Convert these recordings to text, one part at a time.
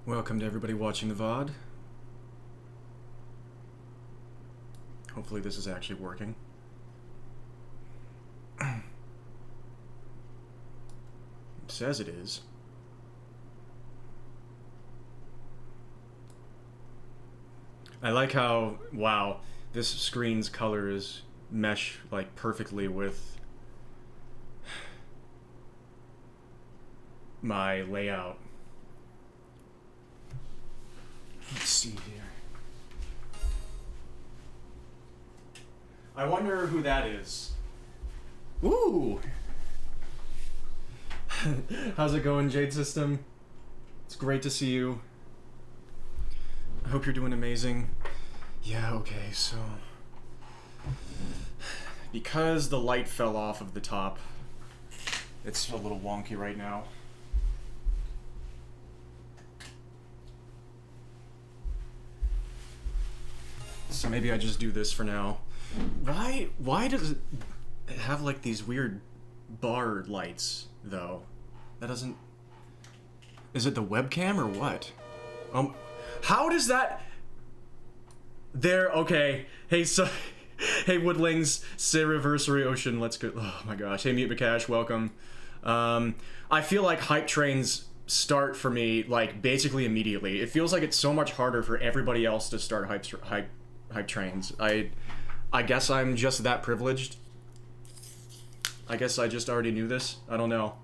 Welcome to everybody watching the VOD. Hopefully this is actually working. It says it is. I like how, wow, this screen's colors mesh like perfectly with my layout. Let's see here. I wonder who that is. Ooh! How's it going, Jade System? It's great to see you. I hope you're doing amazing. Yeah, okay, so... because the light fell off of the top, it's a little wonky right now. So maybe I just do this for now. Why does it have like these weird bar lights though? That doesn't... is it the webcam or what? How does that... there, okay. Hey, so... hey, Woodlings, say Reversary Ocean, let's go... oh my gosh. Hey, Mute Bakash, welcome. I feel like hype trains start for me, like, basically immediately. It feels like it's so much harder for everybody else to start hype trains. I guess I'm just that privileged. I guess I just already knew this. I don't know.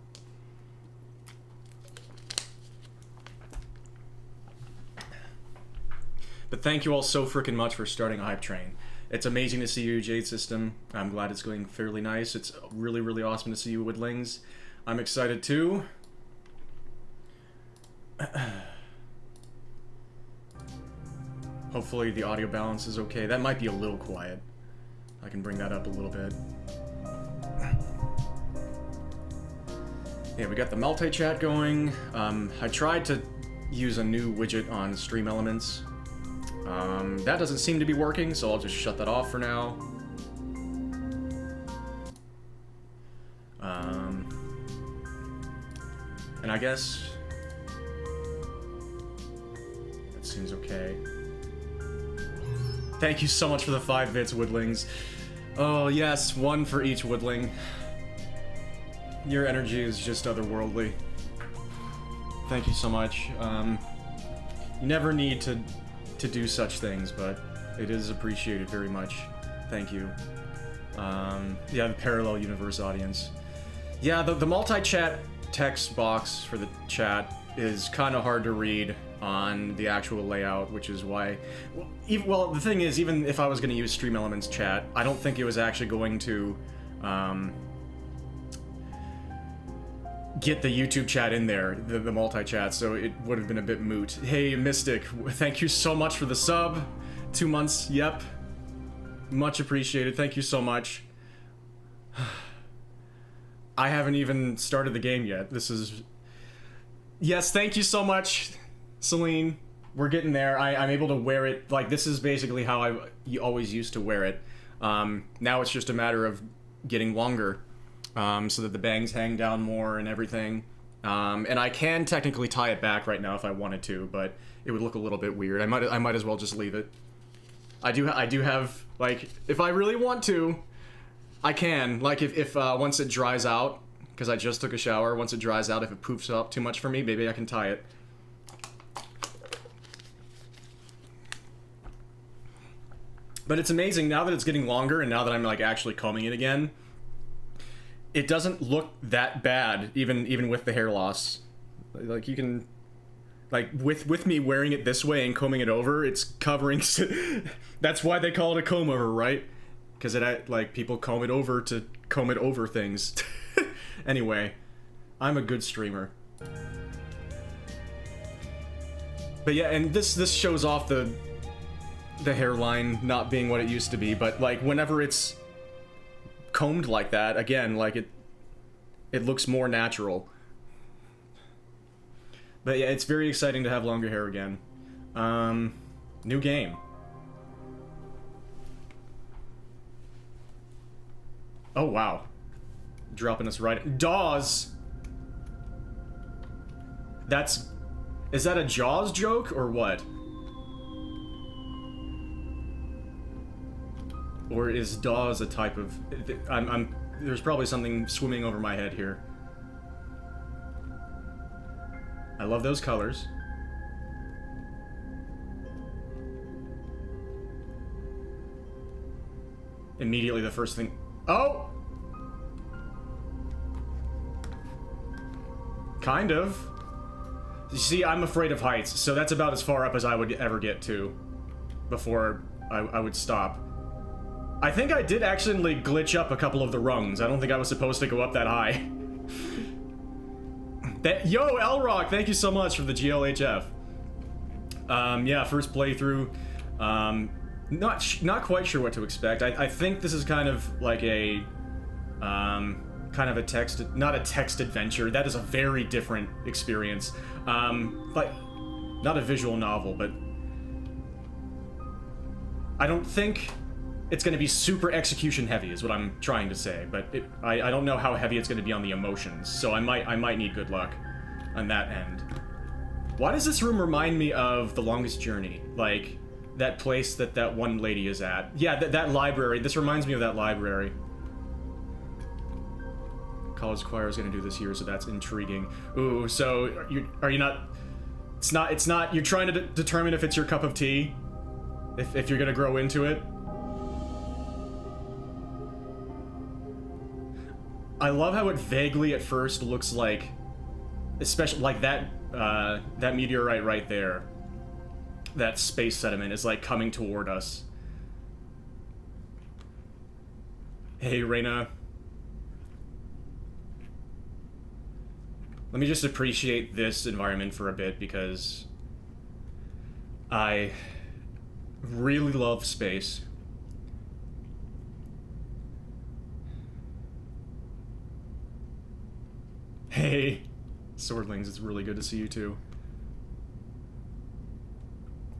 But thank you all so freaking much for starting a hype train. It's amazing to see you, Jade System. I'm glad it's going fairly nice. It's really, really awesome to see you, Woodlings. I'm excited too. Hopefully the audio balance is okay. That might be a little quiet. I can bring that up a little bit. Yeah, we got the multi-chat going. I tried to use a new widget on Stream Elements. That doesn't seem to be working, so I'll just shut that off for now. And I guess... that seems okay. Thank you so much for the 5 bits, Woodlings. Oh yes, 1 for each Woodling. Your energy is just otherworldly. Thank you so much. You never need to do such things, but it is appreciated very much. Thank you. Yeah, the parallel universe audience. Yeah, the multi-chat text box for the chat is kind of hard to read on the actual layout, which is why... well, the thing is, even if I was going to use Stream Elements chat, I don't think it was actually going to get the YouTube chat in there, the multi-chat, so it would have been a bit moot. Hey, Mythic, thank you so much for the sub. 2 months, yep. Much appreciated, thank you so much. I haven't even started the game yet. This is... yes, thank you so much, Celine. We're getting there. I'm able to wear it. Like, this is basically how I always used to wear it. Now it's just a matter of getting longer, so that the bangs hang down more and everything. And I can technically tie it back right now if I wanted to, but it would look a little bit weird. I might as well just leave it. I do have, like, if I really want to, I can. Like, if once it dries out, because I just took a shower, once it dries out, if it poofs up too much for me, maybe I can tie it. But it's amazing, now that it's getting longer, and now that I'm, like, actually combing it again, it doesn't look that bad, even with the hair loss. Like, you can... like, with me wearing it this way and combing it over, it's covering... that's why they call it a comb over, right? Because it, like, people comb it over to comb it over things. Anyway, I'm a good streamer. But yeah, and this shows off the hairline not being what it used to be, but, like, whenever it's combed like that, again, like, it looks more natural. But yeah, it's very exciting to have longer hair again. New game. Oh, wow. Dropping us right... Dawes! That's Is that a Jaws joke, or what? Or is Dawes a type of... There's probably something swimming over my head here. I love those colors. Immediately the first thing... Oh! Kind of. You see, I'm afraid of heights, so that's about as far up as I would ever get to before I would stop. I think I did accidentally glitch up a couple of the rungs. I don't think I was supposed to go up that high. Yo, Elrock, thank you so much for the GLHF. Yeah, first playthrough. Not quite sure what to expect. I think this is kind of like a kind of a text, not a text adventure. That is a very different experience. Like not a visual novel, but I don't think it's going to be super execution heavy is what I'm trying to say, but I don't know how heavy it's going to be on the emotions, so I might need good luck on that end. Why does this room remind me of The Longest Journey? Like, that place that one lady is at. Yeah, that library. This reminds me of that library. College choir is going to do this year, so that's intriguing. Ooh, so are you not... It's not... You're trying to determine if it's your cup of tea? If you're going to grow into it? I love how it vaguely at first looks like, especially like that meteorite right there, that space sediment is like coming toward us. Hey, Reyna. Let me just appreciate this environment for a bit because I really love space. Hey, Swordlings, it's really good to see you too.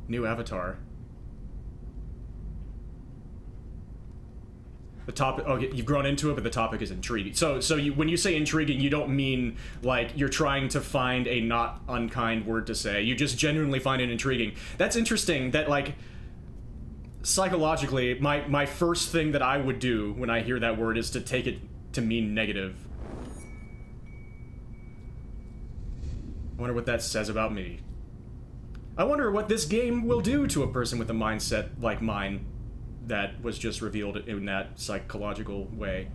New avatar. The topic, oh, you've grown into it, but the topic is intriguing. So when you say intriguing, you don't mean like you're trying to find a not unkind word to say. You just genuinely find it intriguing. That's interesting that, like, psychologically, my first thing that I would do when I hear that word is to take it to mean negative. I wonder what that says about me. I wonder what this game will do to a person with a mindset like mine that was just revealed in that psychological way.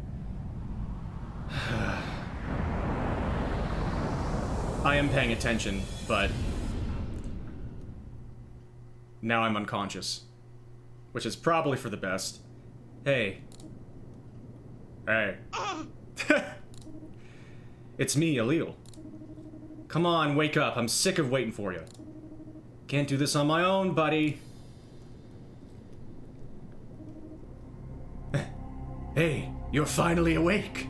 I am paying attention, but now I'm unconscious, which is probably for the best. Hey. Hey. It's me, Alil. Come on, wake up. I'm sick of waiting for you. Can't do this on my own, buddy. Hey, you're finally awake.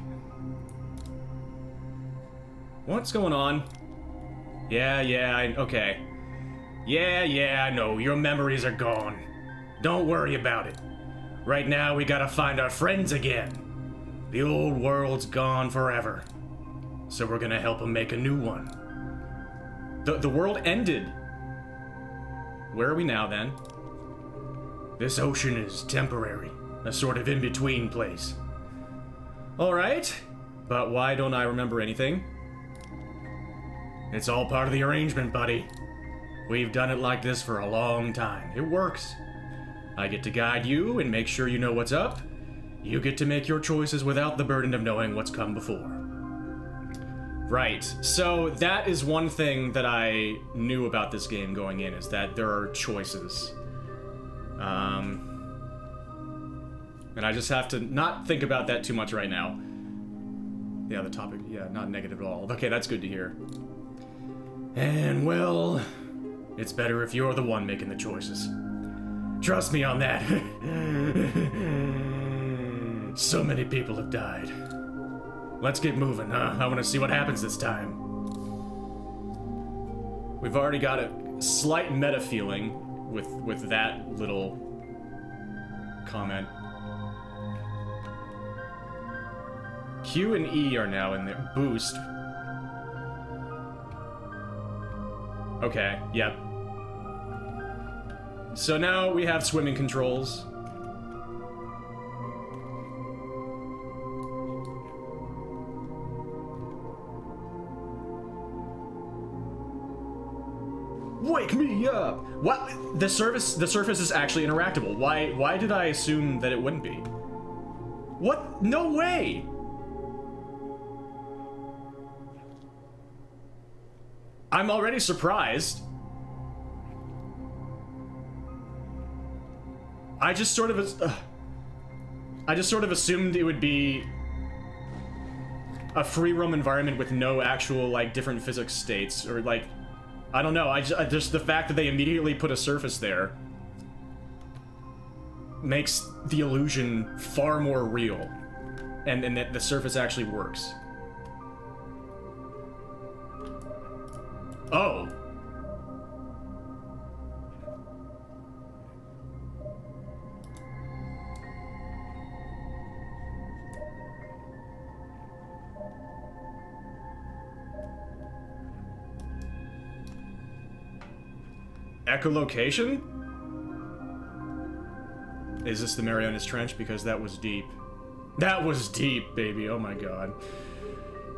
What's going on? Yeah, okay. Yeah, I know. Your memories are gone. Don't worry about it. Right now, we gotta find our friends again. The old world's gone forever. So we're gonna help them make a new one. The world ended. Where are we now, then? This ocean is temporary. A sort of in-between place. Alright, but why don't I remember anything? It's all part of the arrangement, buddy. We've done it like this for a long time. It works. I get to guide you and make sure you know what's up. You get to make your choices without the burden of knowing what's come before. Right, so that is one thing that I knew about this game going in, is that there are choices. And I just have to not think about that too much right now. Yeah, the topic, yeah, not negative at all. Okay, that's good to hear. And, well, it's better if you're the one making the choices. Trust me on that. So many people have died. Let's get moving, huh? I want to see what happens this time. We've already got a slight meta feeling with that little comment. Q and E are now in there. Boost. Okay, yep. So now we have swimming controls. Wake me up! What? The surface is actually interactable. Why did I assume that it wouldn't be? What? No way! I'm already surprised. I just sort of assumed it would be a free roam environment with no actual like different physics states, or like, I don't know. I just the fact that they immediately put a surface there makes the illusion far more real, and that the surface actually works. Oh. Echolocation? Is this the Marianas Trench? Because that was deep. That was deep, baby. Oh my god.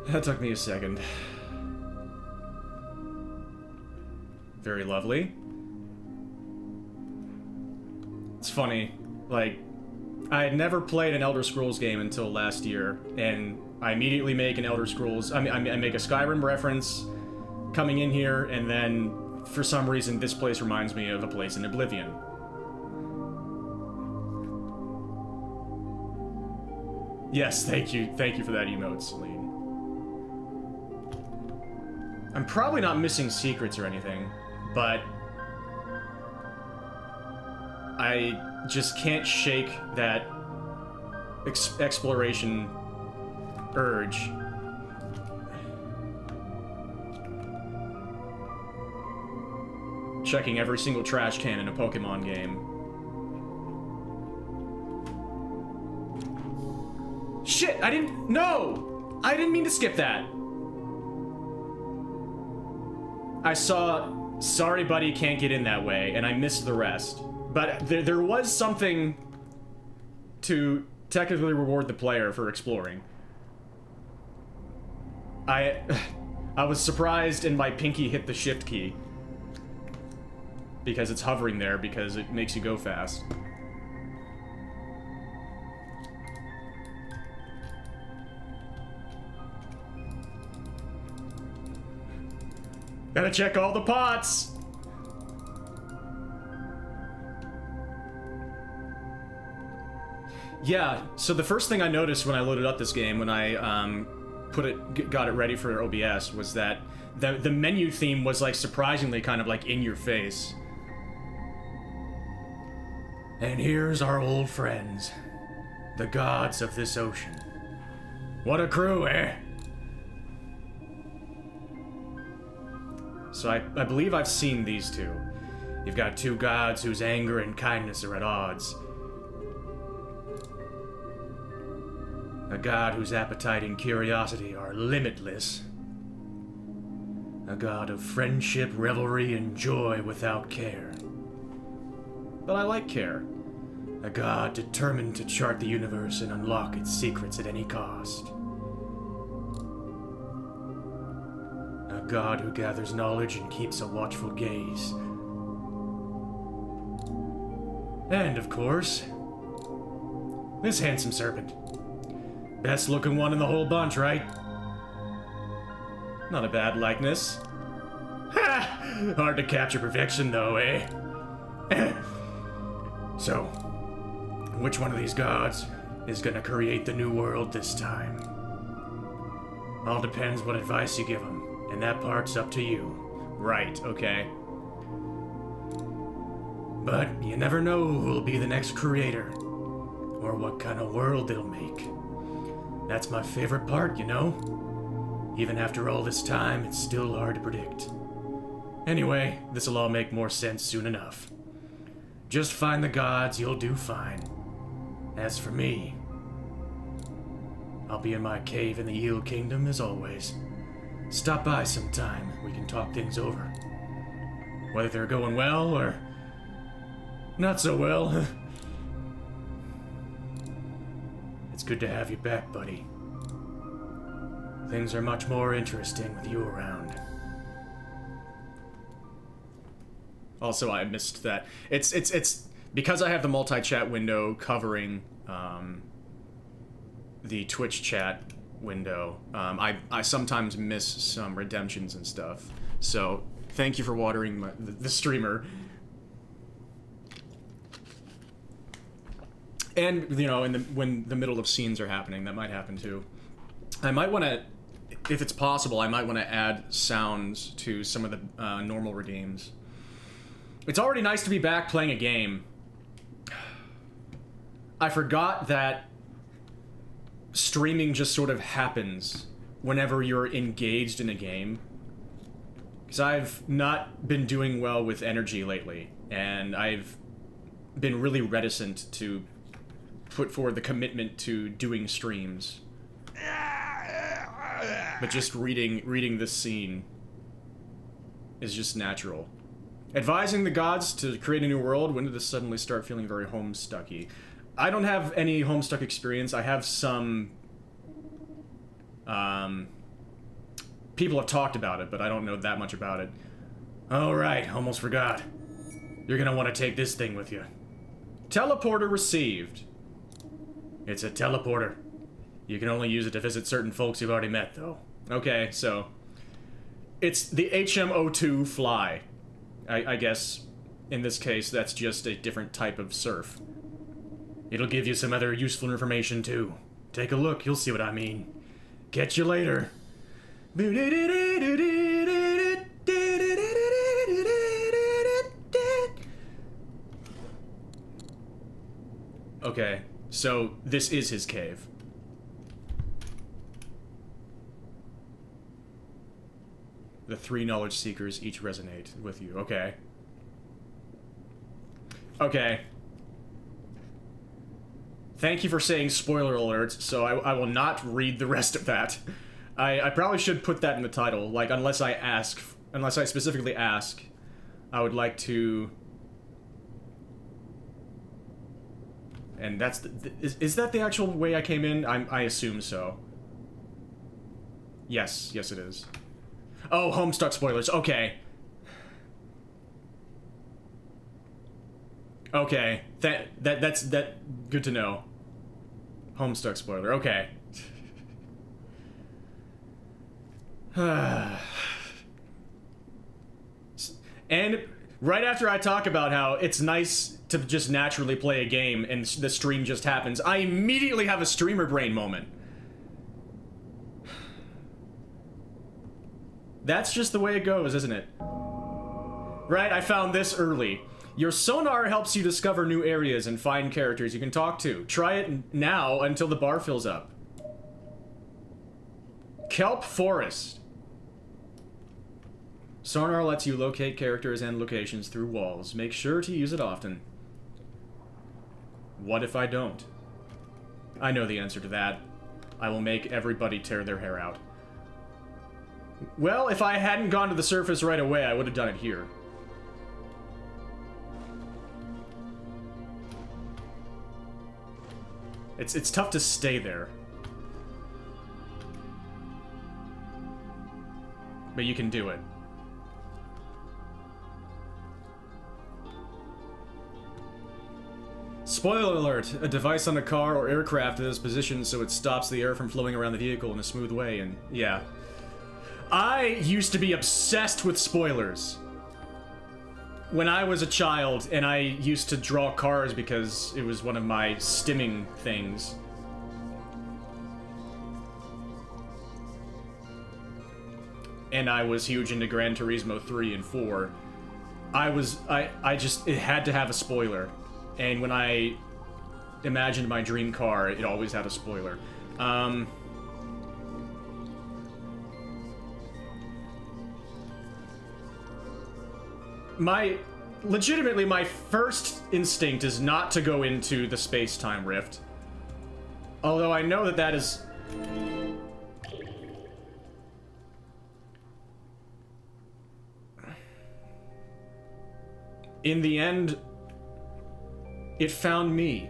That took me a second. Very lovely. It's funny, like, I had never played an Elder Scrolls game until last year, and I immediately make an Elder Scrolls, I make a Skyrim reference coming in here, and then for some reason this place reminds me of a place in Oblivion. Yes, thank you for that emote, Celine. I'm probably not missing secrets or anything, but I just can't shake that exploration urge. Checking every single trash can in a Pokemon game. Shit, I didn't mean to skip that. I saw, sorry buddy, can't get in that way, and I missed the rest. But there was something to technically reward the player for exploring. I was surprised and my pinky hit the shift key. Because it's hovering there, because it makes you go fast. Gotta check all the pots! Yeah, so the first thing I noticed when I loaded up this game, when I got it ready for OBS, was that the menu theme was like surprisingly kind of like in your face. And here's our old friends, the gods of this ocean. What a crew, eh? So I believe I've seen these two. You've got two gods whose anger and kindness are at odds. A god whose appetite and curiosity are limitless. A god of friendship, revelry, and joy without care. But I like care. A god determined to chart the universe and unlock its secrets at any cost. A god who gathers knowledge and keeps a watchful gaze. And, of course, this handsome serpent. Best looking one in the whole bunch, right? Not a bad likeness. Ha! Hard to capture perfection, though, eh? So, which one of these gods is gonna create the new world this time? All depends what advice you give them, and that part's up to you. Right, okay. But you never know who'll be the next creator, or what kind of world they'll make. That's my favorite part, you know? Even after all this time, it's still hard to predict. Anyway, this'll all make more sense soon enough. Just find the gods, you'll do fine. As for me, I'll be in my cave in the Eel Kingdom as always. Stop by sometime, we can talk things over. Whether they're going well or not so well. It's good to have you back, buddy. Things are much more interesting with you around. Also, I missed that. It's because I have the multi-chat window covering the Twitch chat window. I sometimes miss some redemptions and stuff. So thank you for watering the streamer. And you know, when the middle of scenes are happening, that might happen too. I might want to, if it's possible, I might want to add sounds to some of the normal redeems. It's already nice to be back playing a game. I forgot that streaming just sort of happens whenever you're engaged in a game. Because I've not been doing well with energy lately, and I've been really reticent to put forward the commitment to doing streams. But just reading this scene is just natural. Advising the gods to create a new world, when did this suddenly start feeling very homestucky? I don't have any homestuck experience. I have some... people have talked about it, but I don't know that much about it. Oh, right, almost forgot. You're gonna want to take this thing with you. Teleporter received. It's a teleporter. You can only use it to visit certain folks you've already met, though. Okay, so... It's the HM02 Fly. I guess, in this case, that's just a different type of surf. It'll give you some other useful information, too. Take a look, you'll see what I mean. Catch you later. Okay, so this is his cave. The 3 knowledge seekers each resonate with you. Okay. Okay. Thank you for saying spoiler alert, so I will not read the rest of that. I probably should put that in the title, like, unless I specifically ask, I would like to... And that's is that the actual way I came in? I assume so. Yes, it is. Oh, Homestuck spoilers. Okay. Okay. That's good to know. Homestuck spoiler. Okay. And right after I talk about how it's nice to just naturally play a game and the stream just happens, I immediately have a streamer brain moment. That's just the way it goes, isn't it? Right, I found this early. Your sonar helps you discover new areas and find characters you can talk to. Try it now until the bar fills up. Kelp Forest. Sonar lets you locate characters and locations through walls. Make sure to use it often. What if I don't? I know the answer to that. I will make everybody tear their hair out. Well, if I hadn't gone to the surface right away, I would have done it here. It's tough to stay there. But you can do it. Spoiler alert! A device on a car or aircraft is positioned so it stops the air from flowing around the vehicle in a smooth way, and yeah. I used to be obsessed with spoilers when I was a child, and I used to draw cars because it was one of my stimming things. And I was huge into Gran Turismo 3 and 4. It had to have a spoiler. And when I imagined my dream car, it always had a spoiler. Legitimately, my first instinct is not to go into the space-time rift. Although I know that that is... in the end, it found me.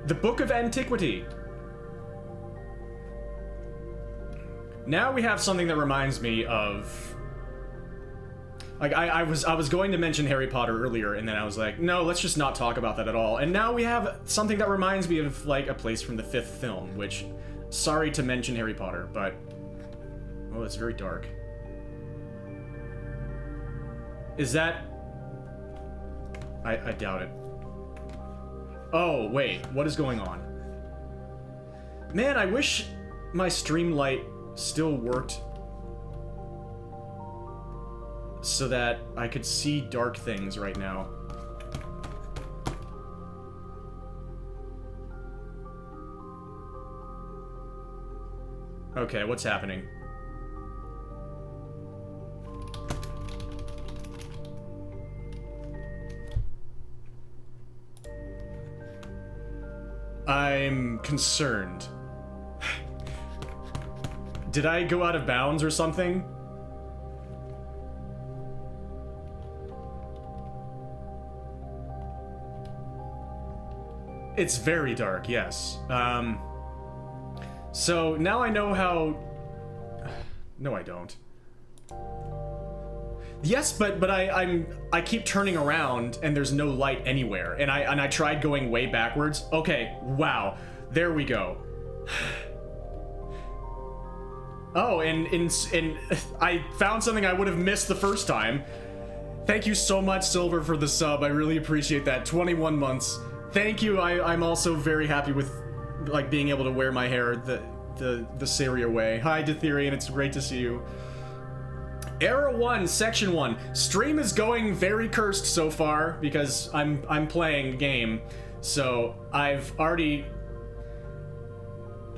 The Book of Antiquity. Now we have something that reminds me of... Like, I was going to mention Harry Potter earlier, and then I was like, no, let's just not talk about that at all. And now we have something that reminds me of, like, a place from the 5th film, which... Sorry to mention Harry Potter, but... Well, it's very dark. Is that... I doubt it. Oh, wait, what is going on? Man, I wish my stream light still worked so that I could see dark things right now. Okay, what's happening? I'm concerned. Did I go out of bounds or something? It's very dark, yes. So now I know how... No, I don't. Yes, but I keep turning around and there's no light anywhere, and I tried going way backwards. Okay, wow, there we go. Oh, and I found something I would have missed the first time. Thank you so much, Silver, for the sub. I really appreciate that. 21 months. Thank you. I'm also very happy with, like, being able to wear my hair the Syria way. Hi, Ditherian. It's great to see you. Era 1, Section 1. Stream is going very cursed so far because I'm playing a game. So I've already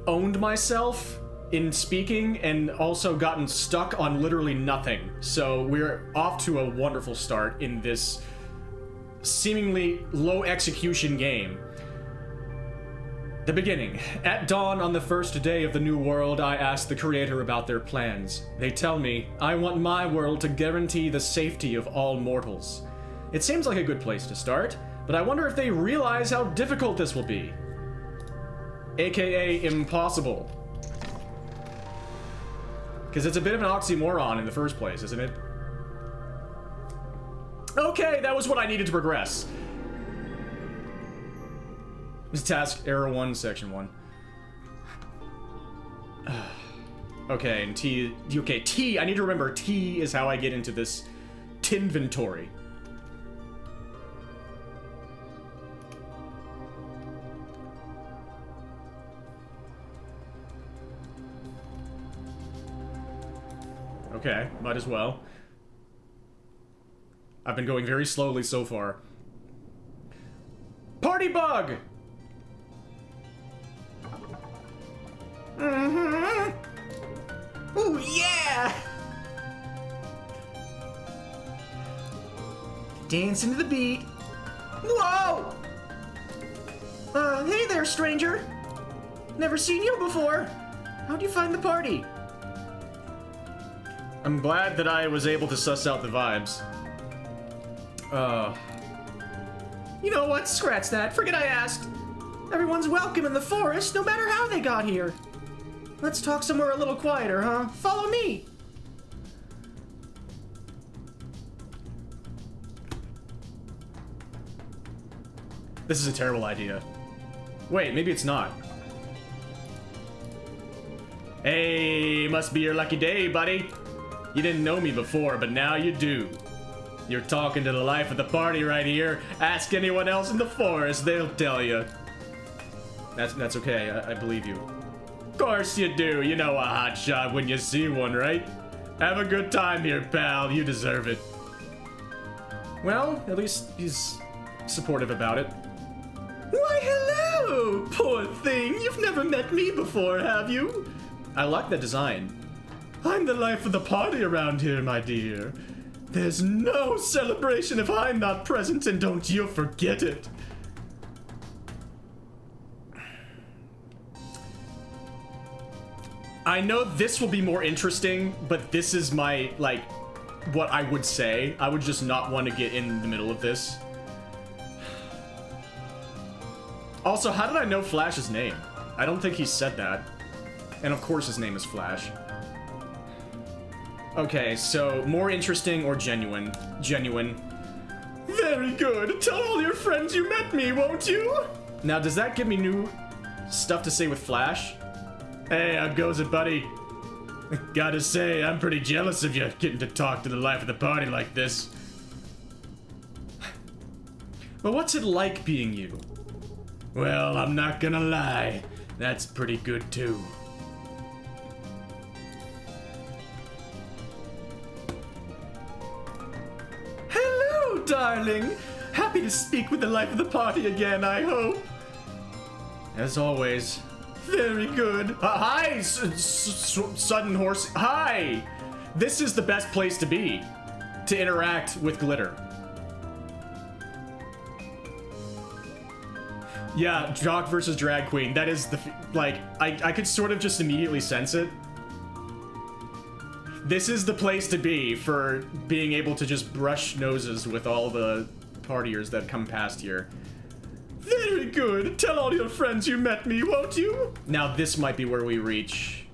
owned myself in speaking and also gotten stuck on literally nothing. So we're off to a wonderful start in this seemingly low execution game. The beginning. At dawn on the first day of the new world, I ask the creator about their plans. They tell me, I want my world to guarantee the safety of all mortals. It seems like a good place to start, but I wonder if they realize how difficult this will be. AKA impossible. Because it's a bit of an oxymoron in the first place, isn't it? Okay, that was what I needed to progress. This task, Era 1, Section 1. Okay, and T... Okay, T, I need to remember, T is how I get into this Tinventory. Okay, might as well. I've been going very slowly so far. Party bug! Mm-hmm. Ooh, yeah! Dancing to the beat. Whoa! Hey there, stranger. Never seen you before. How'd you find the party? I'm glad that I was able to suss out the vibes. You know what? Scratch that. Forget I asked. Everyone's welcome in the forest, no matter how they got here. Let's talk somewhere a little quieter, huh? Follow me. This is a terrible idea. Wait, maybe it's not. Hey, must be your lucky day, buddy. You didn't know me before, but now you do. You're talking to the life of the party right here. Ask anyone else in the forest, they'll tell you. That's okay, I believe you. Of course you do. You know a hotshot when you see one, right? Have a good time here, pal. You deserve it. Well, at least he's supportive about it. Why, hello, poor thing. You've never met me before, have you? I like the design. I'm the life of the party around here, my dear. There's no celebration if I'm not present, and don't you forget it. I know this will be more interesting, but this is my, like, what I would say. I would just not want to get in the middle of this. Also, how did I know Flash's name? I don't think he said that. And of course his name is Flash. Okay, so more interesting or genuine? Genuine. Very good. Tell all your friends you met me, won't you? Now, does that give me new stuff to say with Flash? Hey, how goes it, buddy? Gotta say, I'm pretty jealous of you getting to talk to the life of the party like this. But what's it like being you? Well, I'm not gonna lie. That's pretty good, too. Hello, darling. Happy to speak with the life of the party again, I hope. As always. Very good. Hi, Sudden Horse. Hi! This is the best place to be. To interact with Glitter. Yeah, Jock versus Drag Queen. That is the, like, I could sort of just immediately sense it. This is the place to be for being able to just brush noses with all the partiers that come past here. Very good. Tell all your friends you met me, won't you? Now this might be where we reach.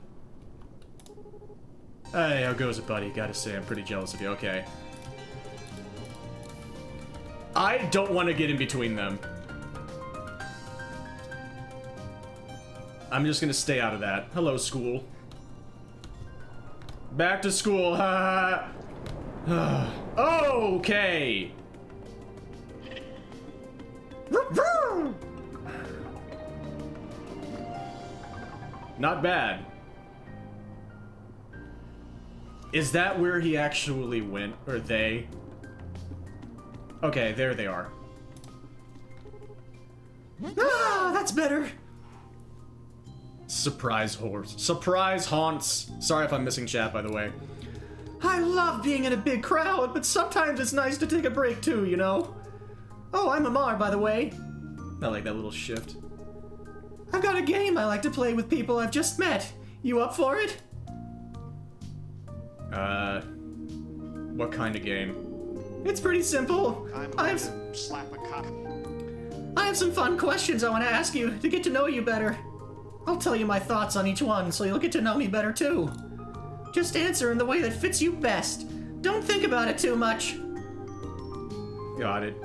Hey, how goes it, buddy? Gotta say, I'm pretty jealous of you. Okay. I don't want to get in between them. I'm just gonna stay out of that. Hello, school. Back to school, ha ha. Okay. Not bad. Is that where he actually went? Or they? Okay, there they are. Ah, that's better. Surprise horse. Surprise haunts. Sorry if I'm missing chat, by the way. I love being in a big crowd, but sometimes it's nice to take a break too, you know? Oh, I'm Amar, by the way. I like that little shift. I've got a game I like to play with people I've just met. You up for it? What kind of game? It's pretty simple. I have some fun questions I want to ask you to get to know you better. I'll tell you my thoughts on each one so you'll get to know me better too. Just answer in the way that fits you best. Don't think about it too much. Got it.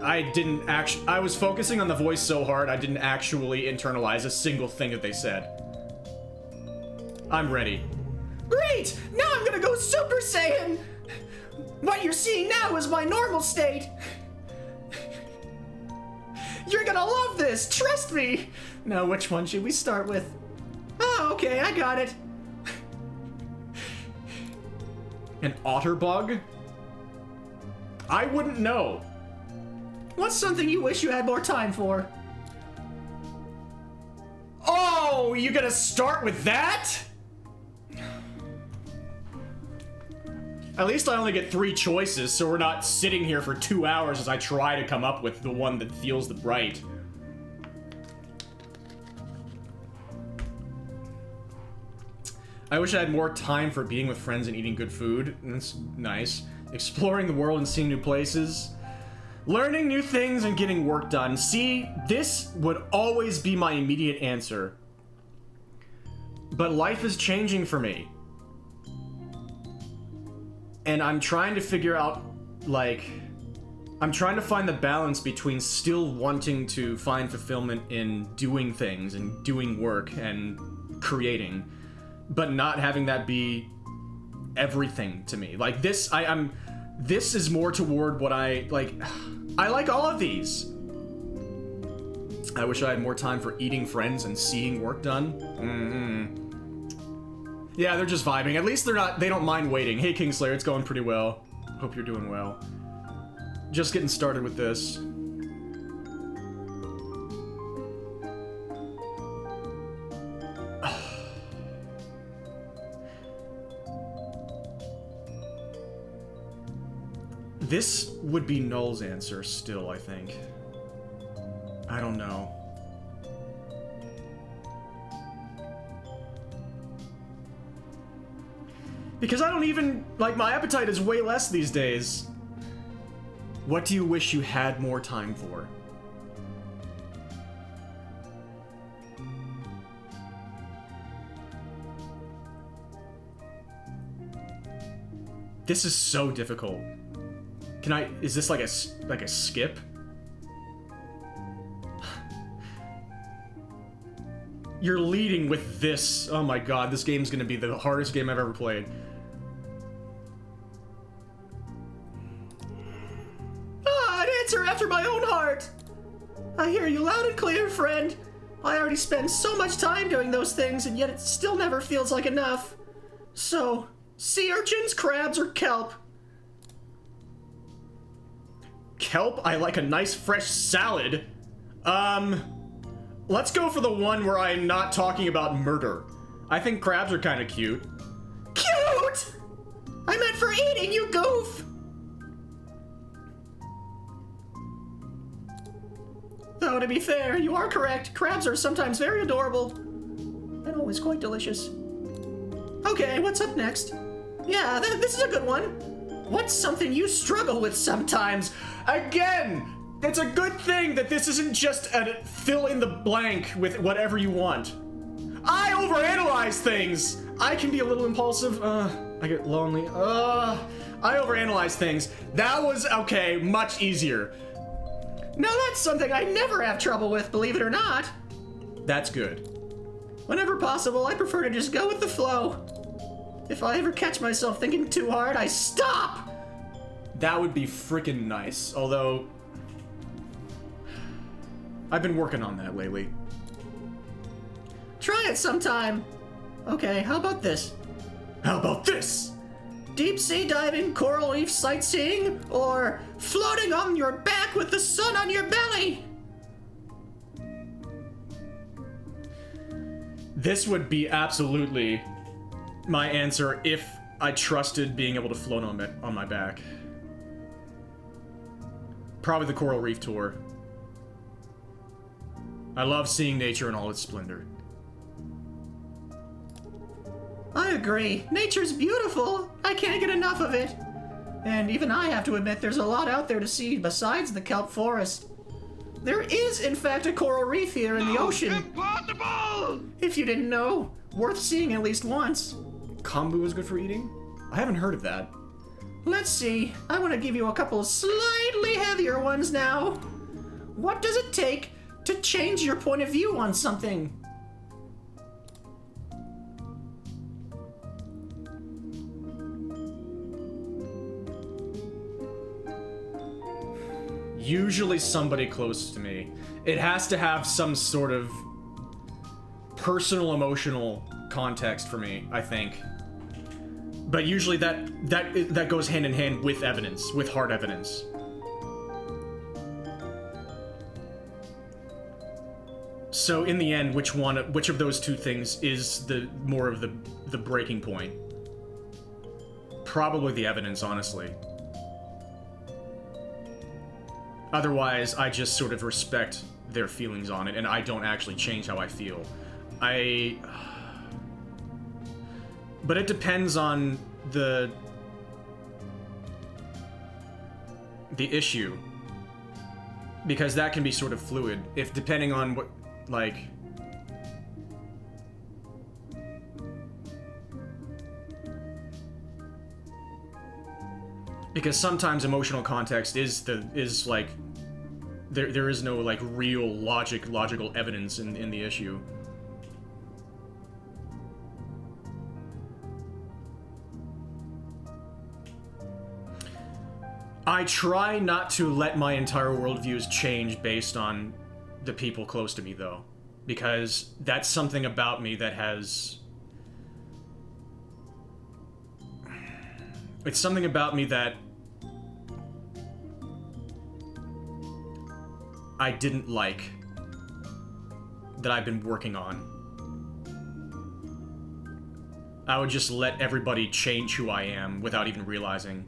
I was focusing on the voice so hard I didn't actually internalize a single thing that they said. I'm ready. Great! Now I'm gonna go Super Saiyan! What you're seeing now is my normal state. You're gonna love this, trust me! Now which one should we start with? Oh, okay, I got it. An otterbug? I wouldn't know. What's something you wish you had more time for? Oh, you gonna start with that? At least I only get 3 choices, so we're not sitting here for 2 hours as I try to come up with the one that feels the right. I wish I had more time for being with friends and eating good food. That's nice. Exploring the world and seeing new places. Learning new things and getting work done. See, this would always be my immediate answer. But life is changing for me. And I'm trying to figure out, like... I'm trying to find the balance between still wanting to find fulfillment in doing things and doing work and creating, but not having that be everything to me. Like, this, this is more toward what I like all of these. I wish I had more time for eating friends and seeing work done. Yeah, they're just vibing. At least they don't mind waiting. Hey, Kingslayer, it's going pretty well. Hope you're doing well. Just getting started with this. This would be Null's answer still, I think. I don't know. Because I don't even, like, my appetite is way less these days. What do you wish you had more time for? This is so difficult. Can I, is this like a skip? You're leading with this. Oh my god, this game's gonna be the hardest game I've ever played. An answer after my own heart. I hear you loud and clear, friend. I already spend so much time doing those things, and yet it still never feels like enough. So, sea urchins, crabs, or kelp? Kelp? I like a nice fresh salad. Let's go for the one where I'm not talking about murder. I think crabs are kind of cute. Cute? I meant for eating, you goof! Though, to be fair, you are correct. Crabs are sometimes very adorable. And always quite delicious. Okay, what's up next? Yeah, this is a good one. What's something you struggle with sometimes? Again! It's a good thing that this isn't just a fill in the blank with whatever you want. I overanalyze things! I can be a little impulsive. I get lonely. I overanalyze things. That was, okay, much easier. Now that's something I never have trouble with, believe it or not. That's good. Whenever possible, I prefer to just go with the flow. If I ever catch myself thinking too hard, I stop! That would be freaking nice, although I've been working on that lately. Try it sometime. Okay, how about this? How about this? Deep sea diving, coral reef sightseeing, or floating on your back with the sun on your belly? This would be absolutely my answer if I trusted being able to float on my back. Probably the coral reef tour. I love seeing nature in all its splendor. I agree. Nature's beautiful. I can't get enough of it. And even I have to admit there's a lot out there to see besides the kelp forest. There is, in fact, a coral reef here in the ocean. Impossible! If you didn't know, worth seeing at least once. Kombu is good for eating? I haven't heard of that. Let's see. I want to give you a couple slightly heavier ones now. What does it take to change your point of view on something? Usually somebody close to me. It has to have some sort of personal, emotional context for me, I think. But usually that goes hand in hand with evidence, with hard evidence. So in the end, which of those two things is the more of the breaking point? Probably the evidence, honestly. Otherwise, I just sort of respect their feelings on it, and I don't actually change how I feel. But it depends on the issue. Because that can be sort of fluid. If depending on what, like... Because sometimes emotional context is like... There is no, like, real logical evidence in the issue. I try not to let my entire worldviews change based on the people close to me, though. Because that's something about me that has... It's something about me that I didn't like, that I've been working on. I would just let everybody change who I am without even realizing.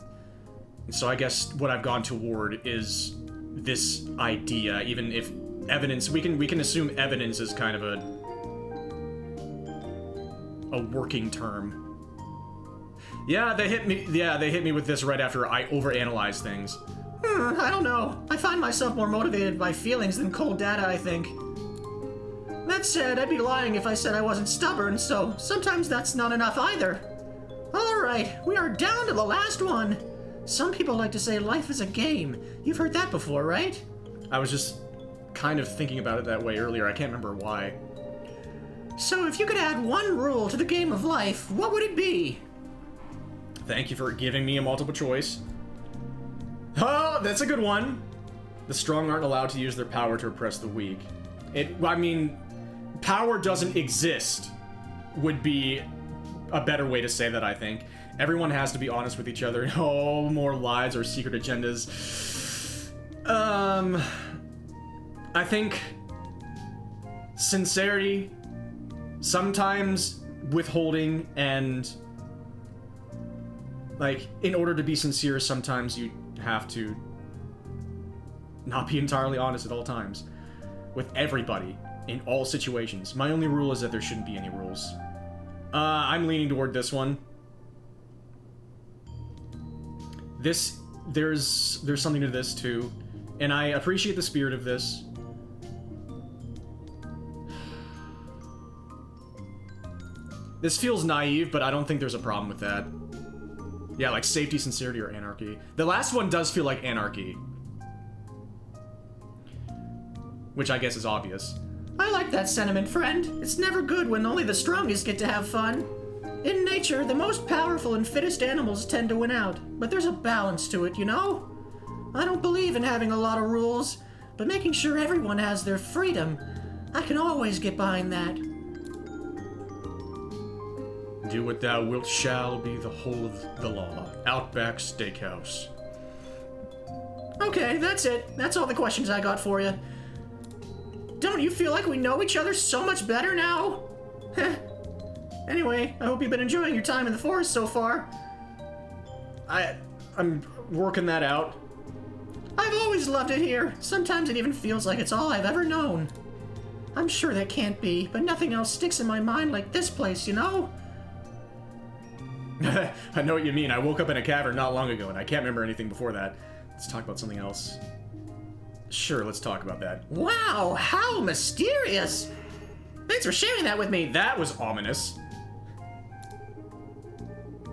And so I guess what I've gone toward is this idea, even if evidence, we can assume evidence is kind of a working term. Yeah, they hit me. Yeah, they hit me with this right after I overanalyze things. I don't know. I find myself more motivated by feelings than cold data, I think. That said, I'd be lying if I said I wasn't stubborn, so sometimes that's not enough either. Alright, we are down to the last one. Some people like to say life is a game. You've heard that before, right? I was just kind of thinking about it that way earlier. I can't remember why. So if you could add one rule to the game of life, what would it be? Thank you for giving me a multiple choice. Oh, that's a good one. The strong aren't allowed to use their power to oppress the weak. I mean, power doesn't exist would be a better way to say that, I think. Everyone has to be honest with each other. Oh, more lies or secret agendas. I think sincerity, sometimes withholding, and like, in order to be sincere, sometimes you have to not be entirely honest at all times with everybody in all situations. My only rule is that there shouldn't be any rules. I'm leaning toward this one. There's something to this too, and I appreciate the spirit of this. This feels naive, but I don't think there's a problem with that. Yeah, like safety, sincerity, or anarchy. The last one does feel like anarchy, which I guess is obvious. I like that sentiment, friend. It's never good when only the strongest get to have fun. In nature, the most powerful and fittest animals tend to win out, but there's a balance to it, you know? I don't believe in having a lot of rules, but making sure everyone has their freedom. I can always get behind that. Do what thou wilt shall be the whole of the law. Outback Steakhouse. Okay, that's it. That's all the questions I got for you. Don't you feel like we know each other so much better now? Anyway, I hope you've been enjoying your time in the forest so far. I'm working that out. I've always loved it here. Sometimes it even feels like it's all I've ever known. I'm sure that can't be, but nothing else sticks in my mind like this place, you know? I know what you mean. I woke up in a cavern not long ago, and I can't remember anything before that. Let's talk about something else. Sure, let's talk about that. Wow, how mysterious! Thanks for sharing that with me. That was ominous.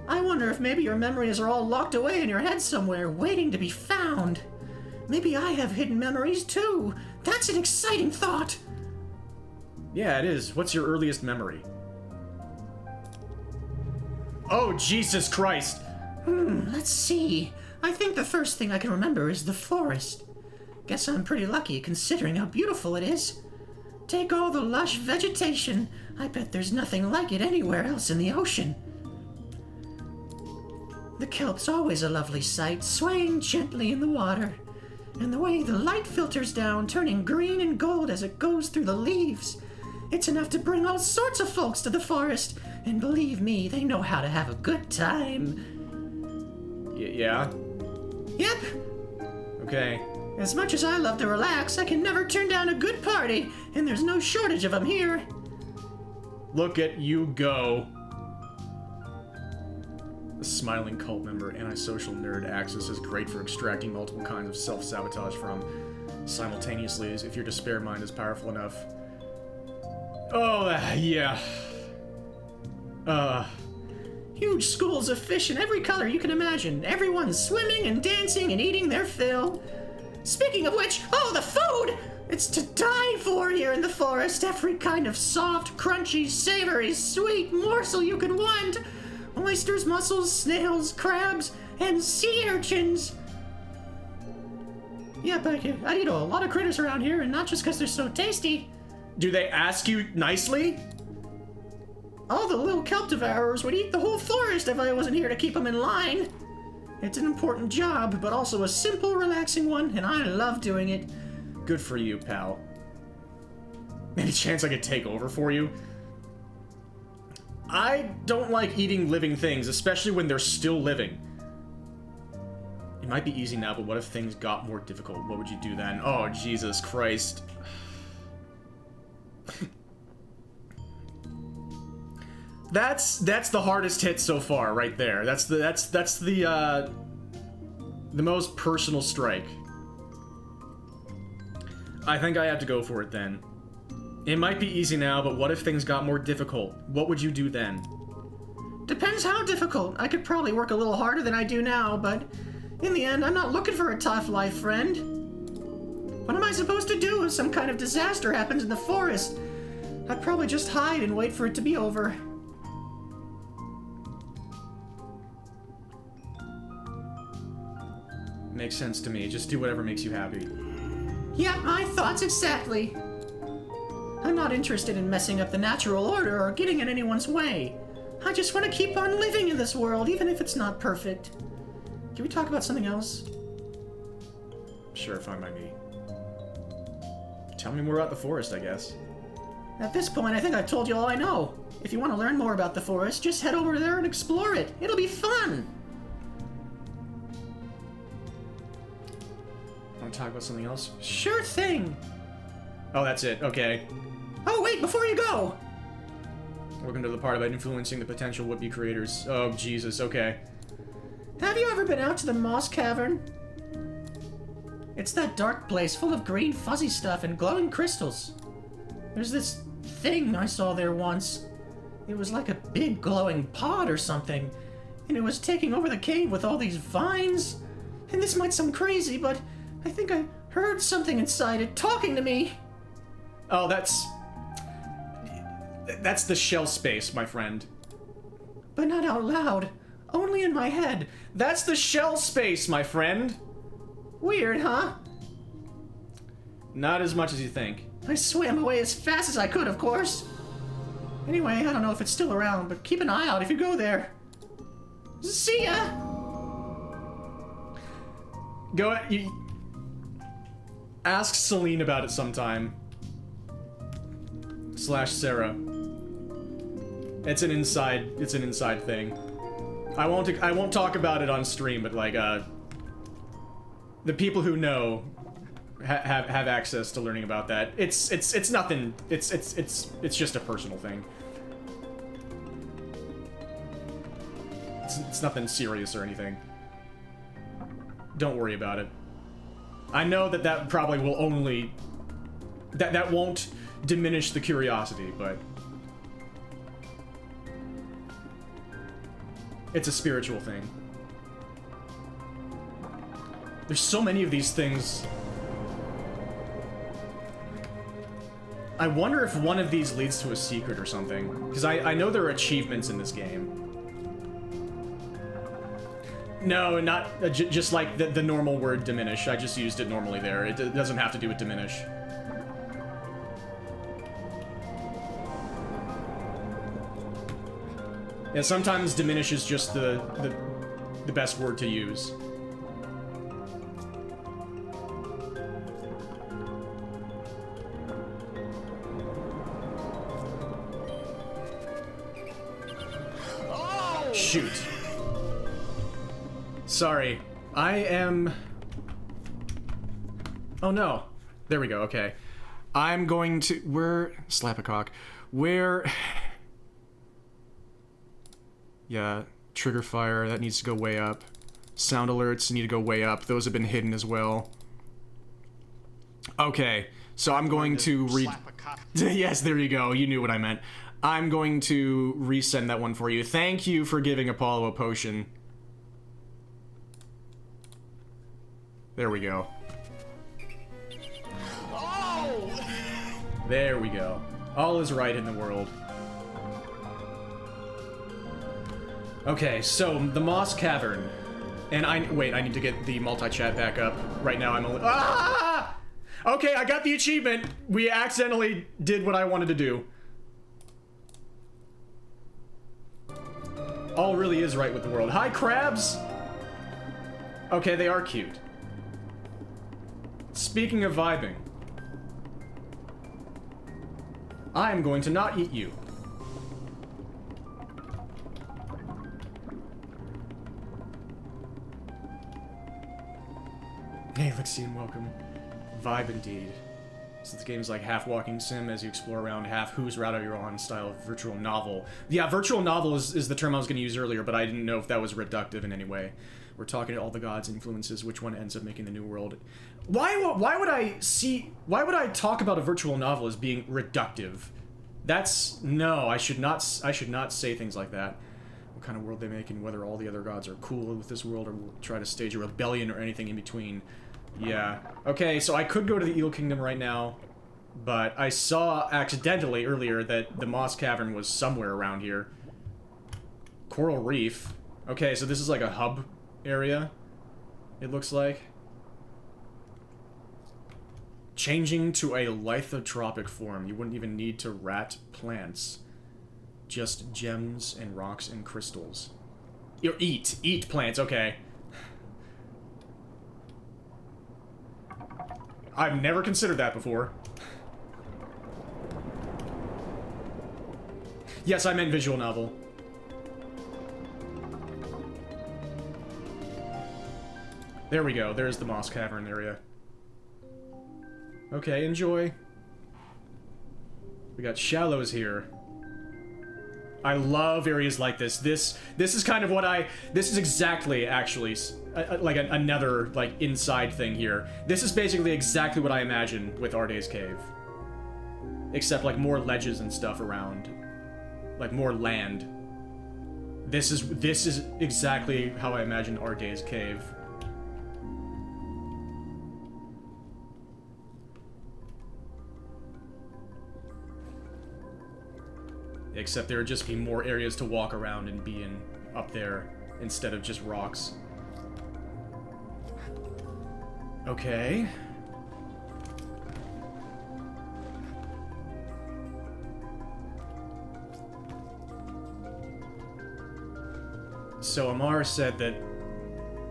I wonder if maybe your memories are all locked away in your head somewhere, waiting to be found. Maybe I have hidden memories too. That's an exciting thought. Yeah, it is. What's your earliest memory? Oh, Jesus Christ! Let's see. I think the first thing I can remember is the forest. Guess I'm pretty lucky considering how beautiful it is. Take all the lush vegetation. I bet there's nothing like it anywhere else in the ocean. The kelp's always a lovely sight, swaying gently in the water. And the way the light filters down, turning green and gold as it goes through the leaves. It's enough to bring all sorts of folks to the forest. And believe me, they know how to have a good time. Yeah? Yep. Okay. As much as I love to relax, I can never turn down a good party, and there's no shortage of them here. Look at you go. The smiling cult member, antisocial nerd Axis is great for extracting multiple kinds of self-sabotage from. Simultaneously, as if your despair mind is powerful enough. Oh, yeah. Huge schools of fish in every color you can imagine. Everyone's swimming and dancing and eating their fill. Speaking of which, oh, the food! It's to die for here in the forest. Every kind of soft, crunchy, savory, sweet morsel you could want. Oysters, mussels, snails, crabs, and sea urchins. Yep, I eat a lot of critters around here, and not just because they're so tasty. Do they ask you nicely? All the little kelp devourers would eat the whole forest if I wasn't here to keep them in line. It's an important job, but also a simple, relaxing one, and I love doing it. Good for you, pal. Any chance I could take over for you? I don't like eating living things, especially when they're still living. It might be easy now, but what if things got more difficult? What would you do then? Oh, Jesus Christ. That's the hardest hit so far, right there. That's the most personal strike. I think I have to go for it then. It might be easy now, but what if things got more difficult? What would you do then? Depends how difficult. I could probably work a little harder than I do now, but in the end, I'm not looking for a tough life, friend. What am I supposed to do if some kind of disaster happens in the forest? I'd probably just hide and wait for it to be over. Makes sense to me. Just do whatever makes you happy. Yeah, my thoughts exactly. I'm not interested in messing up the natural order or getting in anyone's way. I just want to keep on living in this world, even if it's not perfect. Can we talk about something else? Sure, fine by me. Tell me more about the forest, I guess. At this point, I think I've told you all I know. If you want to learn more about the forest, just head over there and explore it. It'll be fun! Want to talk about something else? Sure thing! Oh, that's it. Okay. Oh, wait, before you go! Welcome to the part about influencing the potential would-be creators. Oh, Jesus, okay. Have you ever been out to the Moss Cavern? It's that dark place full of green fuzzy stuff and glowing crystals. There's this thing I saw there once. It was like a big glowing pod or something, and it was taking over the cave with all these vines. And this might sound crazy, but I think I heard something inside it talking to me. Oh, that's the shell space, my friend. But not out loud, only in my head. That's the shell space, my friend. Weird, huh? Not as much as you think. I swam away as fast as I could, of course. Anyway, I don't know if it's still around, but keep an eye out if you go there. See ya! Ask Celine about it sometime. / Sarah. It's an inside thing. I won't talk about it on stream, but like, the people who know have access to learning about that. It's nothing. It's just a personal thing. It's nothing serious or anything. Don't worry about it. I know that probably will only that won't diminish the curiosity, but it's a spiritual thing. There's so many of these things. I wonder if one of these leads to a secret or something, because I know there are achievements in this game. No, not just like the normal word diminish. I just used it normally there. It doesn't have to do with diminish. Yeah, sometimes diminish is just the best word to use. Shoot. Sorry. I am... Oh no. There we go, okay. I'm going to... Slap a cock. Where... Yeah, trigger fire, that needs to go way up. Sound alerts need to go way up. Those have been hidden as well. Okay, so I'm going to Yes, there you go. You knew what I meant. I'm going to resend that one for you. Thank you for giving Apollo a potion. There we go. Oh! There we go. All is right in the world. Okay, so the Moss Cavern. And wait, I need to get the multi-chat back up. Right now I'm only... Ah! Okay, I got the achievement. We accidentally did what I wanted to do. All really is right with the world. Hi, crabs! Okay, they are cute. Speaking of vibing, I am going to not eat you. Hey, Lexian, welcome. Vibe indeed. So this game is like half walking sim as you explore around, half whose route you're on style of virtual novel. Yeah, virtual novel is the term I was going to use earlier, but I didn't know if that was reductive in any way. We're talking to all the gods' influences, which one ends up making the new world. Why would I talk about a virtual novel as being reductive? No, I should not say things like that. What kind of world they make and whether all the other gods are cool with this world or will try to stage a rebellion or anything in between. Yeah. Okay, so I could go to the Eel Kingdom right now, but I saw accidentally earlier that the Moss Cavern was somewhere around here. Coral Reef. Okay, so this is like a hub area, it looks like. Changing to a lithotropic form. You wouldn't even need to rat plants. Just gems and rocks and crystals. You eat plants, okay. I've never considered that before. Yes, I meant visual novel. There we go. There's the Moss Cavern area. Okay, enjoy. We got shallows here. I love areas like this. This is kind of what this is exactly, actually, like another, like, inside thing here. This is basically exactly what I imagine with Arday's Cave. Except, like, more ledges and stuff around. Like, more land. This is exactly how I imagine Arday's Cave. Except there would just be more areas to walk around and be in up there instead of just rocks. Okay. So Amar said that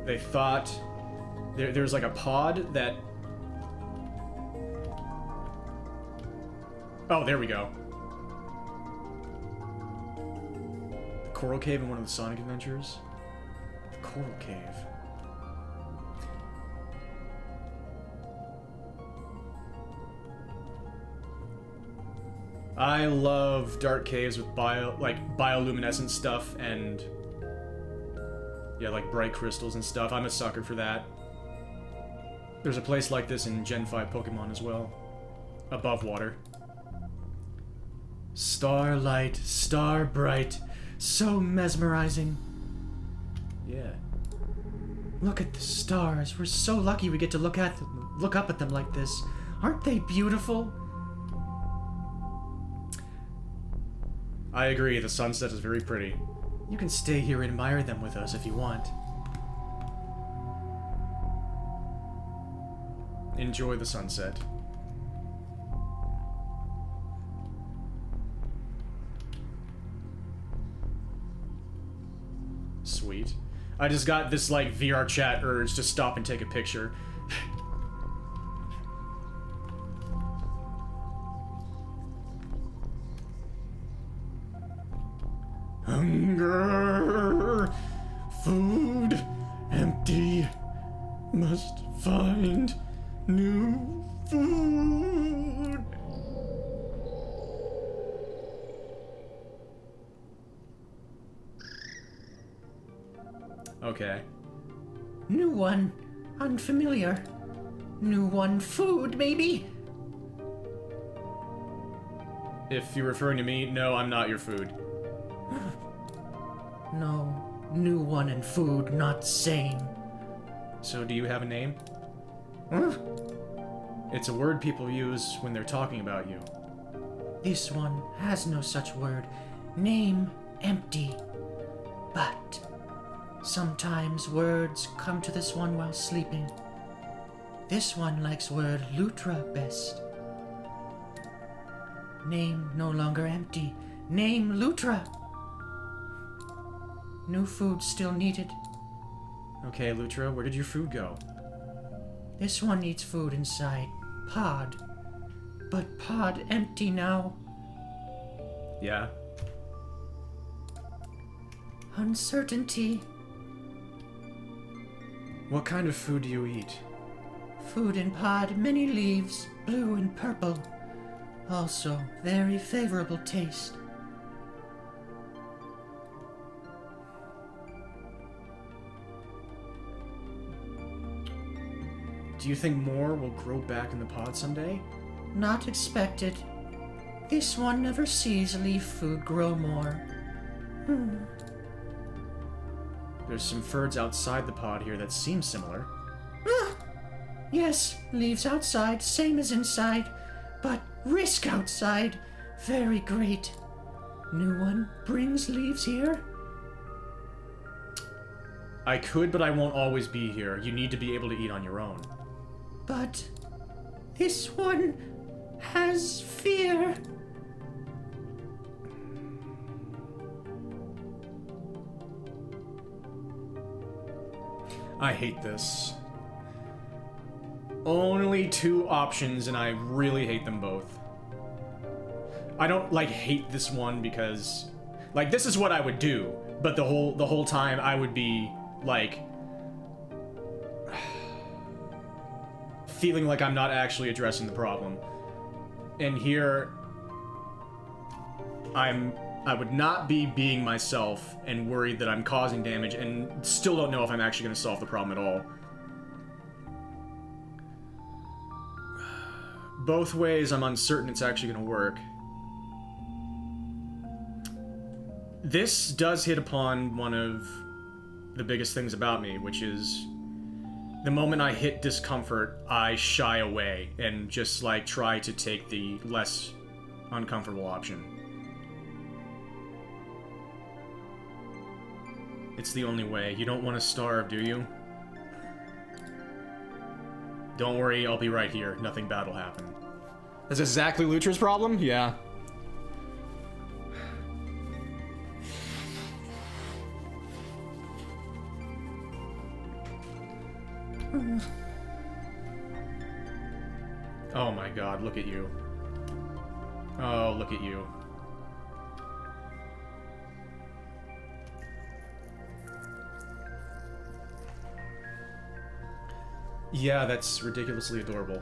they thought there's like a pod that... Oh, there we go. Coral Cave in one of the Sonic Adventures? Coral Cave. I love dark caves with bioluminescent stuff and... yeah, like bright crystals and stuff. I'm a sucker for that. There's a place like this in Gen 5 Pokemon as well. Above water. Starlight, star bright. So mesmerizing. Yeah. Look at the stars. We're so lucky we get to look up at them like this. Aren't they beautiful? I agree, the sunset is very pretty. You can stay here and admire them with us if you want. Enjoy the sunset. Sweet. I just got this, like, VR chat urge to stop and take a picture. Hunger! Food! Empty! Must find new food! Okay. New one. Unfamiliar. New one. Food, maybe? If you're referring to me, no, I'm not your food. No. New one and food, not same. So do you have a name? Huh? It's a word people use when they're talking about you. This one has no such word. Name empty. But... sometimes words come to this one while sleeping. This one likes word Lutra best. Name no longer empty. Name Lutra. New food still needed. Okay, Lutra, where did your food go? This one needs food inside. Pod. But pod empty now. Yeah. Uncertainty. What kind of food do you eat? Food in pod, many leaves, blue and purple. Also, very favorable taste. Do you think more will grow back in the pod someday? Not expected. This one never sees leaf food grow more. There's some birds outside the pod here that seem similar. Yes, leaves outside, same as inside, but risk outside, very great. New one brings leaves here? I could, but I won't always be here. You need to be able to eat on your own. But this one has fear. I hate this. Only two options, and I really hate them both. I don't, like, hate this one because... Like, this is what I would do, but the whole time I would be, like... feeling like I'm not actually addressing the problem. And here... I would not be being myself and worried that I'm causing damage and still don't know if I'm actually going to solve the problem at all. Both ways, I'm uncertain it's actually going to work. This does hit upon one of the biggest things about me, which is the moment I hit discomfort, I shy away and just, like, try to take the less uncomfortable option. It's the only way. You don't want to starve, do you? Don't worry, I'll be right here. Nothing bad will happen. That's exactly Lutra's problem? Yeah. Oh my god, look at you. Oh, look at you. Yeah, that's ridiculously adorable.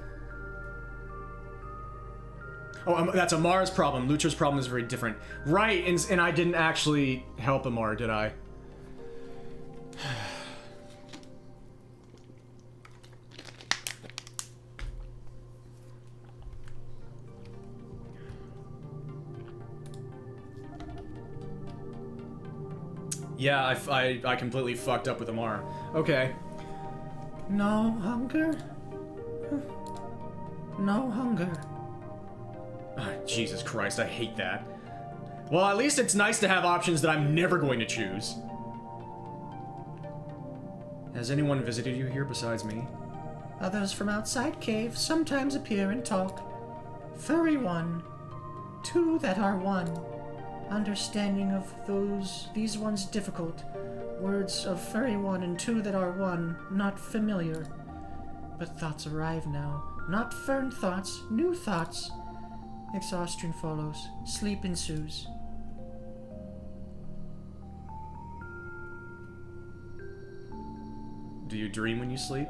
Oh, that's Amar's problem. Lutra's problem is very different. Right, and I didn't actually help Amar, did I? Yeah, I completely fucked up with Amar. Okay. No hunger? No hunger. Oh, Jesus Christ, I hate that. Well, at least it's nice to have options that I'm never going to choose. Has anyone visited you here besides me? Others from outside cave sometimes appear and talk. Furry one. Two that are one. Understanding of these ones difficult. Words of furry one and two that are one, not familiar. But thoughts arrive now. Not fern thoughts, new thoughts. Exhaustion follows. Sleep ensues. Do you dream when you sleep?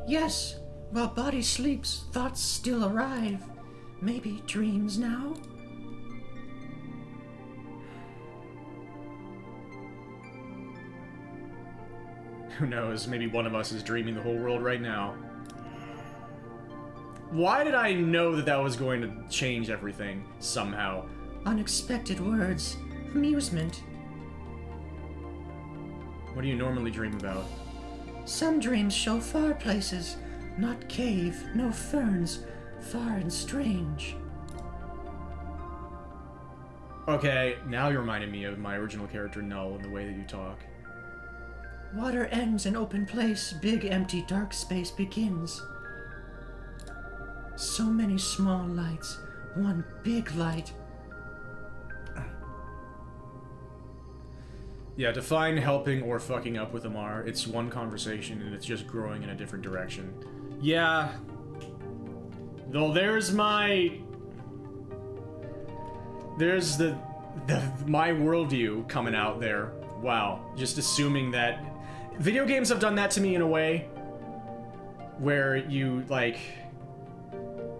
Yes. While body sleeps, thoughts still arrive. Maybe dreams now? Who knows, maybe one of us is dreaming the whole world right now. Why did I know that that was going to change everything, somehow? Unexpected words. Amusement. What do you normally dream about? Some dreams show far places. Not cave, no ferns. Far and strange. Okay, now you're reminding me of my original character, Null, in the way that you talk. Water ends in open place, big empty dark space begins. So many small lights, one big light. Yeah, define helping or fucking up with Amar. It's one conversation and it's just growing in a different direction. Yeah. Though there's my worldview coming out there. Wow. Just assuming that video games have done that to me in a way. where you, like,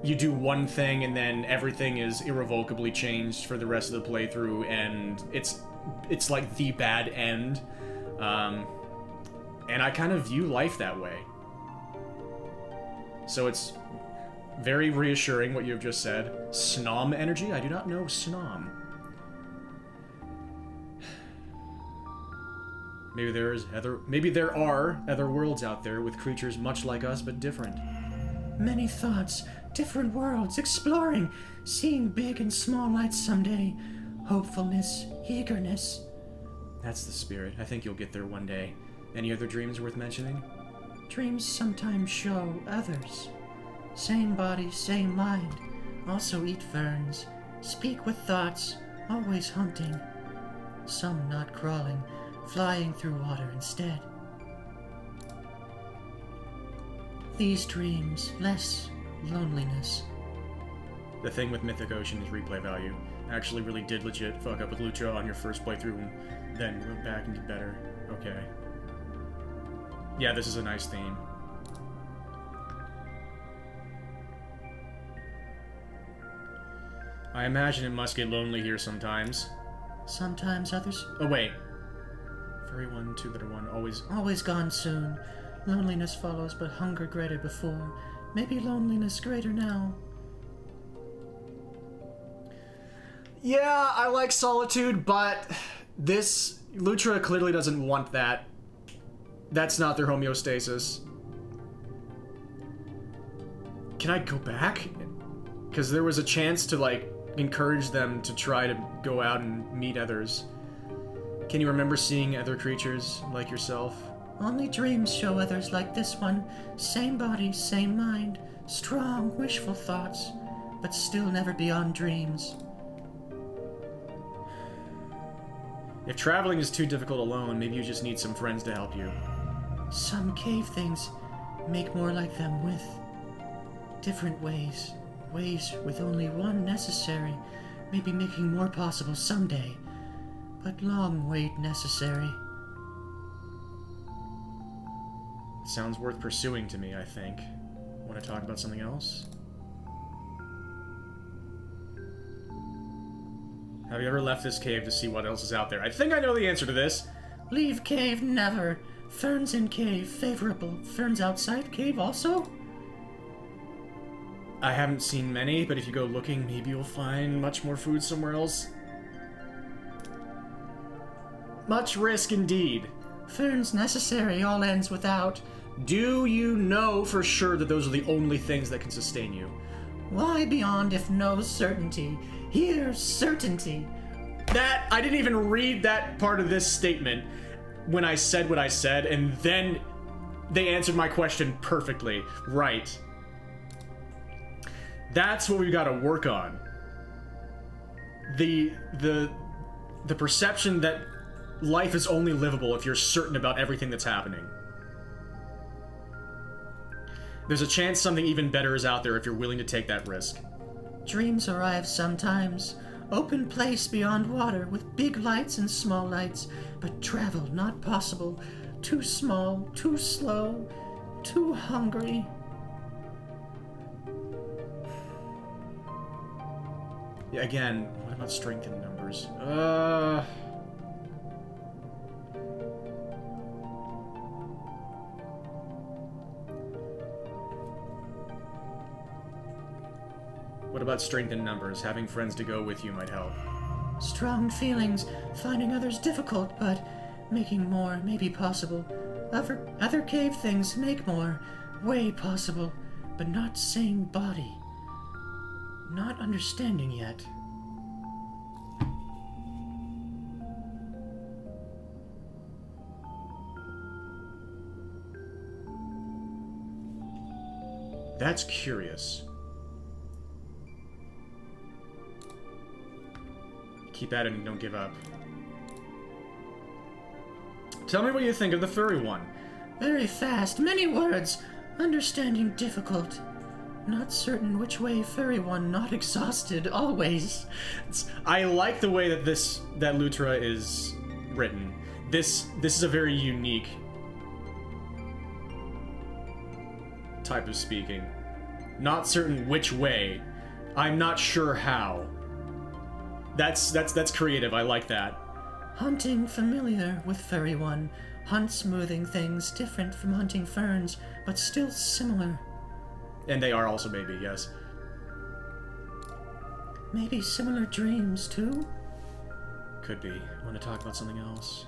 you do one thing and then everything is irrevocably changed for the rest of the playthrough, and it's like the bad end. And I kind of view life that way. So it's very reassuring what you have just said. Snom energy? I do not know Snom. Maybe there are other worlds out there with creatures much like us but different. Many thoughts, different worlds, exploring, seeing big and small lights someday. Hopefulness, eagerness. That's the spirit. I think you'll get there one day. Any other dreams worth mentioning? Dreams sometimes show others. Same body, same mind. Also eat ferns. Speak with thoughts, always hunting. Some not crawling, flying through water instead. These dreams, less loneliness. The thing with Mythic Ocean is replay value. Actually really did legit fuck up with Lucha on your first playthrough and then went back and did better. Okay. Yeah, this is a nice theme. I imagine it must get lonely here sometimes. Sometimes others... Oh, wait. Furry 1, 2 letter 1, always... Always gone soon. Loneliness follows, but hunger greater before. Maybe loneliness greater now. Yeah, I like solitude, but this... Lutra clearly doesn't want that. That's not their homeostasis. Can I go back? Because there was a chance to, like, encourage them to try to go out and meet others. Can you remember seeing other creatures like yourself? Only dreams show others like this one. Same body, same mind. Strong, wishful thoughts, but still never beyond dreams. If traveling is too difficult alone, maybe you just need some friends to help you. Some cave things make more like them with different ways. Ways with only one necessary, maybe making more possible someday. But long wait necessary. It sounds worth pursuing to me, I think. Want to talk about something else? Have you ever left this cave to see what else is out there? I think I know the answer to this. Leave cave never. Ferns in cave, favorable. Ferns outside cave also? I haven't seen many, but if you go looking, maybe you'll find much more food somewhere else. Much risk indeed. Ferns necessary, all ends without. Do you know for sure that those are the only things that can sustain you? Why beyond if no certainty? Here's certainty. That, I didn't even read that part of this statement when I said what I said, and then they answered my question perfectly. Right. That's what we've got to work on. The perception that life is only livable if you're certain about everything that's happening. There's a chance something even better is out there if you're willing to take that risk. Dreams arrive sometimes. Open place beyond water with big lights and small lights, but travel not possible. Too small, too slow, too hungry. Yeah, again, what about strength in numbers? What about strength in numbers? Having friends to go with you might help. Strong feelings, finding others difficult, but making more may be possible. Other cave things make more, way possible, but not same body. Not understanding yet. That's curious. Keep at it and don't give up. Tell me what you think of the furry one. Very fast, many words. Understanding difficult. Not certain which way furry one, not exhausted, always. I like the way that that Lutra is written. This is a very unique type of speaking. Not certain which way. I'm not sure how. That's creative. I like that. Hunting familiar with Furry One. Hunt smoothing things different from hunting ferns, but still similar. And they are also baby, yes. Maybe similar dreams, too? Could be. Want to talk about something else?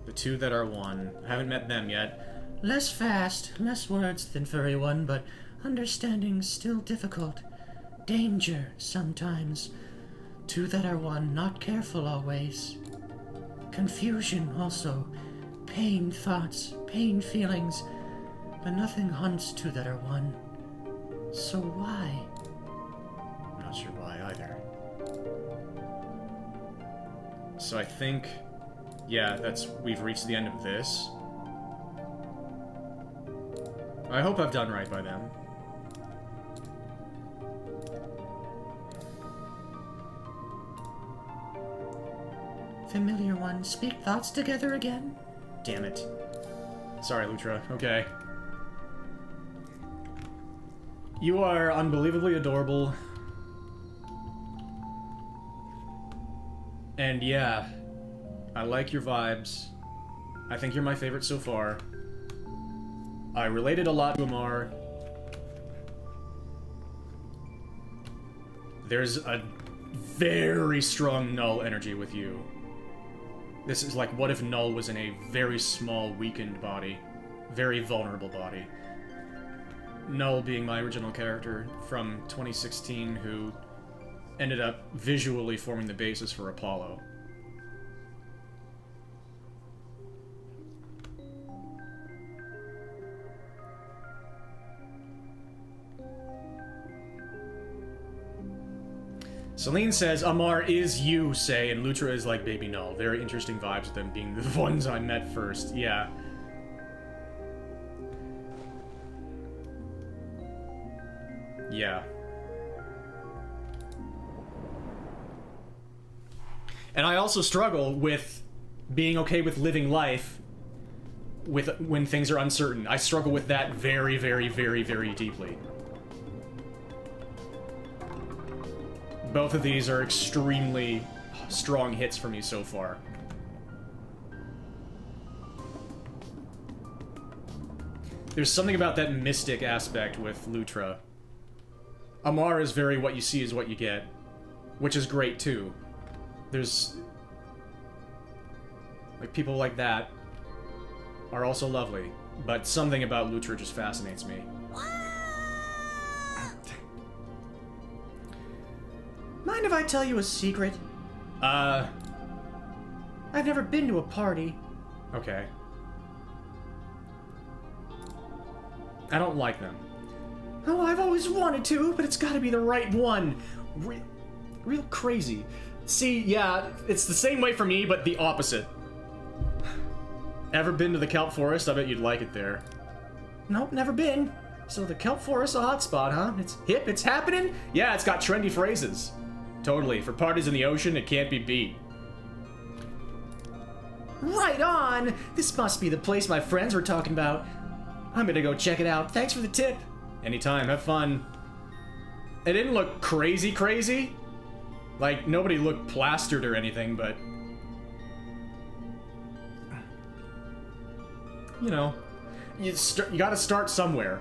The two that are one. I haven't met them yet. Less fast, less words than Furry One, but understanding still difficult. Danger, sometimes. Two that are one, not careful always. Confusion, also. Pain thoughts, pain feelings. But nothing hunts two that are one. So why? I'm not sure why either. So I think... yeah, we've reached the end of this. I hope I've done right by them. Familiar One, speak thoughts together again? Damn it. Sorry, Lutra. Okay. You are unbelievably adorable. And yeah, I like your vibes. I think you're my favorite so far. I related a lot to Amar. There's a very strong Null energy with you. This is like, what if Null was in a very small, weakened body? Very vulnerable body. Null being my original character from 2016 who ended up visually forming the basis for Apollo. Celine says, Amar is you, say, and Lutra is like baby Null. Very interesting vibes with them being the ones I met first. Yeah. Yeah. And I also struggle with being okay with living life when things are uncertain. I struggle with that very, very, very, very deeply. Both of these are extremely strong hits for me so far. There's something about that mystic aspect with Lutra. Amar is very what you see is what you get, which is great too. There's... like, people like that are also lovely, but something about Lutra just fascinates me. Mind if I tell you a secret? I've never been to a party. Okay. I don't like them. Oh, I've always wanted to, but it's gotta be the right one. Real crazy. See, yeah, it's the same way for me, but the opposite. Ever been to the kelp forest? I bet you'd like it there. Nope, never been. So the kelp forest's a hotspot, huh? It's hip, it's happening? Yeah, it's got trendy phrases. Totally. For parties in the ocean, it can't be beat. Right on! This must be the place my friends were talking about. I'm gonna go check it out. Thanks for the tip. Anytime, have fun. It didn't look crazy crazy. Like, nobody looked plastered or anything, but... you know, you gotta start somewhere.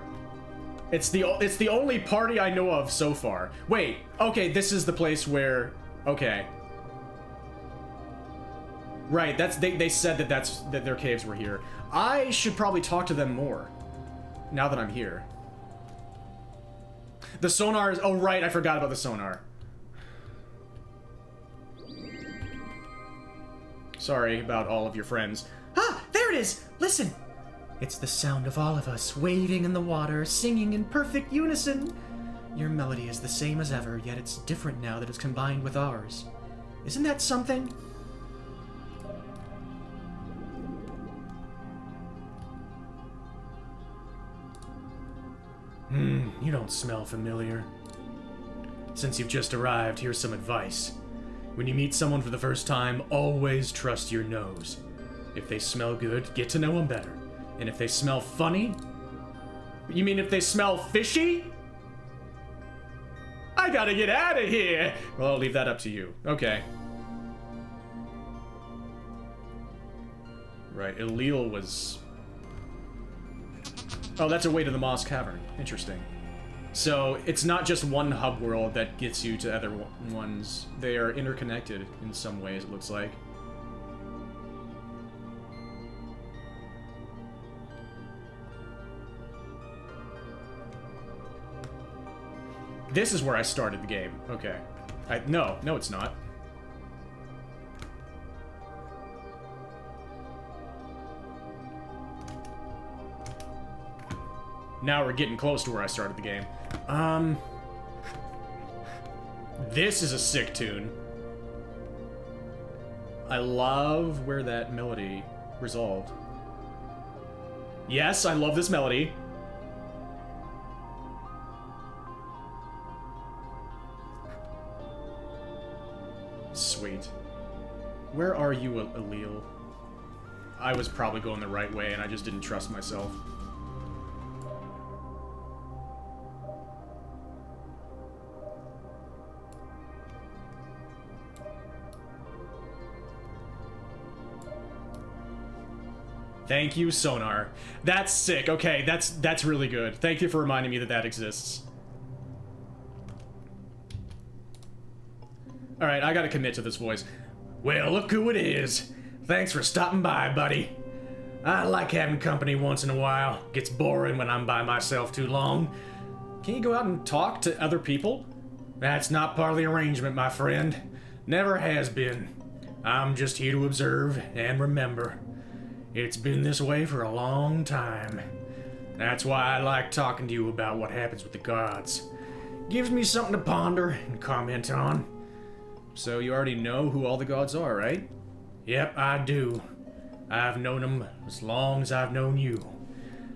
It's the only party I know of so far. Wait, okay, this is the place where... okay. Right, they said that their caves were here. I should probably talk to them more, now that I'm here. The sonar is... oh, right, I forgot about the sonar. Sorry about all of your friends. Ah, there it is! Listen! It's the sound of all of us, wading in the water, singing in perfect unison. Your melody is the same as ever, yet it's different now that it's combined with ours. Isn't that something? You don't smell familiar. Since you've just arrived, here's some advice. When you meet someone for the first time, always trust your nose. If they smell good, get to know them better. And if they smell funny, You mean if they smell fishy? I gotta get out of here! Well, I'll leave that up to you. Okay. Right, Elil was... Oh, that's a way to the Moss Cavern. Interesting. So, it's not just one hub world that gets you to other ones. They are interconnected in some ways, it looks like. This is where I started the game. Okay. No, it's not. Now we're getting close to where I started the game. This is a sick tune. I love where that melody resolved. Yes, I love this melody. Sweet. Where are you, Elil? I was probably going the right way and I just didn't trust myself. Thank you, Sonar. That's sick. Okay, that's really good. Thank you for reminding me that that exists. Alright, I gotta commit to this voice. Well, look who it is. Thanks for stopping by, buddy. I like having company once in a while. Gets boring when I'm by myself too long. Can you go out and talk to other people? That's not part of the arrangement, my friend. Never has been. I'm just here to observe and remember. It's been this way for a long time. That's why I like talking to you about what happens with the gods. Gives me something to ponder and comment on. So you already know who all the gods are, right? Yep, I do. I've known them as long as I've known you.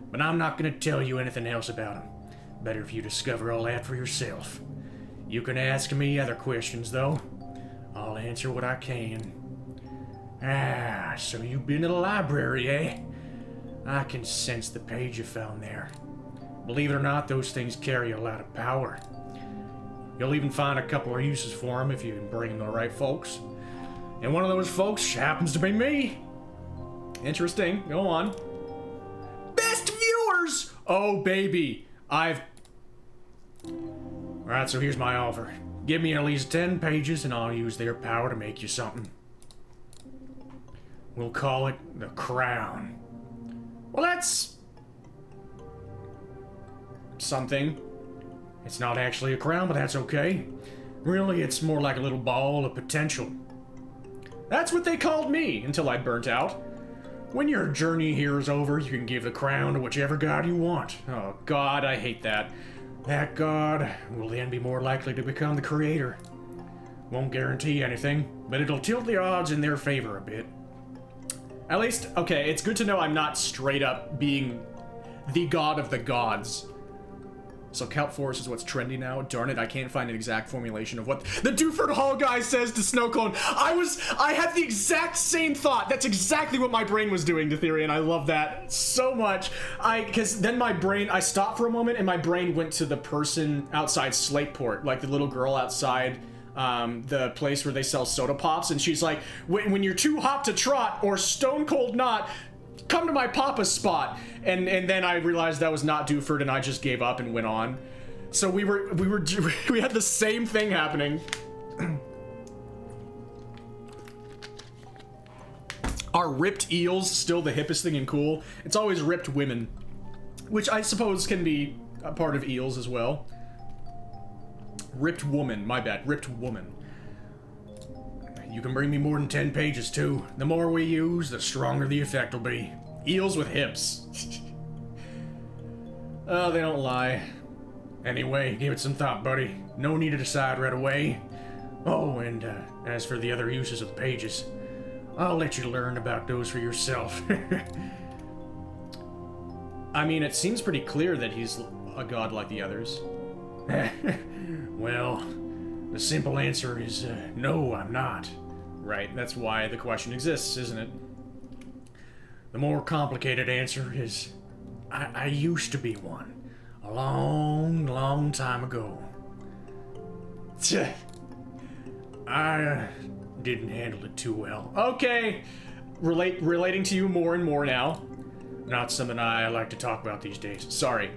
But I'm not gonna tell you anything else about them. Better if you discover all that for yourself. You can ask me other questions, though. I'll answer what I can. Ah, so you've been to the library, eh? I can sense the page you found there. Believe it or not, those things carry a lot of power. You'll even find a couple of uses for them if you can bring them to the right folks. And one of those folks happens to be me. Interesting. Go on. Best viewers! Oh, baby. Alright, so here's my offer. Give me at least 10 pages and I'll use their power to make you something. We'll call it the Crown. Well, that's... something. It's not actually a crown, but that's okay. Really, it's more like a little ball of potential. That's what they called me until I burnt out. When your journey here is over, you can give the crown to whichever god you want. Oh, God, I hate that. That god will then be more likely to become the creator. Won't guarantee anything, but it'll tilt the odds in their favor a bit. At least, okay, it's good to know I'm not straight up being the god of the gods. So Kelp Forest is what's trendy now. Darn it, I can't find an exact formulation of what the Dewford Hall guy says to Snowclone. I had the exact same thought. That's exactly what my brain was doing to Theory, and I love that so much. Because then I stopped for a moment, and my brain went to the person outside Slateport, like the little girl outside the place where they sell soda pops, and she's like, when you're too hot to trot or stone cold not, come to my papa's spot. And then I realized that was not Dewford, and I just gave up and went on. So we had the same thing happening. Are ripped eels still the hippest thing and cool? It's always ripped women, which I suppose can be a part of eels as well. Ripped woman, my bad, ripped woman. You can bring me more than 10 pages, too. The more we use, the stronger the effect will be. Eels with hips. Oh, they don't lie. Anyway, give it some thought, buddy. No need to decide right away. Oh, and as for the other uses of the pages, I'll let you learn about those for yourself. I mean, it seems pretty clear that he's a god like the others. Well, the simple answer is no, I'm not. Right, that's why the question exists, isn't it? The more complicated answer is I used to be one. a long, long time ago. I didn't handle it too well. Okay, relating to you more and more now. Not something I like to talk about these days. Sorry.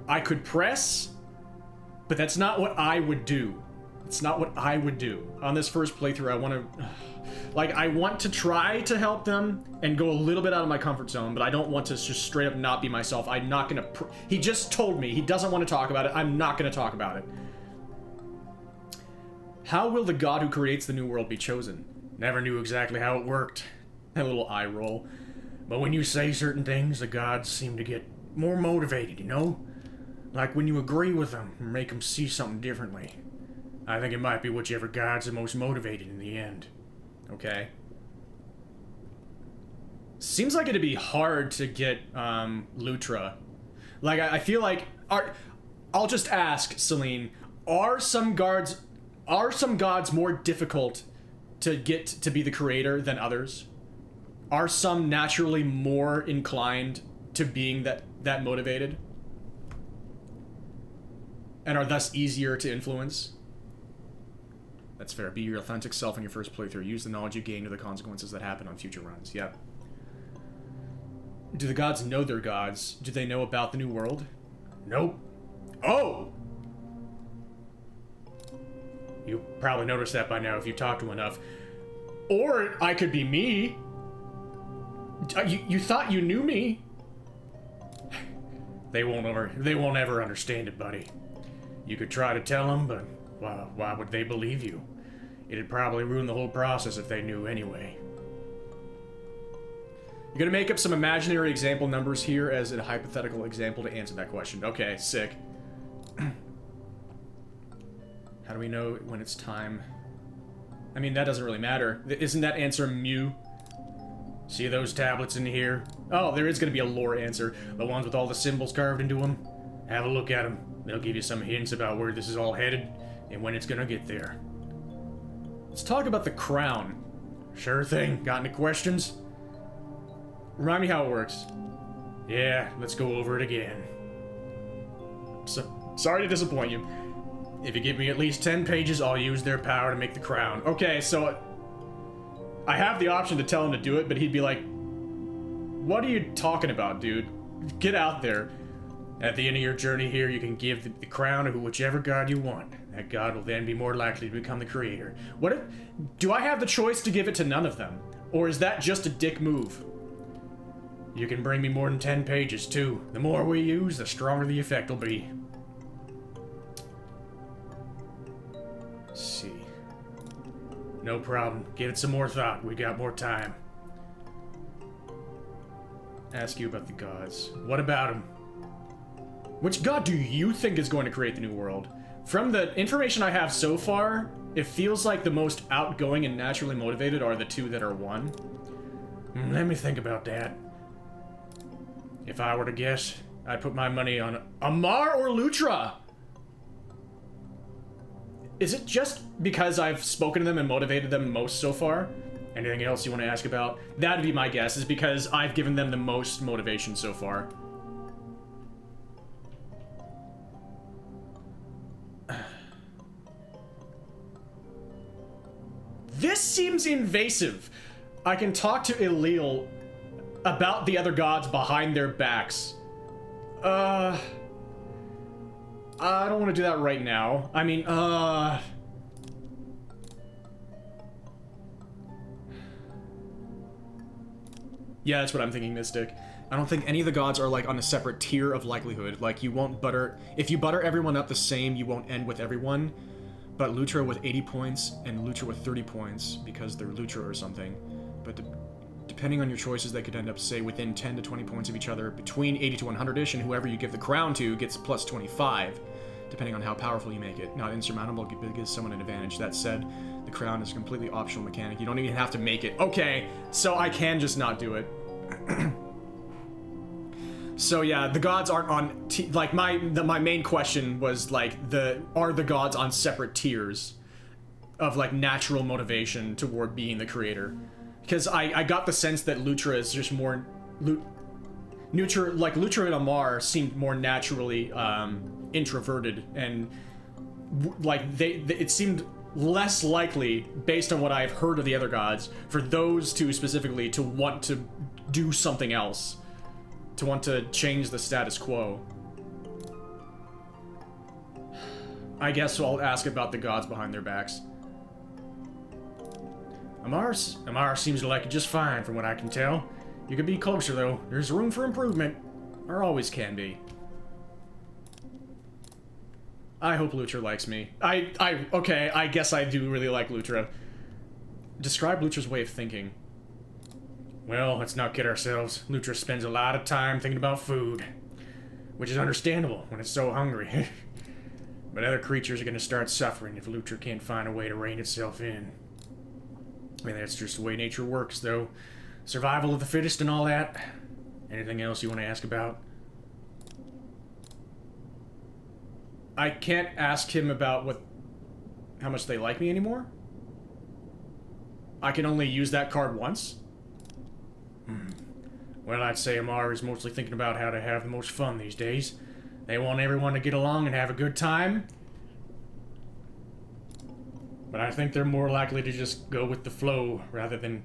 I could press, but that's not what I would do. It's not what I would do. On this first playthrough, I want to... Like, I want to try to help them and go a little bit out of my comfort zone, but I don't want to just straight up not be myself. I'm not going to... He just told me he doesn't want to talk about it. I'm not going to talk about it. How will the god who creates the new world be chosen? Never knew exactly how it worked. A little eye roll. But when you say certain things, the gods seem to get more motivated, you know? Like when you agree with them and make them see something differently. I think it might be whichever god's the most motivated in the end. Okay. Seems like it'd be hard to get Lutra. Like I feel like I'll just ask Celine, are some gods more difficult to get to be the creator than others? Are some naturally more inclined to being that motivated? And are thus easier to influence? That's fair. Be your authentic self in your first playthrough. Use the knowledge you gain to the consequences that happen on future runs. Yep. Do the gods know they're gods? Do they know about the new world? Nope. Oh! You probably noticed that by now if you talk to enough. Or I could be me. You thought you knew me? They won't ever understand it, buddy. You could try to tell them, but why would they believe you? It'd probably ruin the whole process if they knew anyway. You're gonna make up some imaginary example numbers here as a hypothetical example to answer that question. Okay, sick. How do we know when it's time? I mean, that doesn't really matter. Isn't that answer mu? See those tablets in here? Oh, there is gonna be a lore answer. The ones with all the symbols carved into them. Have a look at them. They'll give you some hints about where this is all headed and when it's gonna get there. Let's talk about the crown. Sure thing. Got any questions? Remind me how it works. Yeah, let's go over it again. Sorry to disappoint you. If you give me at least 10 pages, I'll use their power to make the crown. Okay, so I have the option to tell him to do it, but he'd be like, what are you talking about, dude? Get out there. At the end of your journey here, you can give the crown to whichever god you want. That god will then be more likely to become the creator. Do I have the choice to give it to none of them? Or is that just a dick move? You can bring me more than 10 pages, too. The more we use, the stronger the effect will be. Let's see. No problem. Give it some more thought. We got more time. Ask you about the gods. What about them? Which god do you think is going to create the new world? From the information I have so far, it feels like the most outgoing and naturally motivated are the two that are one. Let me think about that. If I were to guess, I'd put my money on Amar or Lutra. Is it just because I've spoken to them and motivated them most so far? Anything else you want to ask about? That'd be my guess, is because I've given them the most motivation so far. This seems invasive. I can talk to Elil about the other gods behind their backs. I don't want to do that right now. I mean, yeah, that's what I'm thinking, Mystic. I don't think any of the gods are, like, on a separate tier of likelihood. Like, you won't butter... If you butter everyone up the same, you won't end with everyone. But Lutra with 80 points and Lutra with 30 points, because they're Lutra or something. But depending on your choices, they could end up, say, within 10 to 20 points of each other, between 80 to 100-ish, and whoever you give the crown to gets plus 25, depending on how powerful you make it. Not insurmountable, but it gives someone an advantage. That said, the crown is a completely optional mechanic. You don't even have to make it. Okay, so I can just not do it. So yeah, the gods aren't on like my main question was like are the gods on separate tiers of like natural motivation toward being the creator? Because I got the sense that Lutra is just more Lutra and Amar seemed more naturally introverted, and it seemed less likely, based on what I've heard of the other gods, for those two specifically to want to do something else, to want to change the status quo. I guess I'll ask about the gods behind their backs. Amar seems to like it just fine from what I can tell. You could be closer though. There's room for improvement. There always can be. I hope Lutra likes me. Okay, I guess I do really like Lutra. Describe Lutra's way of thinking. Well, let's not kid ourselves. Lutra spends a lot of time thinking about food, which is understandable when it's so hungry. But other creatures are going to start suffering if Lutra can't find a way to rein itself in. I mean, that's just the way nature works, though. Survival of the fittest and all that. Anything else you want to ask about? I can't ask him about how much they like me anymore? I can only use that card once? Well, I'd say Amar is mostly thinking about how to have the most fun these days. They want everyone to get along and have a good time. But I think they're more likely to just go with the flow rather than...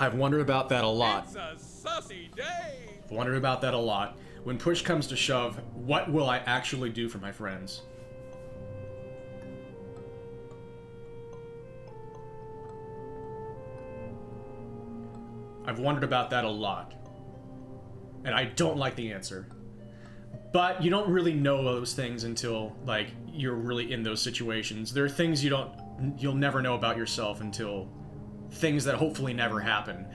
I've wondered about that a lot. It's a sussy day. I've wondered about that a lot. When push comes to shove, what will I actually do for my friends? I've wondered about that a lot. And I don't like the answer. But you don't really know those things until, like, you're really in those situations. There are things you'll never know about yourself until things that hopefully never happen.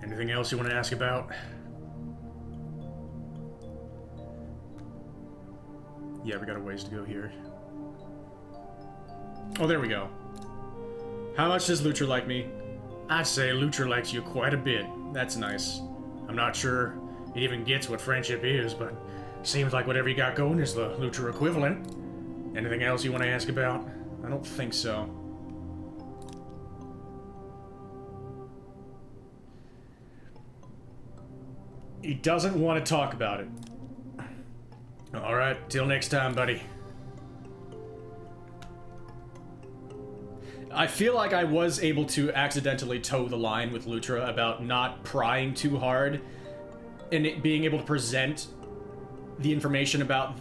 Anything else you want to ask about? Yeah, we got a ways to go here. Oh, there we go. How much does Lutra like me? I'd say Lutra likes you quite a bit. That's nice. I'm not sure it even gets what friendship is, but seems like whatever you got going is the Lutra equivalent. Anything else you want to ask about? I don't think so. He doesn't want to talk about it. Alright, till next time, buddy. I feel like I was able to accidentally toe the line with Lutra about not prying too hard and it being able to present the information about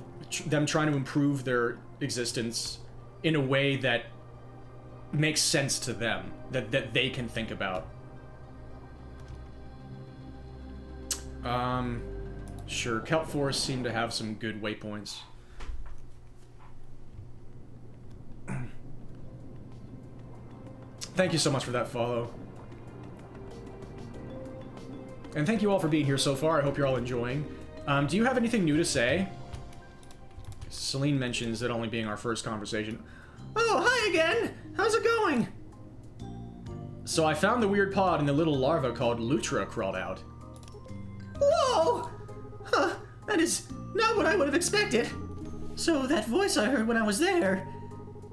them trying to improve their existence in a way that makes sense to them, that they can think about. Sure, Kelp Forest seemed to have some good waypoints. Thank you so much for that follow. And thank you all for being here so far. I hope you're all enjoying. Do you have anything new to say? Celine mentions it only being our first conversation. Oh, hi again! How's it going? So I found the weird pod and the little larva called Lutra crawled out. Whoa! Huh, that is not what I would have expected. So that voice I heard when I was there,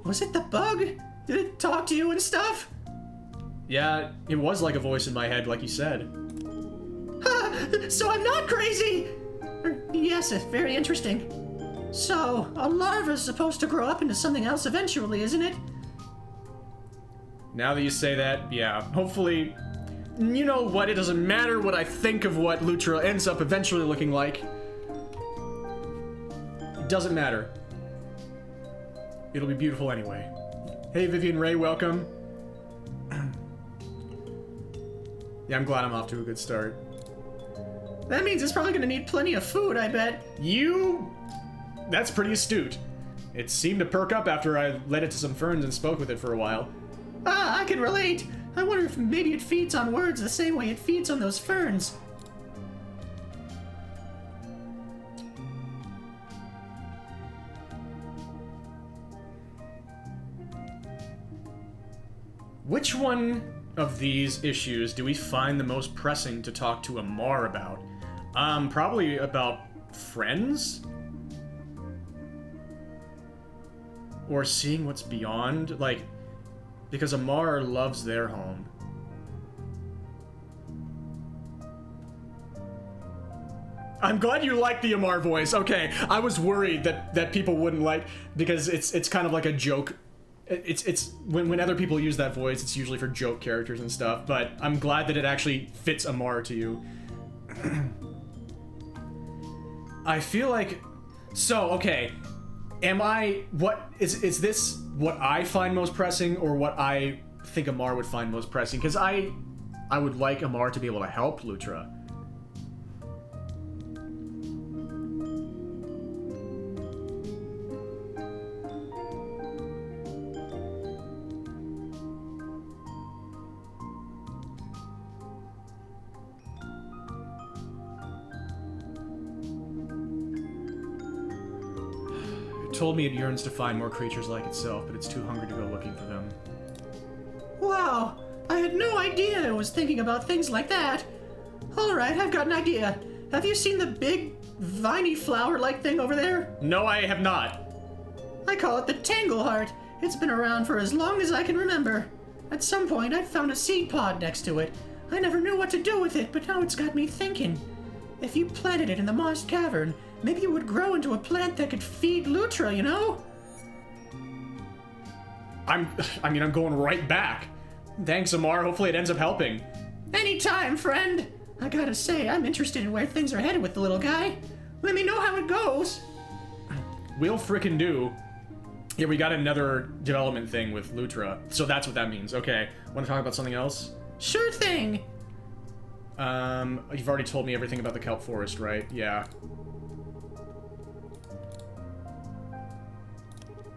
was it the bug? Did it talk to you and stuff? Yeah, it was like a voice in my head, like you said. So I'm not crazy! Yes, very interesting. So, a larva's supposed to grow up into something else eventually, isn't it? Now that you say that, yeah, hopefully... You know what, it doesn't matter what I think of what Lutra ends up eventually looking like. It doesn't matter. It'll be beautiful anyway. Hey, Vivian Ray, welcome. Yeah, I'm glad I'm off to a good start. That means it's probably gonna need plenty of food, I bet. That's pretty astute. It seemed to perk up after I led it to some ferns and spoke with it for a while. Ah, I can relate. I wonder if maybe it feeds on words the same way it feeds on those ferns. Which one of these issues do we find the most pressing to talk to Amar about? Probably about friends? Or seeing what's beyond? Like, because Amar loves their home. I'm glad you like the Amar voice. Okay, I was worried that people wouldn't like, because it's kind of like a joke. It's when other people use that voice, it's usually for joke characters and stuff, but I'm glad that it actually fits Amar to you. I feel like, so, okay, is this what I find most pressing, or what I think Amar would find most pressing? Because I would like Amar to be able to help Lutra. Told me it yearns to find more creatures like itself, but it's too hungry to go looking for them. Wow, I had no idea I was thinking about things like that. Alright, I've got an idea. Have you seen the big, viney flower-like thing over there? No, I have not. I call it the Tangleheart. It's been around for as long as I can remember. At some point, I found a seed pod next to it. I never knew what to do with it, but now it's got me thinking. If you planted it in the mossed cavern, maybe it would grow into a plant that could feed Lutra, you know? I'm going right back. Thanks, Amar. Hopefully it ends up helping. Anytime, friend. I gotta say, I'm interested in where things are headed with the little guy. Let me know how it goes. We'll frickin' do. Yeah, we got another development thing with Lutra, so that's what that means. Okay, want to talk about something else? Sure thing. You've already told me everything about the kelp forest, right? Yeah.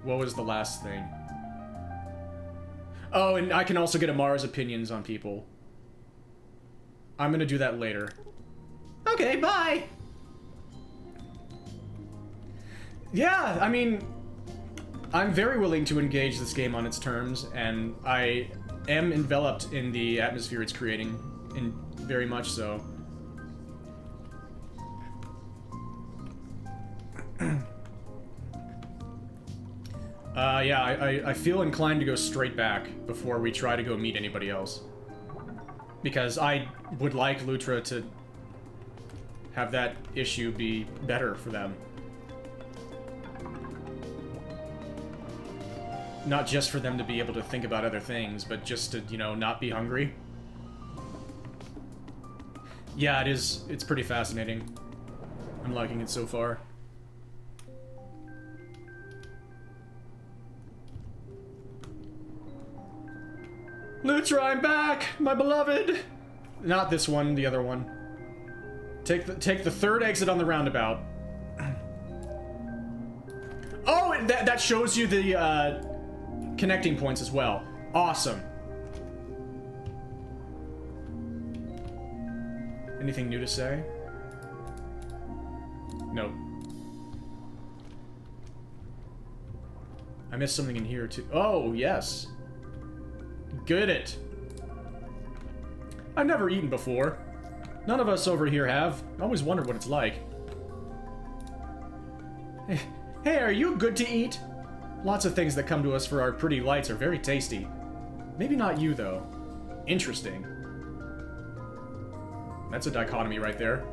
What was the last thing? Oh, and I can also get Amara's opinions on people. I'm gonna do that later. Okay, bye. Yeah, I mean, I'm very willing to engage this game on its terms, and I am enveloped in the atmosphere it's creating, and very much so. Yeah, I feel inclined to go straight back before we try to go meet anybody else. Because I would like Lutra to have that issue be better for them. Not just for them to be able to think about other things, but just to, you know, not be hungry. Yeah, it's pretty fascinating. I'm liking it so far. Lutra, I'm back, my beloved. Not this one, the other one. Take the third exit on the roundabout. Oh, and that shows you the connecting points as well. Awesome. Anything new to say? Nope. I missed something in here too. Oh, yes. Good it. I've never eaten before. None of us over here have. I always wondered what it's like. Hey, are you good to eat? Lots of things that come to us for our pretty lights are very tasty. Maybe not you, though. Interesting. That's a dichotomy right there.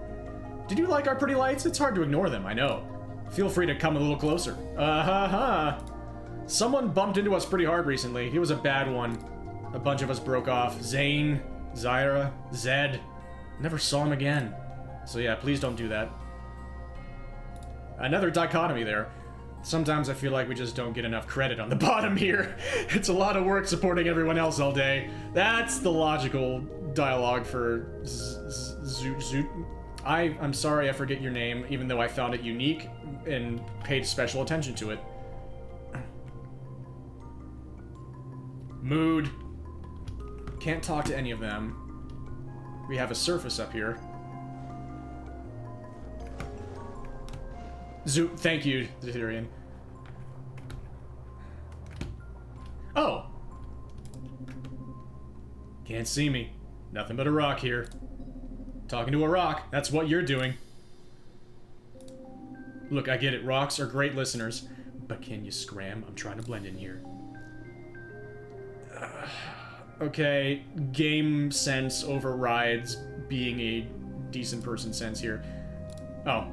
Did you like our pretty lights? It's hard to ignore them, I know. Feel free to come a little closer. Someone bumped into us pretty hard recently. He was a bad one. A bunch of us broke off. Zane, Zyra, Zed. Never saw him again. So yeah, please don't do that. Another dichotomy there. Sometimes I feel like we just don't get enough credit on the bottom here. It's a lot of work supporting everyone else all day. That's the logical dialogue for Zoot. I'm sorry I forget your name, even though I found it unique and paid special attention to it. Mood. Can't talk to any of them. We have a surface up here. Zoot, thank you, Tyrion. Oh. Can't see me. Nothing but a rock here. Talking to a rock. That's what you're doing. Look, I get it. Rocks are great listeners. But can you scram? I'm trying to blend in here. Okay, game sense overrides being a decent person sense here. Oh.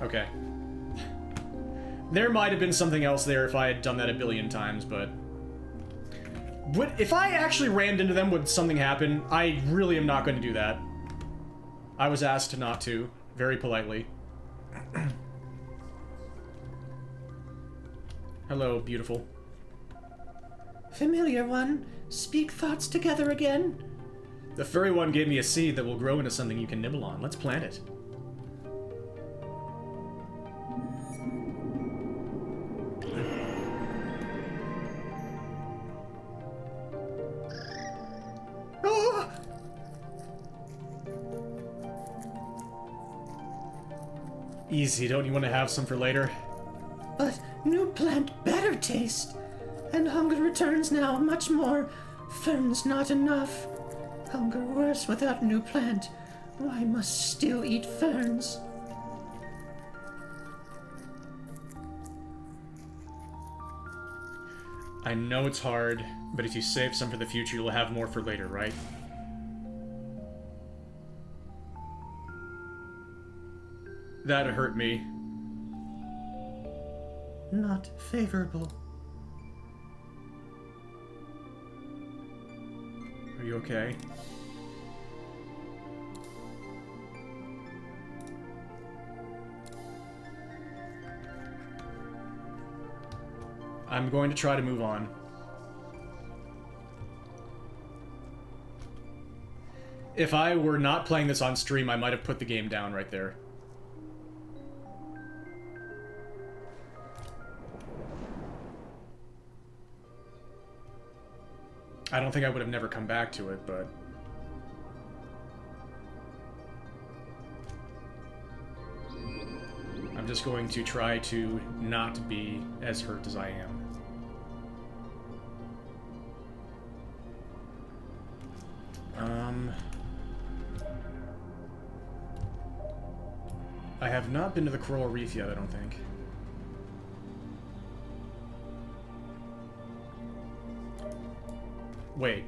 Okay. There might have been something else there if I had done that a billion times, but... if I actually rammed into them, would something happen? I really am not going to do that. I was asked not to, very politely. Hello, beautiful. Familiar one, speak thoughts together again. The furry one gave me a seed that will grow into something you can nibble on. Let's plant it. Oh! Easy, don't you want to have some for later? But new plant better taste. And hunger returns now much more. Ferns not enough. Hunger worse without new plant. Why must still eat ferns? I know it's hard, but if you save some for the future, you'll have more for later, right? That hurt me. Not favorable. Are you okay? I'm going to try to move on. If I were not playing this on stream, I might have put the game down right there. I don't think I would have never come back to it, but... I'm just going to try to not be as hurt as I am. I have not been to the Coral Reef yet, I don't think. Wait.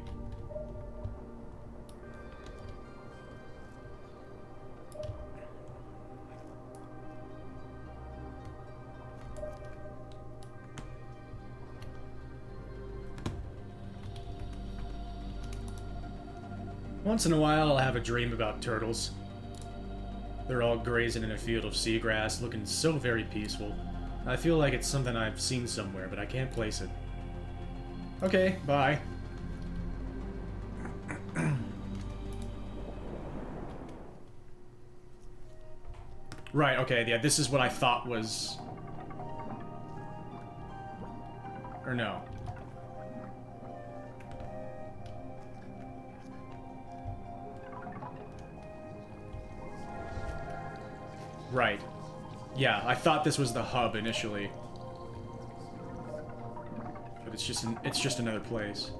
Once in a while, I'll have a dream about turtles. They're all grazing in a field of seagrass, looking so very peaceful. I feel like it's something I've seen somewhere, but I can't place it. Okay, bye. Right, okay, yeah, this is what I thought was... Or no. Right. Yeah, I thought this was the hub initially. But it's just another place.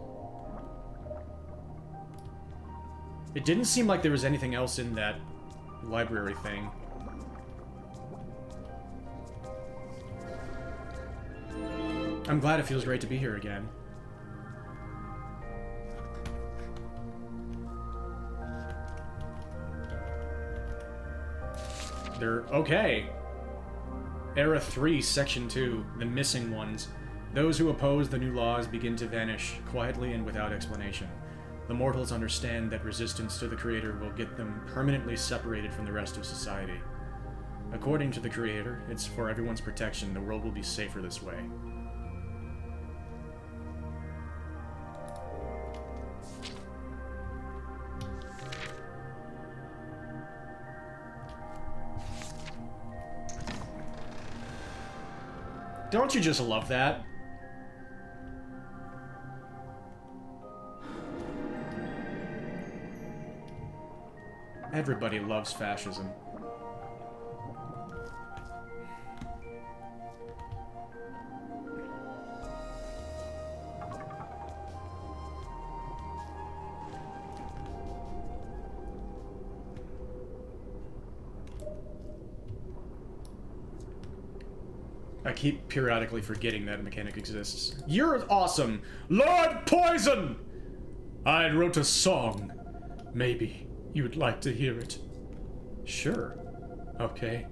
It didn't seem like there was anything else in that library thing. I'm glad it feels great to be here again. They're okay. Era 3, Section 2, the missing ones. Those who oppose the new laws begin to vanish, quietly and without explanation. The mortals understand that resistance to the Creator will get them permanently separated from the rest of society. According to the Creator, it's for everyone's protection. The world will be safer this way. Don't you just love that? Everybody loves fascism. I keep periodically forgetting that mechanic exists. You're awesome! Lord Poison! I wrote a song. Maybe you'd like to hear it. Sure. Okay.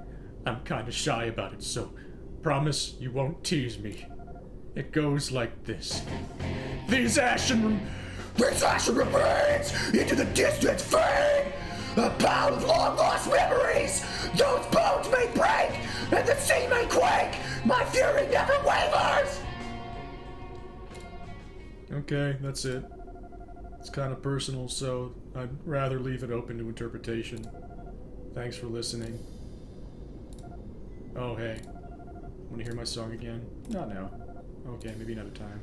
I'm kinda shy about it, so promise you won't tease me. It goes like this. This ashen remains into the distant fade. A pile of long-lost memories! Those bones may break, and the sea may quake! My fury never wavers! Okay, that's it. It's kind of personal, so I'd rather leave it open to interpretation. Thanks for listening. Oh, hey. Want to hear my song again? Not now. Okay, maybe another time.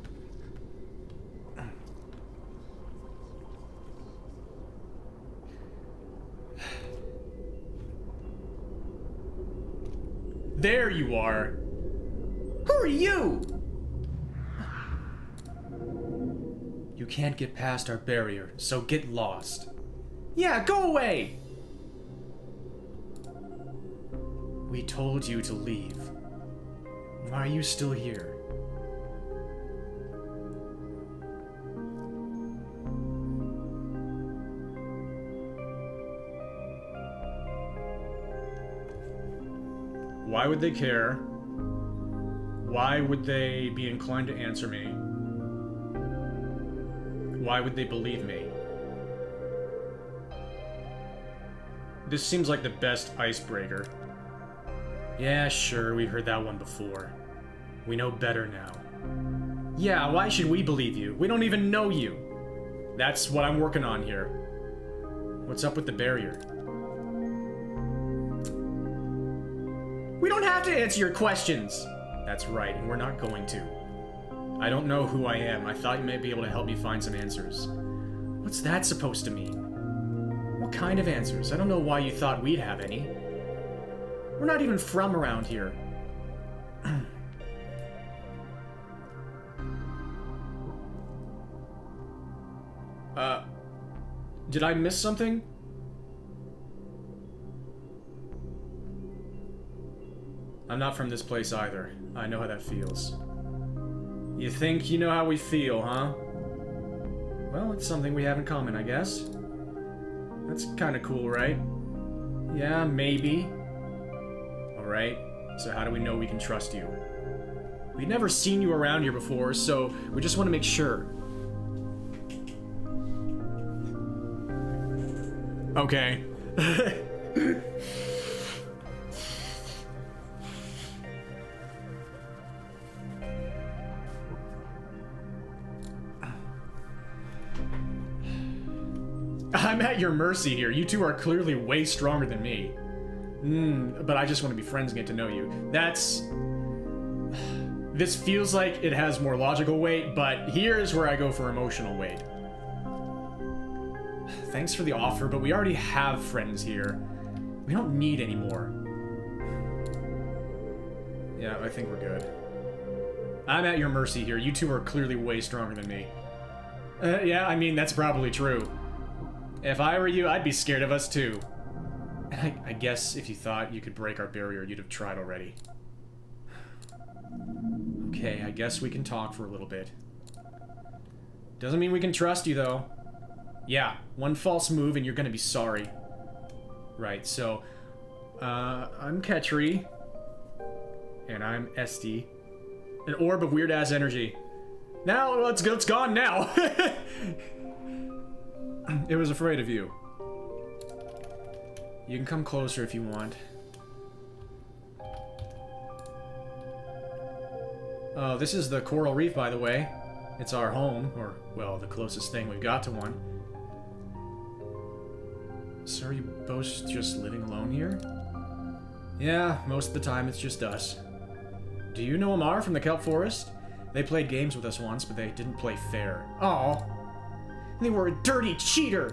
There you are! Who are you? You can't get past our barrier, so get lost. Yeah, go away! We told you to leave. Why are you still here? Why would they care? Why would they be inclined to answer me? Why would they believe me? This seems like the best icebreaker. Yeah, sure, we've heard that one before. We know better now. Yeah, why should we believe you? We don't even know you. That's what I'm working on here. What's up with the barrier? We don't have to answer your questions. That's right, and we're not going to. I don't know who I am. I thought you might be able to help me find some answers. What's that supposed to mean? What kind of answers? I don't know why you thought we'd have any. We're not even from around here. Did I miss something? I'm not from this place either. I know how that feels. You think you know how we feel, huh? Well, it's something we have in common, I guess. That's kinda cool, right? Yeah, maybe. Alright, so how do we know we can trust you? We've never seen you around here before, so we just want to make sure. Okay. I'm at your mercy here. You two are clearly way stronger than me. But I just want to be friends and get to know you. This feels like it has more logical weight, but here's where I go for emotional weight. Thanks for the offer, but we already have friends here. We don't need any more. Yeah, I think we're good. I'm at your mercy here. You two are clearly way stronger than me. Yeah, I mean, that's probably true. If I were you, I'd be scared of us too. And I guess if you thought you could break our barrier, you'd have tried already. Okay, I guess we can talk for a little bit. Doesn't mean we can trust you, though. Yeah, one false move and you're gonna be sorry. Right, so... I'm Ketri. And I'm Esty. An orb of weird-ass energy. Now, well, it's gone now! It was afraid of you. You can come closer if you want. Oh, this is the coral reef, by the way. It's our home, or, well, the closest thing we've got to one. So are you both just living alone here? Yeah, most of the time it's just us. Do you know Amar from the Kelp Forest? They played games with us once, but they didn't play fair. Oh, they were a dirty cheater!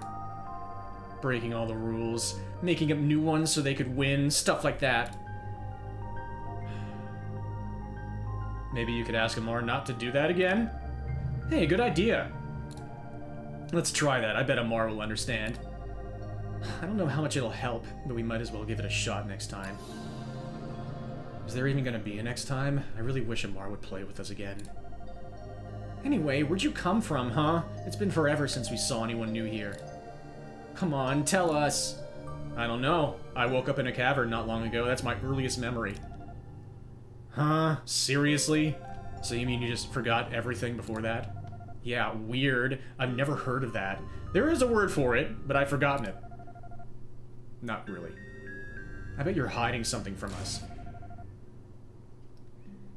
Breaking all the rules, making up new ones so they could win, stuff like that. Maybe you could ask Amar not to do that again? Hey, good idea. Let's try that. I bet Amar will understand. I don't know how much it'll help, but we might as well give it a shot next time. Is there even gonna be a next time? I really wish Amar would play with us again. Anyway, where'd you come from, huh? It's been forever since we saw anyone new here. Come on, tell us. I don't know. I woke up in a cavern not long ago. That's my earliest memory. Huh? Seriously? So you mean you just forgot everything before that? Yeah, weird. I've never heard of that. There is a word for it, but I've forgotten it. Not really. I bet you're hiding something from us.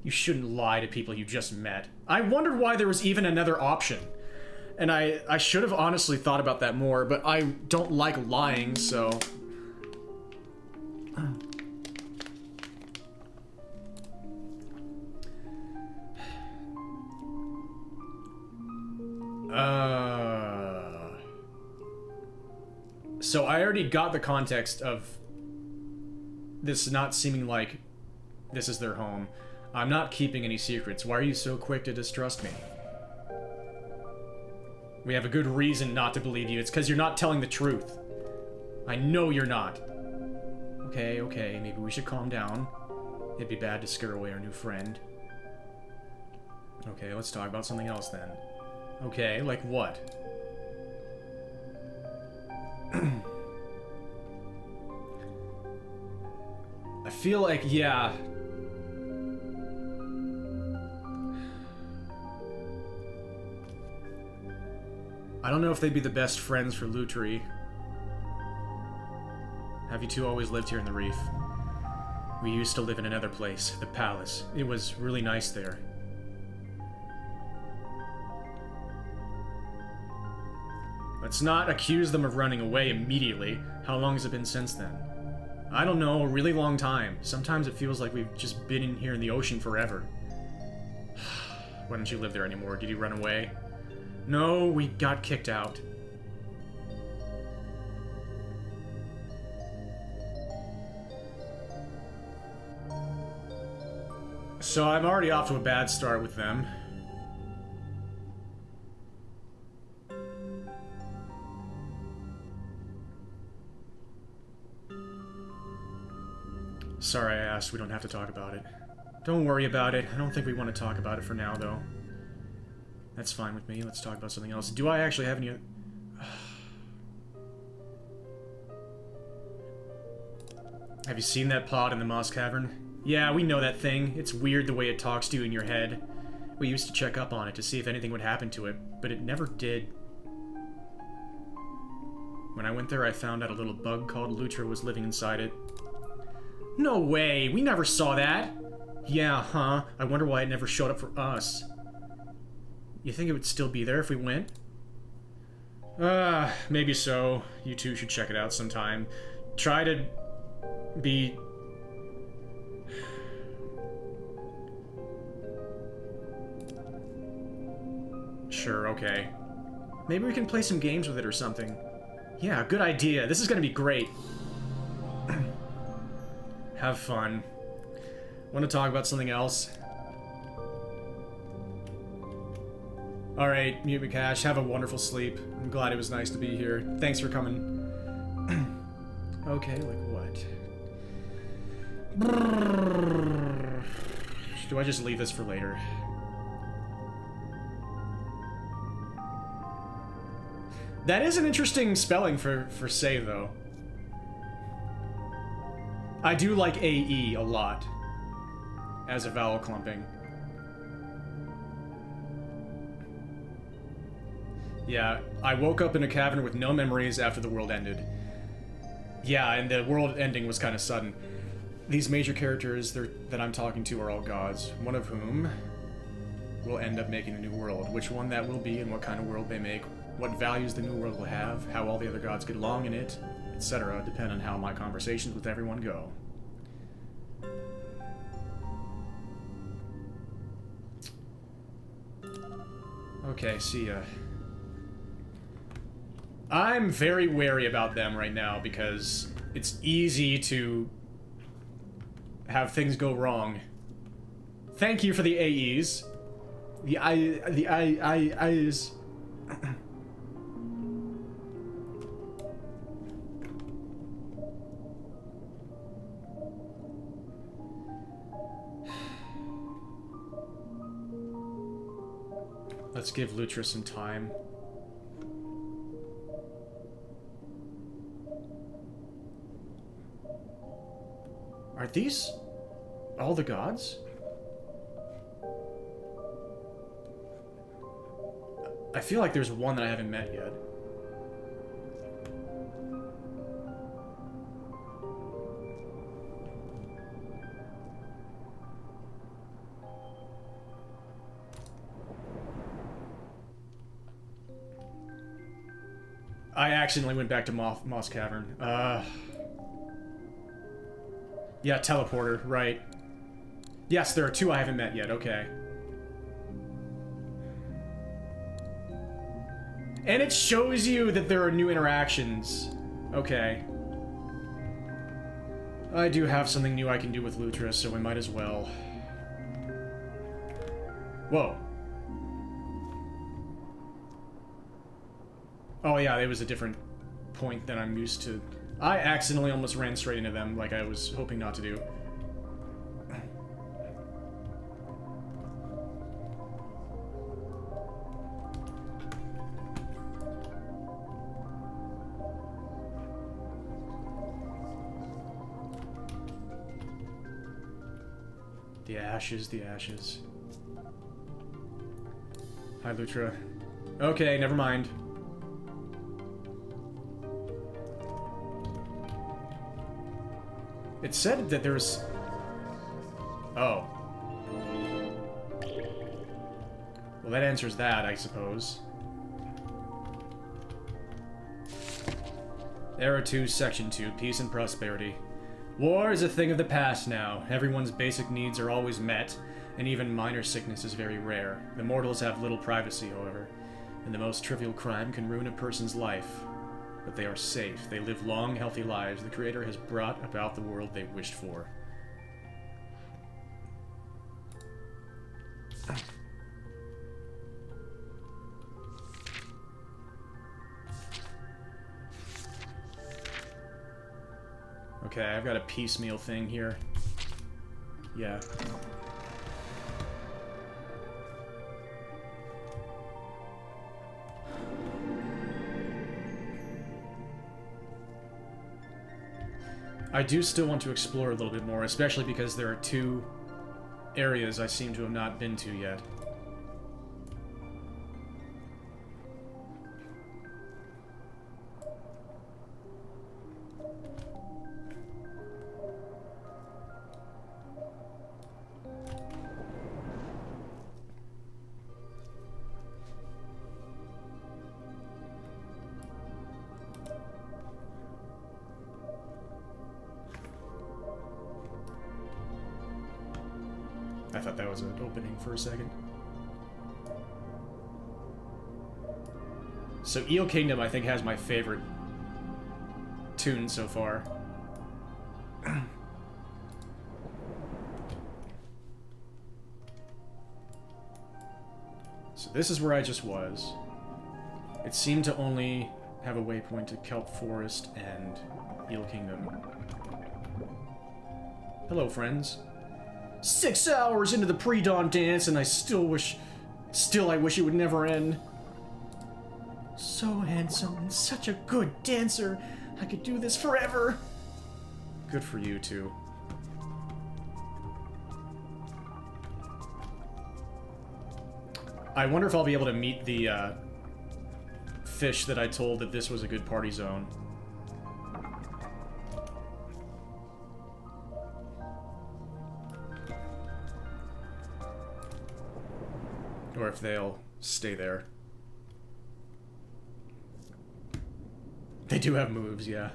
You shouldn't lie to people you just met. I wondered why there was even another option. And I should have honestly thought about that more, but I don't like lying, so... So I already got the context of this not seeming like this is their home. I'm not keeping any secrets. Why are you so quick to distrust me? We have a good reason not to believe you. It's because you're not telling the truth. I know you're not. Okay, maybe we should calm down. It'd be bad to scare away our new friend. Okay, let's talk about something else then. Okay, like what? I feel like, yeah. I don't know if they'd be the best friends for Lutri. Have you two always lived here in the reef? We used to live in another place, the palace. It was really nice there. Let's not accuse them of running away immediately. How long has it been since then? I don't know, a really long time. Sometimes it feels like we've just been in here in the ocean forever. Why don't you live there anymore? Did you run away? No, we got kicked out. So I'm already off to a bad start with them. Sorry I asked, we don't have to talk about it. Don't worry about it. I don't think we want to talk about it for now, though. That's fine with me. Let's talk about something else. Do I actually have any... Have you seen that pod in the Moss Cavern? Yeah, we know that thing. It's weird the way it talks to you in your head. We used to check up on it to see if anything would happen to it, but it never did. When I went there, I found out a little bug called Lutra was living inside it. No way! We never saw that! Yeah, huh? I wonder why it never showed up for us. You think it would still be there if we went? Maybe so. You two should check it out sometime. Try to be... Sure, okay. Maybe we can play some games with it or something. Yeah, good idea. This is gonna be great. Have fun. Want to talk about something else? Alright, Mute Cash, have a wonderful sleep. I'm glad it was nice to be here. Thanks for coming. Okay, like what? Do I just leave this for later? That is an interesting spelling for say, though. I do like AE a lot as a vowel clumping. Yeah, I woke up in a cavern with no memories after the world ended. Yeah, and the world ending was kind of sudden. These major characters that I'm talking to are all gods, one of whom will end up making a new world. Which one that will be and what kind of world they make, what values the new world will have, how all the other gods get along in it, etc. depend on how my conversations with everyone go. Okay, see ya. I'm very wary about them right now because it's easy to have things go wrong. Thank you for the AEs. The I's. Let's give Lutra some time. Are these all the gods? I feel like there's one that I haven't met yet. I accidentally went back to Moss Cavern. Yeah, teleporter, right. Yes, there are two I haven't met yet, okay. And it shows you that there are new interactions. Okay. I do have something new I can do with Lutra, so we might as well. Whoa. Oh yeah, it was a different point than I'm used to. I accidentally almost ran straight into them like I was hoping not to do. The ashes, the ashes. Hi, Lutra. Okay, never mind. It said that there's... Oh. Well, that answers that, I suppose. Era 2, Section 2, Peace and Prosperity. War is a thing of the past now. Everyone's basic needs are always met, and even minor sickness is very rare. The mortals have little privacy, however, and the most trivial crime can ruin a person's life. But they are safe. They live long, healthy lives. The Creator has brought about the world they wished for. Okay, I've got a piecemeal thing here. Yeah. I do still want to explore a little bit more, especially because there are two areas I seem to have not been to yet. I thought that was an opening for a second. So Eel Kingdom, I think, has my favorite tune so far. So this is where I just was. It seemed to only have a waypoint to Kelp Forest and Eel Kingdom. Hello, friends. 6 hours into the pre-dawn dance, and I I wish it would never end. So handsome and such a good dancer. I could do this forever. Good for you, too. I wonder if I'll be able to meet the, fish that I told that this was a good party zone. Or if they'll stay there. They do have moves, yeah.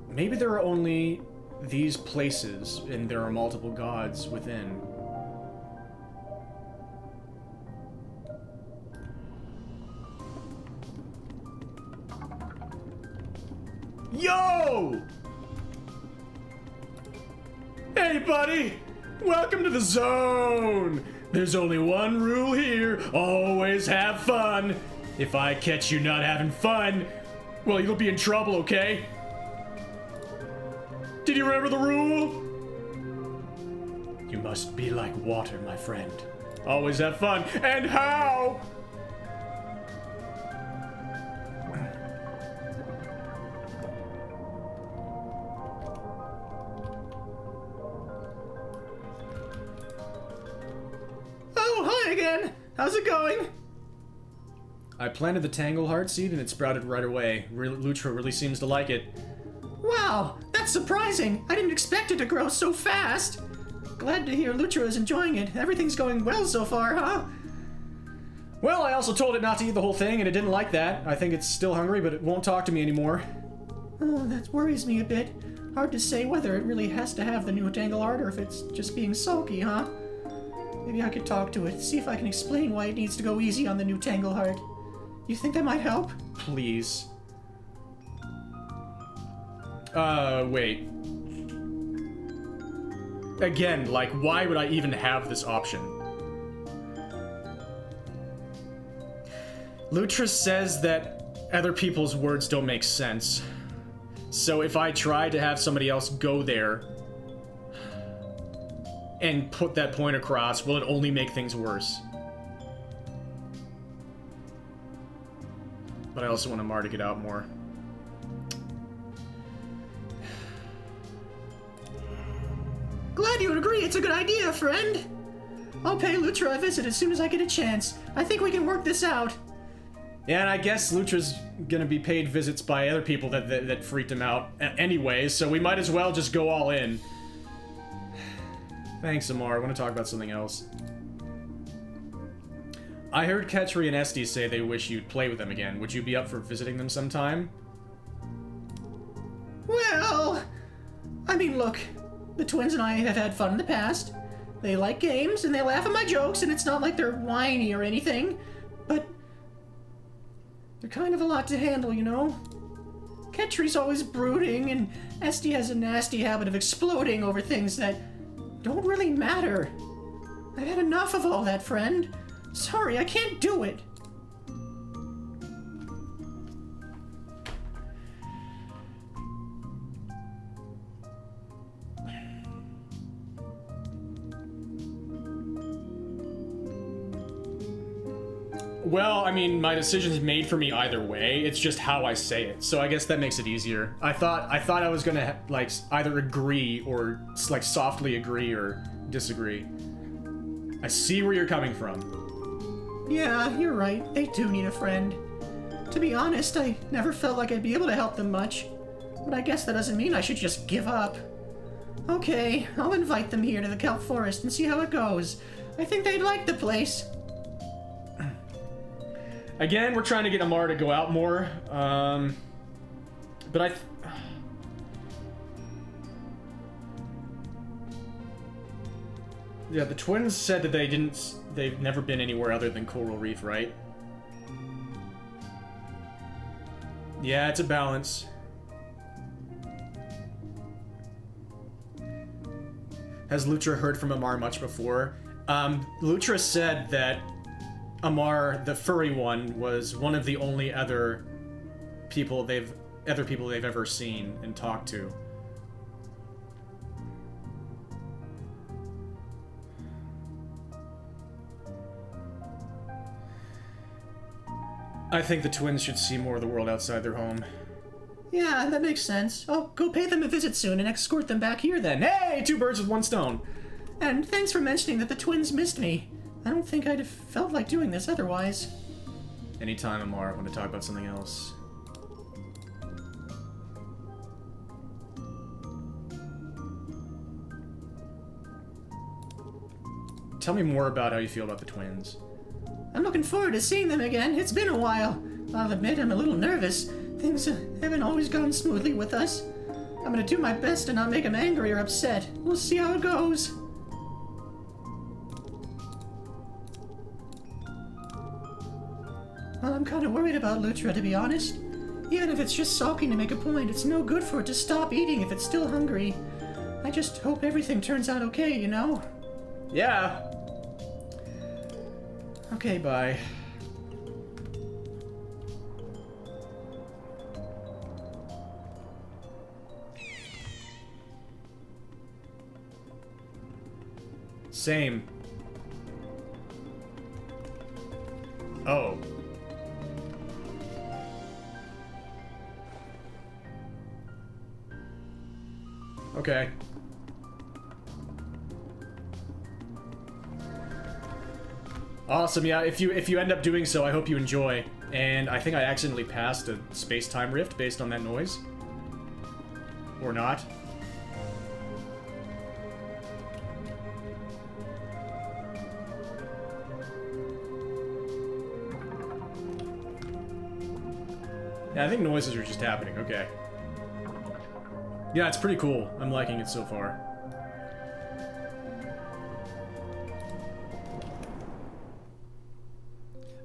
Maybe there are only these places, and there are multiple gods within. Yo! Hey, buddy! Welcome to the zone! There's only one rule here, always have fun. If I catch you not having fun, well, you'll be in trouble, okay? Did you remember the rule? You must be like water, my friend. Always have fun. And how? Oh, hi again. How's it going? I planted the Tangleheart seed and it sprouted right away. Lutra really seems to like it. Wow, that's surprising. I didn't expect it to grow so fast. Glad to hear Lutra is enjoying it. Everything's going well so far, huh? Well, I also told it not to eat the whole thing and it didn't like that. I think it's still hungry, but it won't talk to me anymore. Oh, that worries me a bit. Hard to say whether it really has to have the new Tangleheart or if it's just being sulky, huh? Maybe I could talk to it, see if I can explain why it needs to go easy on the new Tangleheart. You think that might help? Please. Wait. Again, like, why would I even have this option? Lutra says that other people's words don't make sense. So if I try to have somebody else go there and put that point across, will it only make things worse? But I also want Amar to get out more. Glad you would agree it's a good idea, friend. I'll pay Lutra a visit as soon as I get a chance. I think we can work this out. Yeah, and I guess Lutra's gonna be paid visits by other people that freaked him out anyway, so we might as well just go all in. Thanks, Amar. I want to talk about something else. I heard Ketri and Esty say they wish you'd play with them again. Would you be up for visiting them sometime? Well, I mean, look, the twins and I have had fun in the past. They like games, and they laugh at my jokes, and it's not like they're whiny or anything, but they're kind of a lot to handle, you know? Ketri's always brooding, and Esty has a nasty habit of exploding over things that don't really matter. I've had enough of all that, friend. Sorry, I can't do it. Well, I mean, my decision's made for me either way. It's just how I say it. So I guess that makes it easier. I thought I was gonna like either agree or like softly agree or disagree. I see where you're coming from. Yeah, you're right. They do need a friend. To be honest, I never felt like I'd be able to help them much. But I guess that doesn't mean I should just give up. Okay, I'll invite them here to the Kelp Forest and see how it goes. I think they'd like the place. Again, we're trying to get Amar to go out more. But yeah, the twins said that they've never been anywhere other than Coral Reef, right? Yeah, it's a balance. Has Lutra heard from Amar much before? Lutra said that Amar, the furry one, was one of the only other people they've ever seen and talked to. I think the twins should see more of the world outside their home. Yeah, that makes sense. I'll go pay them a visit soon and escort them back here then. Hey, two birds with one stone. And thanks for mentioning that the twins missed me. I don't think I'd have felt like doing this otherwise. Anytime, Amar. I want to talk about something else. Tell me more about how you feel about the twins. I'm looking forward to seeing them again. It's been a while. I'll admit I'm a little nervous. Things haven't always gone smoothly with us. I'm gonna do my best to not make them angry or upset. We'll see how it goes. Well, I'm kind of worried about Lutra, to be honest. Even if it's just sulking to make a point, it's no good for it to stop eating if it's still hungry. I just hope everything turns out okay, you know? Yeah. Okay, bye. Same. Oh. Okay. Awesome, yeah, if you end up doing so, I hope you enjoy. And I think I accidentally passed a space-time rift based on that noise. Or not. Yeah, I think noises are just happening, okay. Yeah, it's pretty cool. I'm liking it so far.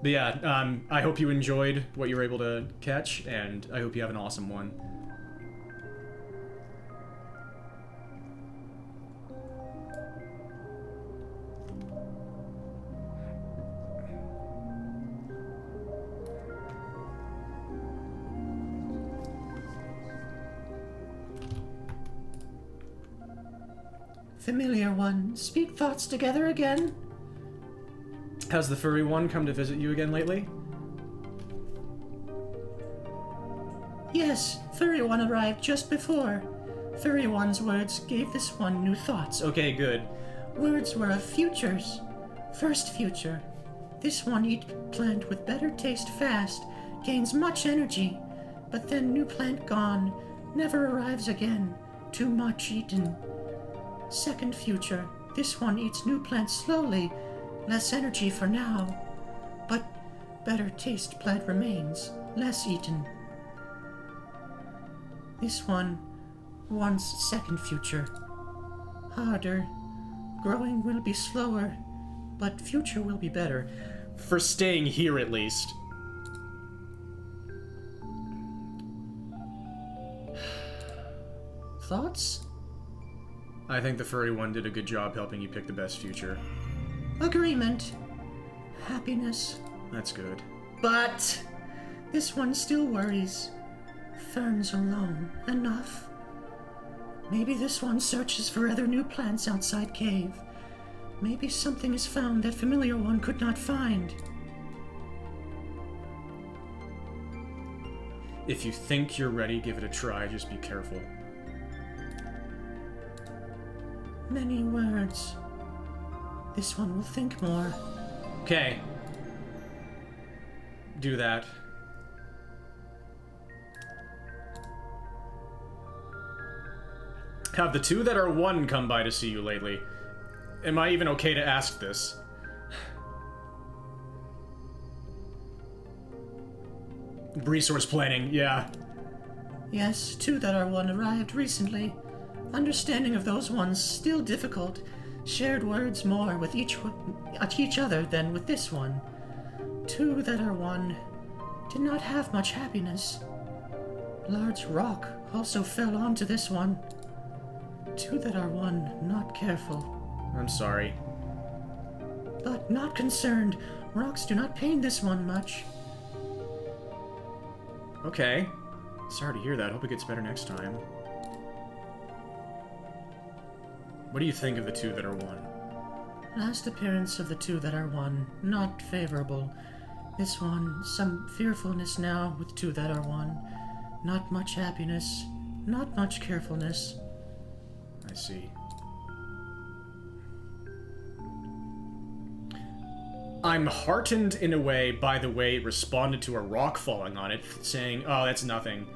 But yeah, I hope you enjoyed what you were able to catch, and I hope you have an awesome one. Familiar one, speak thoughts together again. Has the furry one come to visit you again lately? Yes, furry one arrived just before. Furry one's words gave this one new thoughts. Okay, good. Words were of futures. First future. This one eat plant with better taste fast, gains much energy, but then new plant gone, never arrives again, too much eaten. Second future. This one eats new plant slowly, less energy for now, but better taste plant remains, less eaten. This one wants second future. Harder. Growing will be slower, but future will be better. For staying here, at least. Thoughts? I think the furry one did a good job helping you pick the best future. Agreement. Happiness. That's good. But this one still worries. Ferns alone. Enough. Maybe this one searches for other new plants outside cave. Maybe something is found that familiar one could not find. If you think you're ready, give it a try. Just be careful. Many words. This one will think more. Okay. Do that. Have the two that are one come by to see you lately? Am I even okay to ask this? Resource planning, yeah. Yes, two that are one arrived recently. Understanding of those ones still difficult. Shared words more with each other than with this one. Two that are one did not have much happiness. Large rock also fell onto this one. Two that are one not careful. I'm sorry. But not concerned. Rocks do not pain this one much. Okay. Sorry to hear that. Hope it gets better next time. What do you think of the two that are one? Last appearance of the two that are one, not favorable. This one, some fearfulness now with two that are one. Not much happiness, not much carefulness. I see. I'm heartened in a way by the way it responded to a rock falling on it, saying, "Oh, that's nothing."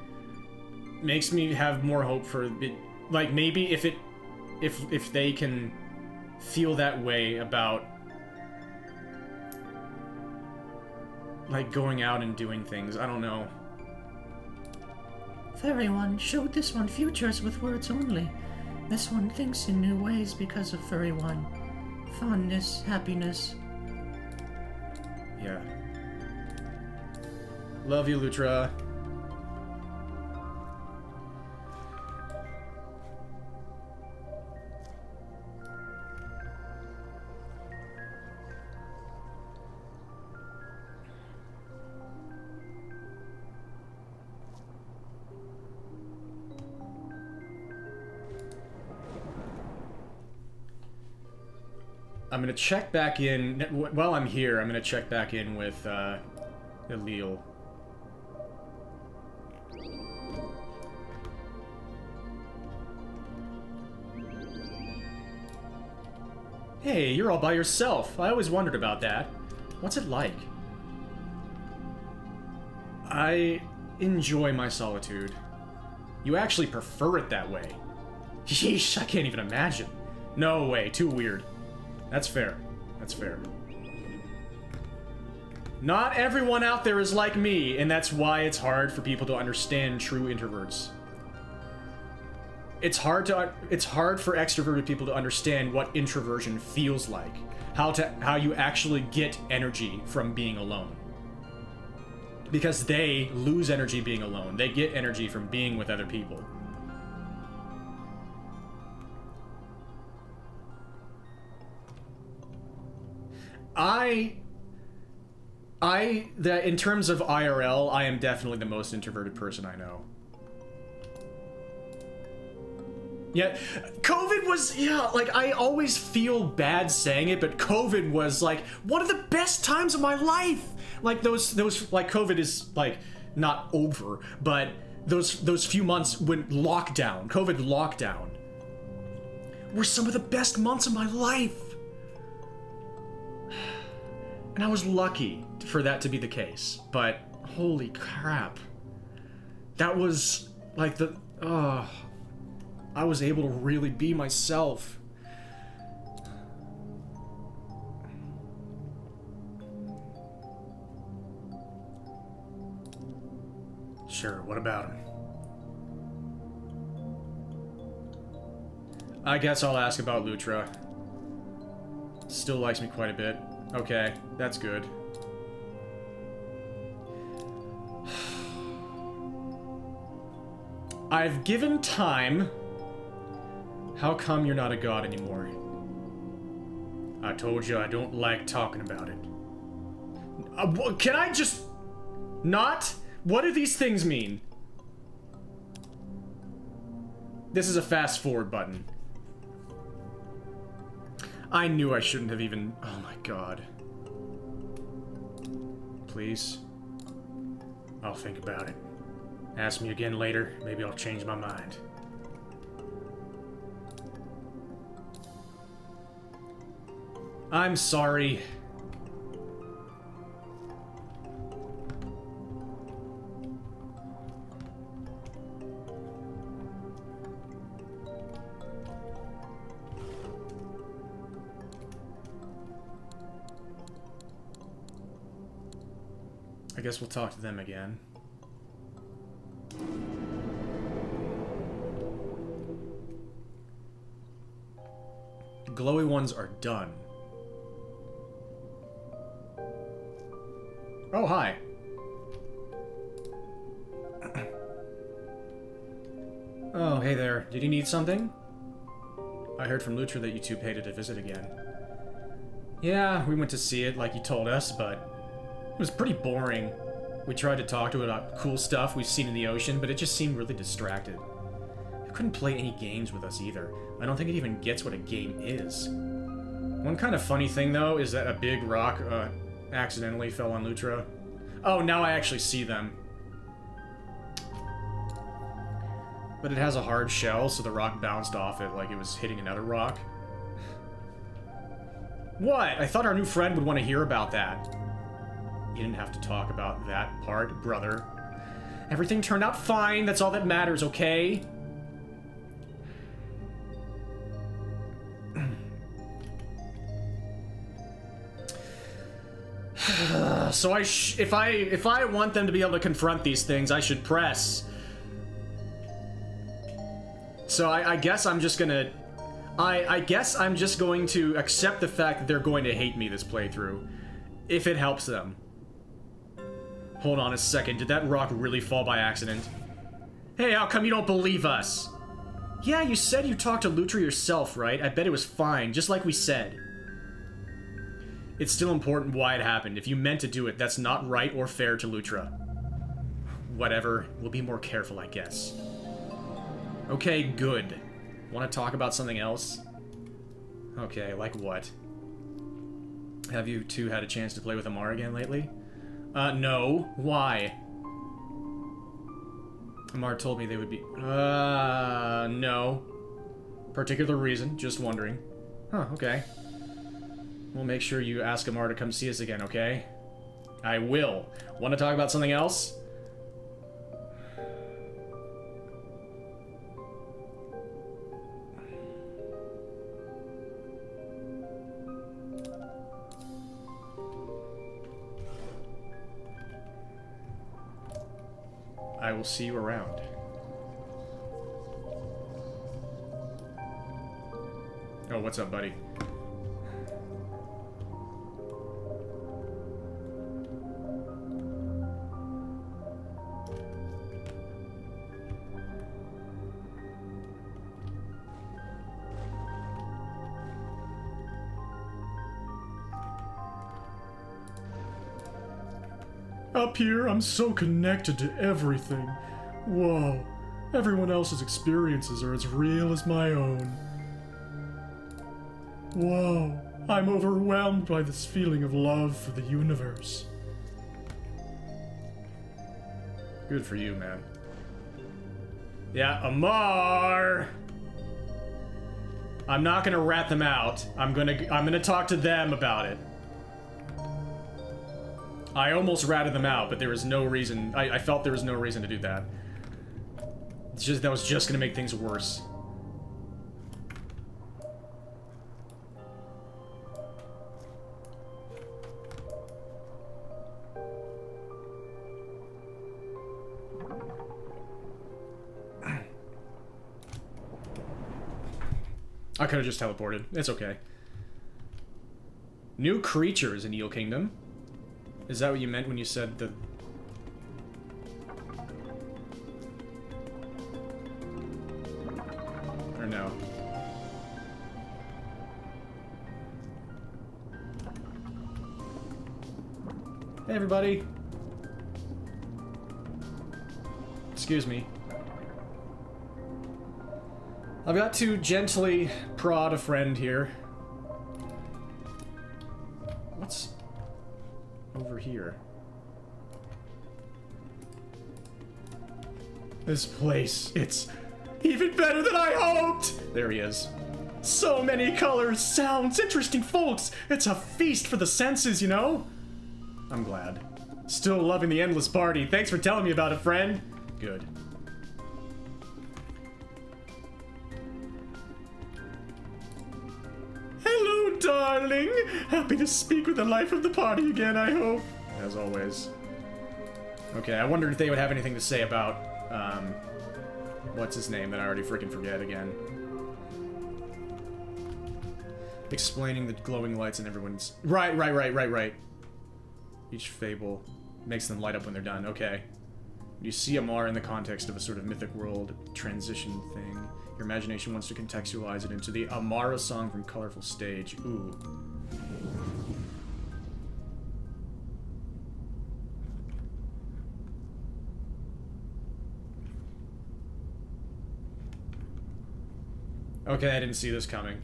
Makes me have more hope for it. Like, maybe if they can feel that way about, like, going out and doing things. I don't know. Fairy one showed this one futures with words only. This one thinks in new ways because of Furry one. Fondness, happiness. Yeah. Love you, Lutra. I'm gonna check back in... While I'm here, I'm gonna check back in with, Elil. Hey, you're all by yourself. I always wondered about that. What's it like? I enjoy my solitude. You actually prefer it that way. Yeesh, I can't even imagine. No way, too weird. That's fair. That's fair. Not everyone out there is like me, and that's why it's hard for people to understand true introverts. It's hard for extroverted people to understand what introversion feels like. How you actually get energy from being alone. Because they lose energy being alone. They get energy from being with other people. In terms of IRL, I am definitely the most introverted person I know. Yeah, COVID was, yeah, like, I always feel bad saying it, but COVID was, like, one of the best times of my life! Like, those, like, COVID is, like, not over, but those few months when COVID lockdown, were some of the best months of my life! And I was lucky for that to be the case, but holy crap. That was, like, I was able to really be myself. Sure, what about him? I guess I'll ask about Lutra. Still likes me quite a bit. Okay, that's good. I've given time. How come you're not a god anymore? I told you I don't like talking about it. Can I just... not? What do these things mean? This is a fast forward button. I knew I shouldn't have even... oh my god. Please. I'll think about it. Ask me again later, maybe I'll change my mind. I'm sorry. I guess we'll talk to them again. Glowy ones are done. Oh, hi. Oh, hey there. Did you need something? I heard from Lutra that you two paid it a visit again. Yeah, we went to see it like you told us, but it was pretty boring. We tried to talk to it about cool stuff we've seen in the ocean, but it just seemed really distracted. It couldn't play any games with us either. I don't think it even gets what a game is. One kind of funny thing, though, is that a big rock, accidentally fell on Lutra. Oh, now I actually see them. But it has a hard shell, so the rock bounced off it like it was hitting another rock. What? I thought our new friend would want to hear about that. You didn't have to talk about that part, brother. Everything turned out fine, that's all that matters, okay? So if I want them to be able to confront these things, I should press. So I guess I'm just gonna... I guess I'm just going to accept the fact that they're going to hate me this playthrough. If it helps them. Hold on a second, did that rock really fall by accident? Hey, how come you don't believe us? Yeah, you said you talked to Lutra yourself, right? I bet it was fine, just like we said. It's still important why it happened. If you meant to do it, that's not right or fair to Lutra. Whatever, we'll be more careful, I guess. Okay, good. Want to talk about something else? Okay, like what? Have you two had a chance to play with Amar again lately? No. Why? Amar told me they would be... no. Particular reason, just wondering. Huh, okay. We'll make sure you ask Amar to come see us again, okay? I will. Want to talk about something else? I will see you around. Oh, what's up, buddy? Up here, I'm so connected to everything. Whoa. Everyone else's experiences are as real as my own. Whoa. I'm overwhelmed by this feeling of love for the universe. Good for you, man. Yeah, Amar! I'm not gonna rat them out. I'm gonna talk to them about it. I almost ratted them out, but there was no reason. I felt there was no reason to do that. It's just that was just gonna make things worse. I could have just teleported. It's okay. New creatures in Eel Kingdom. Is that what you meant when you said the... Or no? Hey, everybody. Excuse me. I've got to gently prod a friend here. What's over here? This place, it's even better than I hoped! There he is. So many colors, sounds, interesting folks. It's a feast for the senses, you know? I'm glad. Still loving the endless party. Thanks for telling me about it, friend. Good. Hello, darling. Happy to speak with the life of the party again, I hope. As always. Okay, I wondered if they would have anything to say about, what's his name that I already freaking forget again. Explaining the glowing lights and everyone's... Right. Each fable makes them light up when they're done. Okay. You see Amar in the context of a sort of mythic world transition thing. Your imagination wants to contextualize it into the Amara song from Colorful Stage. Ooh. Okay, I didn't see this coming.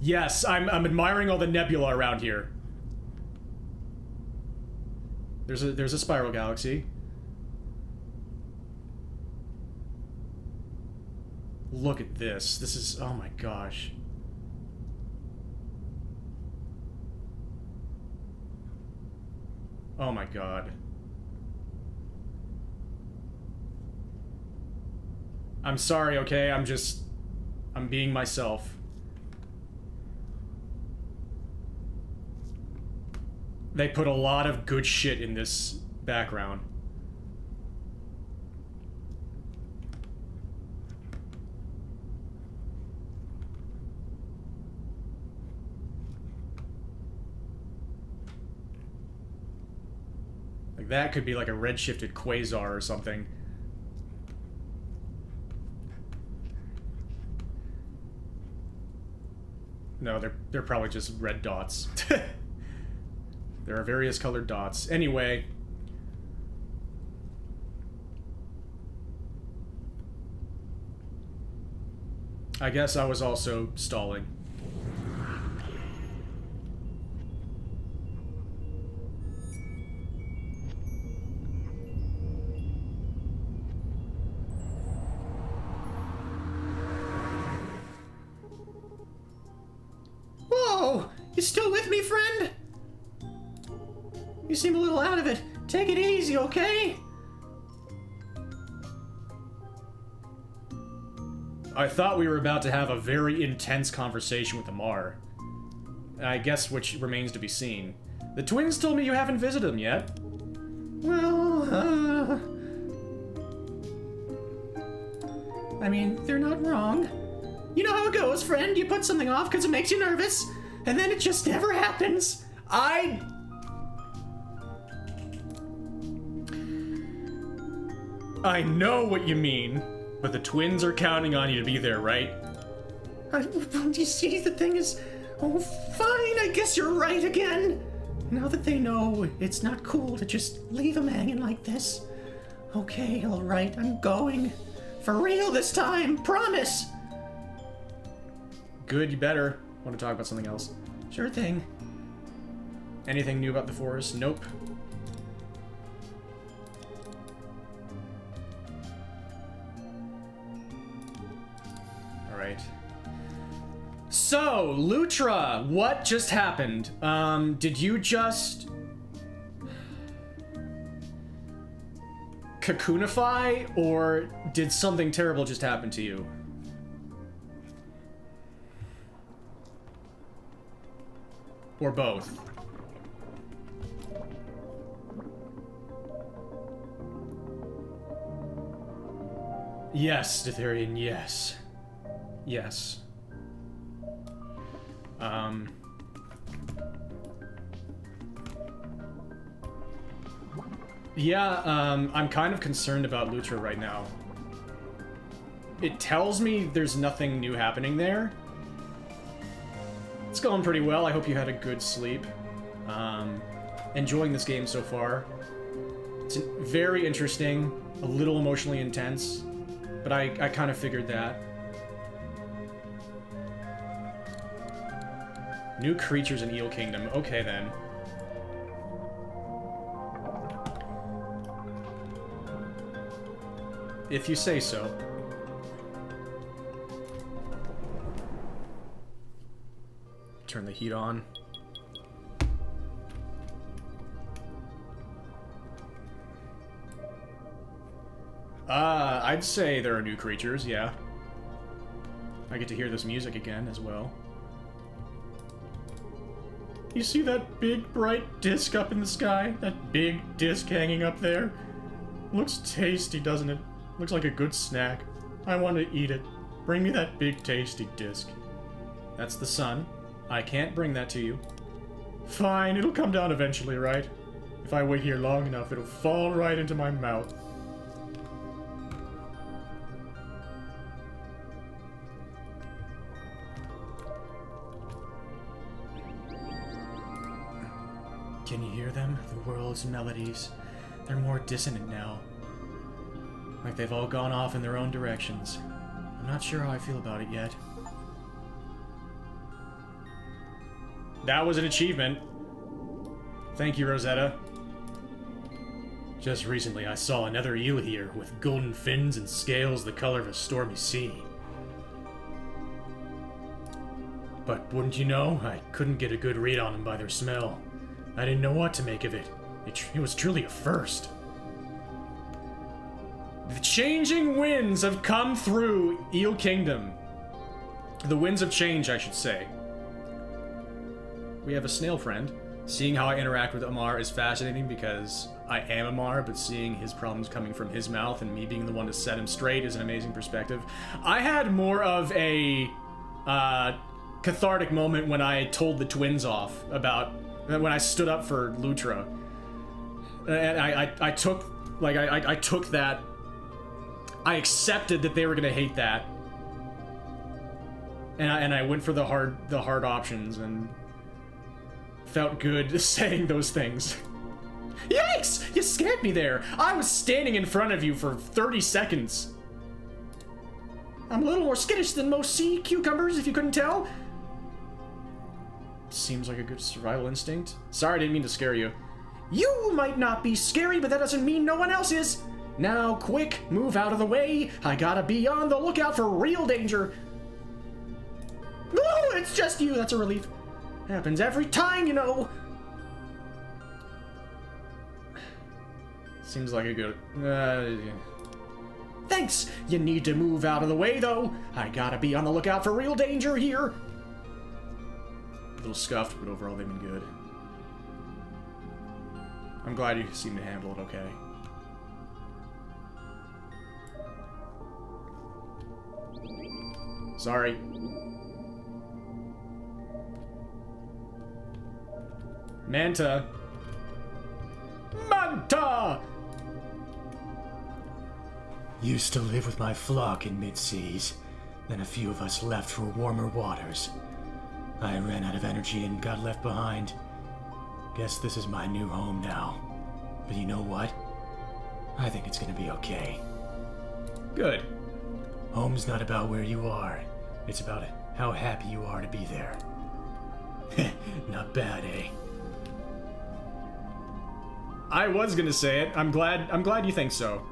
Yes, I'm admiring all the nebula around here. There's a spiral galaxy. Look at this. This is, oh my gosh. Oh my god. I'm sorry, okay? I'm being myself. They put a lot of good shit in this background. Like that could be like a redshifted quasar or something. No, they're probably just red dots. There are various colored dots. Anyway. I guess I was also stalling. Whoa! You still with me, friend? You seem a little out of it. Take it easy, okay? I thought we were about to have a very intense conversation with Amar. I guess which remains to be seen. The twins told me you haven't visited them yet. Well, I mean, they're not wrong. You know how it goes, friend. You put something off because it makes you nervous, and then it just never happens. I know what you mean, but the twins are counting on you to be there, right? You see, the thing is... Oh, fine, I guess you're right again. Now that they know, it's not cool to just leave them hanging like this. Okay, alright, I'm going. For real this time, promise! Good, you better. Want to talk about something else? Sure thing. Anything new about the forest? Nope. Alright. So, Lutra, what just happened? Did you just... cocoonify, or did something terrible just happen to you? Or both? Yes, Ditherian, yes. Yes. Yeah, I'm kind of concerned about Lutra right now. It tells me there's nothing new happening there. It's going pretty well. I hope you had a good sleep. Enjoying this game so far. It's very interesting, a little emotionally intense, but I kind of figured that. New creatures in Eel Kingdom. Okay, then. If you say so. Turn the heat on. I'd say there are new creatures, yeah. I get to hear this music again as well. You see that big bright disc up in the sky? That big disc hanging up there? Looks tasty, doesn't it? Looks like a good snack. I want to eat it. Bring me that big tasty disc. That's the sun. I can't bring that to you. Fine, it'll come down eventually, right? If I wait here long enough, it'll fall right into my mouth. Can you hear them? The world's melodies. They're more dissonant now. Like they've all gone off in their own directions. I'm not sure how I feel about it yet. That was an achievement. Thank you, Rosetta. Just recently I saw another eel here with golden fins and scales the color of a stormy sea. But wouldn't you know, I couldn't get a good read on them by their smell. I didn't know what to make of it. It was truly a first. The changing winds have come through Eel Kingdom. The winds of change, I should say. We have a snail friend. Seeing how I interact with Amar is fascinating because I am Amar, but seeing his problems coming from his mouth and me being the one to set him straight is an amazing perspective. I had more of a cathartic moment when I told the twins off about when I stood up for Lutra. And I took that. I accepted that they were gonna hate that. And I went for the hard options and felt good saying those things. Yikes! You scared me there. I was standing in front of you for 30 seconds. I'm a little more skittish than most sea cucumbers, if you couldn't tell. Seems like a good survival instinct. Sorry, I didn't mean to scare you. You might not be scary, but that doesn't mean no one else is. Now, quick, move out of the way. I gotta be on the lookout for real danger. Oh, it's just you. That's a relief. Happens every time, you know. Seems like a good... yeah. Thanks. You need to move out of the way, though. I gotta be on the lookout for real danger here. A little scuffed, but overall they've been good. I'm glad you seem to handle it okay. Sorry. Manta. Manta! Used to live with my flock in mid-seas. Then a few of us left for warmer waters. I ran out of energy and got left behind. Guess this is my new home now. But you know what? I think it's gonna be okay. Good. Home's not about where you are. It's about how happy you are to be there. Not bad, eh? I was gonna say it. I'm glad you think so.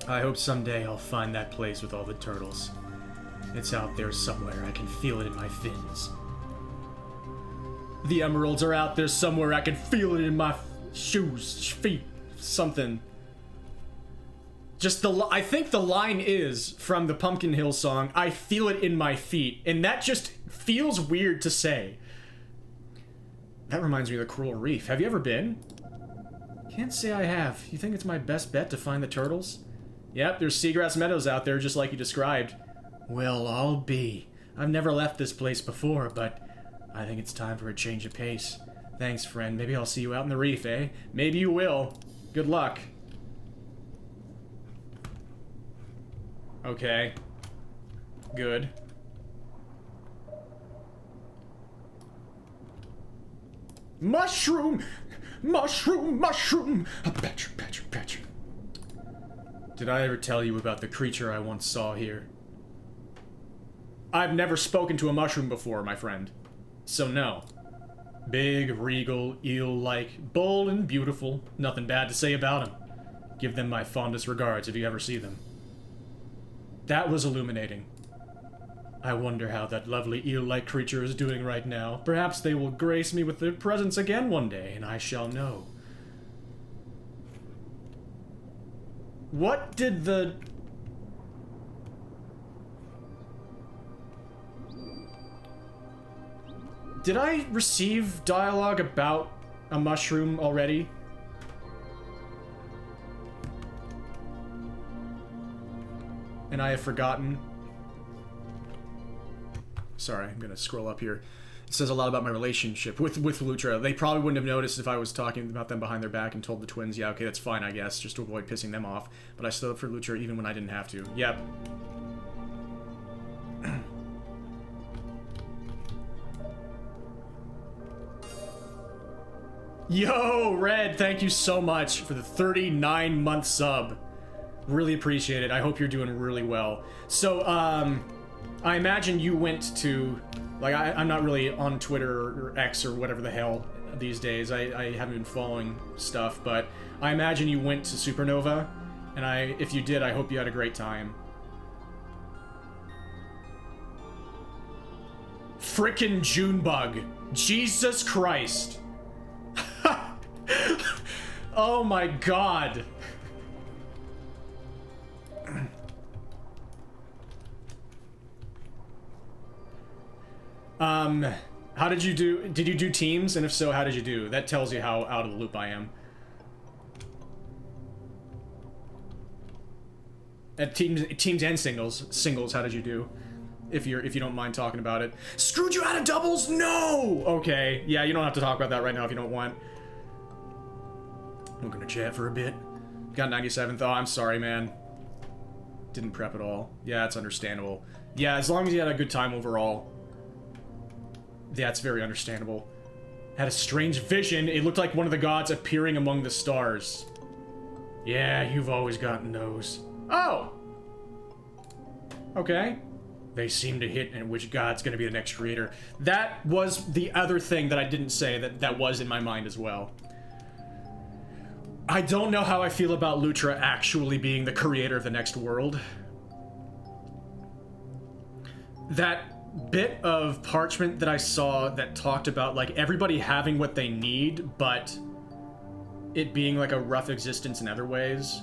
I hope someday I'll find that place with all the turtles. It's out there somewhere. I can feel it in my fins. The emeralds are out there somewhere. I can feel it in my shoes, feet, something. Just I think the line is from the Pumpkin Hill song, I feel it in my feet. And that just feels weird to say. That reminds me of the Coral Reef. Have you ever been? Can't say I have. You think it's my best bet to find the turtles? Yep, there's seagrass meadows out there just like you described. Well, I'll be. I've never left this place before, but I think it's time for a change of pace. Thanks, friend. Maybe I'll see you out in the reef, eh? Maybe you will. Good luck. Okay. Good. Mushroom! Mushroom! Mushroom! A betcha, betcha, betcha. Did I ever tell you about the creature I once saw here? I've never spoken to a mushroom before, my friend. So no. Big, regal, eel-like, bold and beautiful. Nothing bad to say about him. Give them my fondest regards if you ever see them. That was illuminating. I wonder how that lovely eel-like creature is doing right now. Perhaps they will grace me with their presence again one day, and I shall know. What did the... Did I receive dialogue about a mushroom already? And I have forgotten. Sorry, I'm gonna scroll up here. It says a lot about my relationship with Lutra. They probably wouldn't have noticed if I was talking about them behind their back and told the twins, yeah, okay, that's fine, I guess, just to avoid pissing them off. But I stood up for Lutra even when I didn't have to. Yep. Yo, Red, thank you so much for the 39-month sub. Really appreciate it. I hope you're doing really well. So, I imagine you went to... Like, I'm not really on Twitter or X or whatever the hell these days. I haven't been following stuff, but I imagine you went to Supernova, and if you did, I hope you had a great time. Frickin' Junebug. Jesus Christ. Oh my god. How did you do? Did you do teams? And if so, how did you do? That tells you how out of the loop I am. At teams and singles. Singles, how did you do? If you don't mind talking about it. Screwed you out of doubles? No! Okay. Yeah, you don't have to talk about that right now if you don't want. We're gonna chat for a bit. Got 97th. Oh, I'm sorry, man. didn't prep at all. Yeah, it's understandable. Yeah, as long as you had a good time overall. Yeah, it's very understandable. Had a strange vision. It looked like one of the gods appearing among the stars. Yeah, you've always gotten those. Oh! Okay. They seem to hit in which god's gonna be the next creator. That was the other thing that I didn't say that was in my mind as well. I don't know how I feel about Lutra actually being the creator of the next world. That bit of parchment that I saw that talked about, like, everybody having what they need, but it being, like, a rough existence in other ways,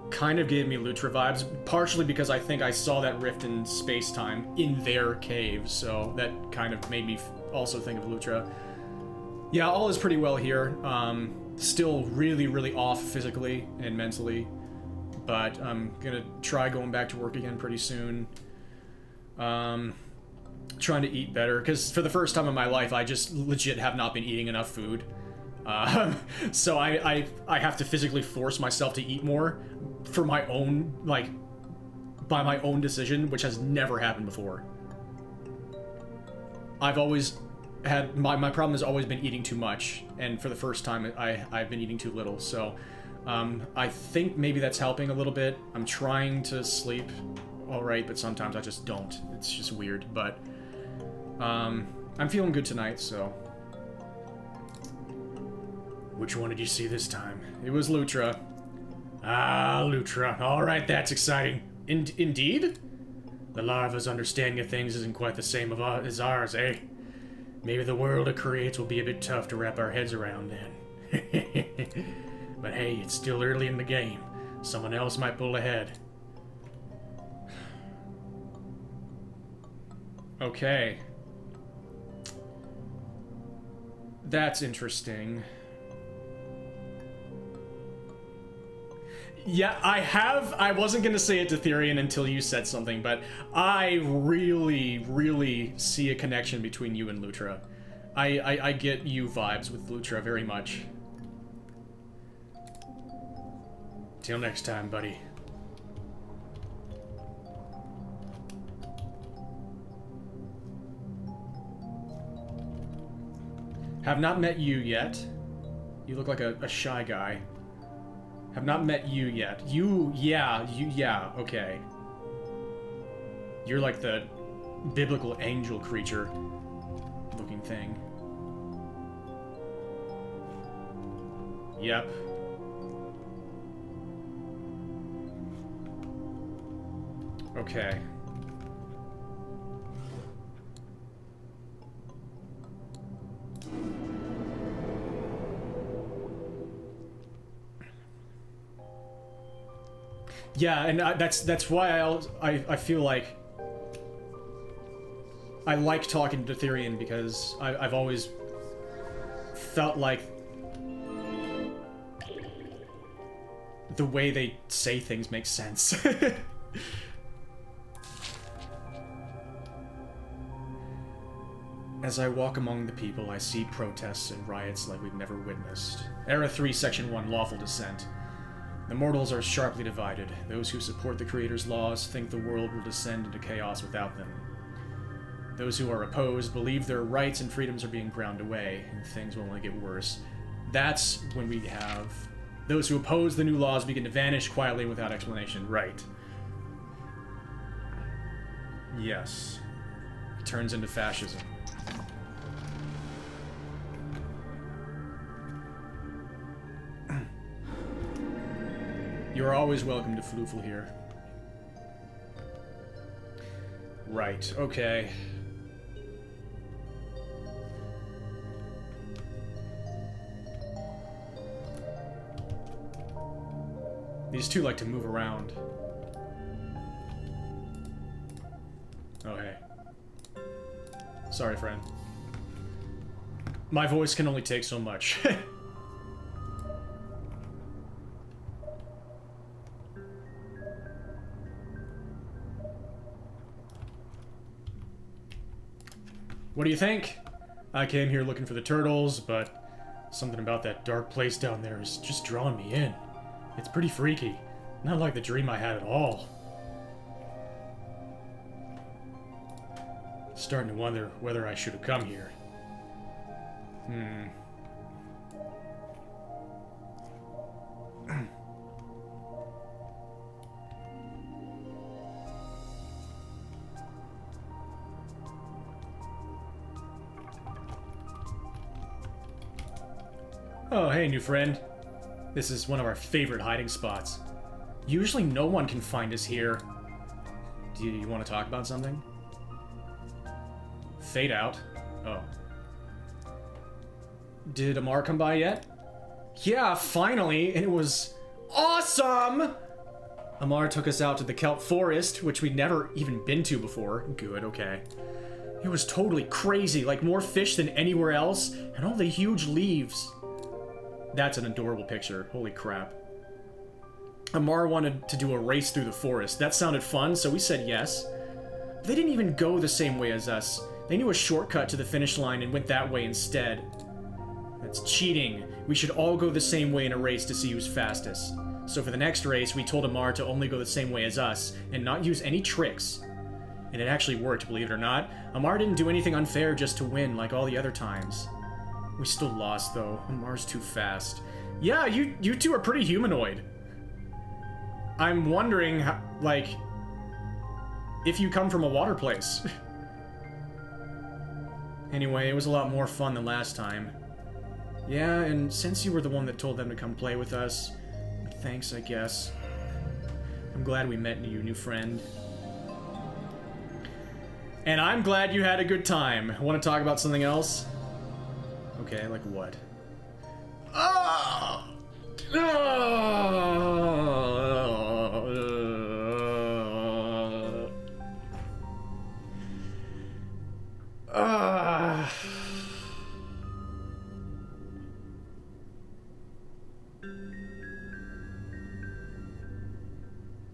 kind of gave me Lutra vibes, partially because I think I saw that rift in space-time in their cave, so that kind of made me also think of Lutra. Yeah, all is pretty well here. Still really, really off physically and mentally, but I'm gonna try going back to work again pretty soon. Trying to eat better, because for the first time in my life, I just legit have not been eating enough food. So I have to physically force myself to eat more for my own, like, by my own decision, which has never happened before. I've always had, my problem has always been eating too much, and for the first time, I've been eating too little, so, I think maybe that's helping a little bit. I'm trying to sleep alright, but sometimes I just don't. It's just weird, but, I'm feeling good tonight, so. Which one did you see this time? It was Lutra. Ah, Lutra. Alright, that's exciting. Indeed? The larva's understanding of things isn't quite the same as ours, eh? Maybe the world it creates will be a bit tough to wrap our heads around then. But hey, it's still early in the game. Someone else might pull ahead. Okay. That's interesting. Yeah, I wasn't gonna say it to Therian until you said something, but I really, really see a connection between you and Lutra. I get you vibes with Lutra very much. Till next time, buddy. Have not met you yet. You look like a shy guy. Have not met you yet. Yeah, okay. You're like the biblical angel creature looking thing. Yep. Okay. Yeah, and that's why I feel like I like talking to Therian, because I've always felt like the way they say things makes sense. As I walk among the people, I see protests and riots like we've never witnessed. Era 3, Section 1, Lawful Dissent. The mortals are sharply divided. Those who support the Creator's laws think the world will descend into chaos without them. Those who are opposed believe their rights and freedoms are being ground away, and things will only get worse. That's when we have those who oppose the new laws begin to vanish quietly without explanation. Right. Yes. It turns into fascism. You are always welcome to Floofel here. Right, okay. These two like to move around. Oh, hey. Sorry, friend. My voice can only take so much. What do you think? I came here looking for the turtles, but something about that dark place down there is just drawing me in. It's pretty freaky. Not like the dream I had at all. Starting to wonder whether I should have come here. Oh, hey, new friend. This is one of our favorite hiding spots. Usually no one can find us here. Do you want to talk about something? Fade out. Oh. Did Amar come by yet? Yeah, finally, and it was awesome! Amar took us out to the kelp forest, which we'd never even been to before. Good, okay. It was totally crazy, like more fish than anywhere else, and all the huge leaves. That's an adorable picture. Holy crap. Amar wanted to do a race through the forest. That sounded fun, so we said yes. But they didn't even go the same way as us. They knew a shortcut to the finish line and went that way instead. That's cheating. We should all go the same way in a race to see who's fastest. So for the next race, we told Amar to only go the same way as us and not use any tricks. And it actually worked, believe it or not. Amar didn't do anything unfair just to win like all the other times. We still lost, though. Amar's too fast. Yeah, you two are pretty humanoid. I'm wondering, how, like, if you come from a water place. Anyway, it was a lot more fun than last time. Yeah, and since you were the one that told them to come play with us, thanks, I guess. I'm glad we met you, new friend. And I'm glad you had a good time. Want to talk about something else? Okay, like what? Ah!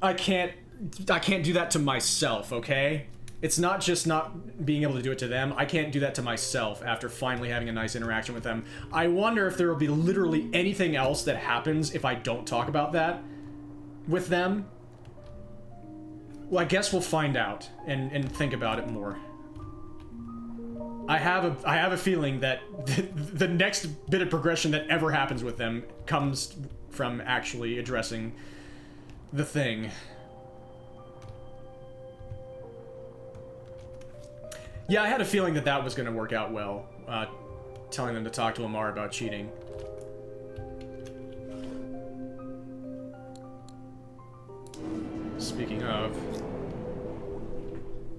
I can't do that to myself, okay? It's not just not being able to do it to them. I can't do that to myself after finally having a nice interaction with them. I wonder if there will be literally anything else that happens if I don't talk about that with them. Well, I guess we'll find out and think about it more. I have a feeling that the next bit of progression that ever happens with them comes from actually addressing the thing. Yeah, I had a feeling that was going to work out well, telling them to talk to Amar about cheating. Speaking of...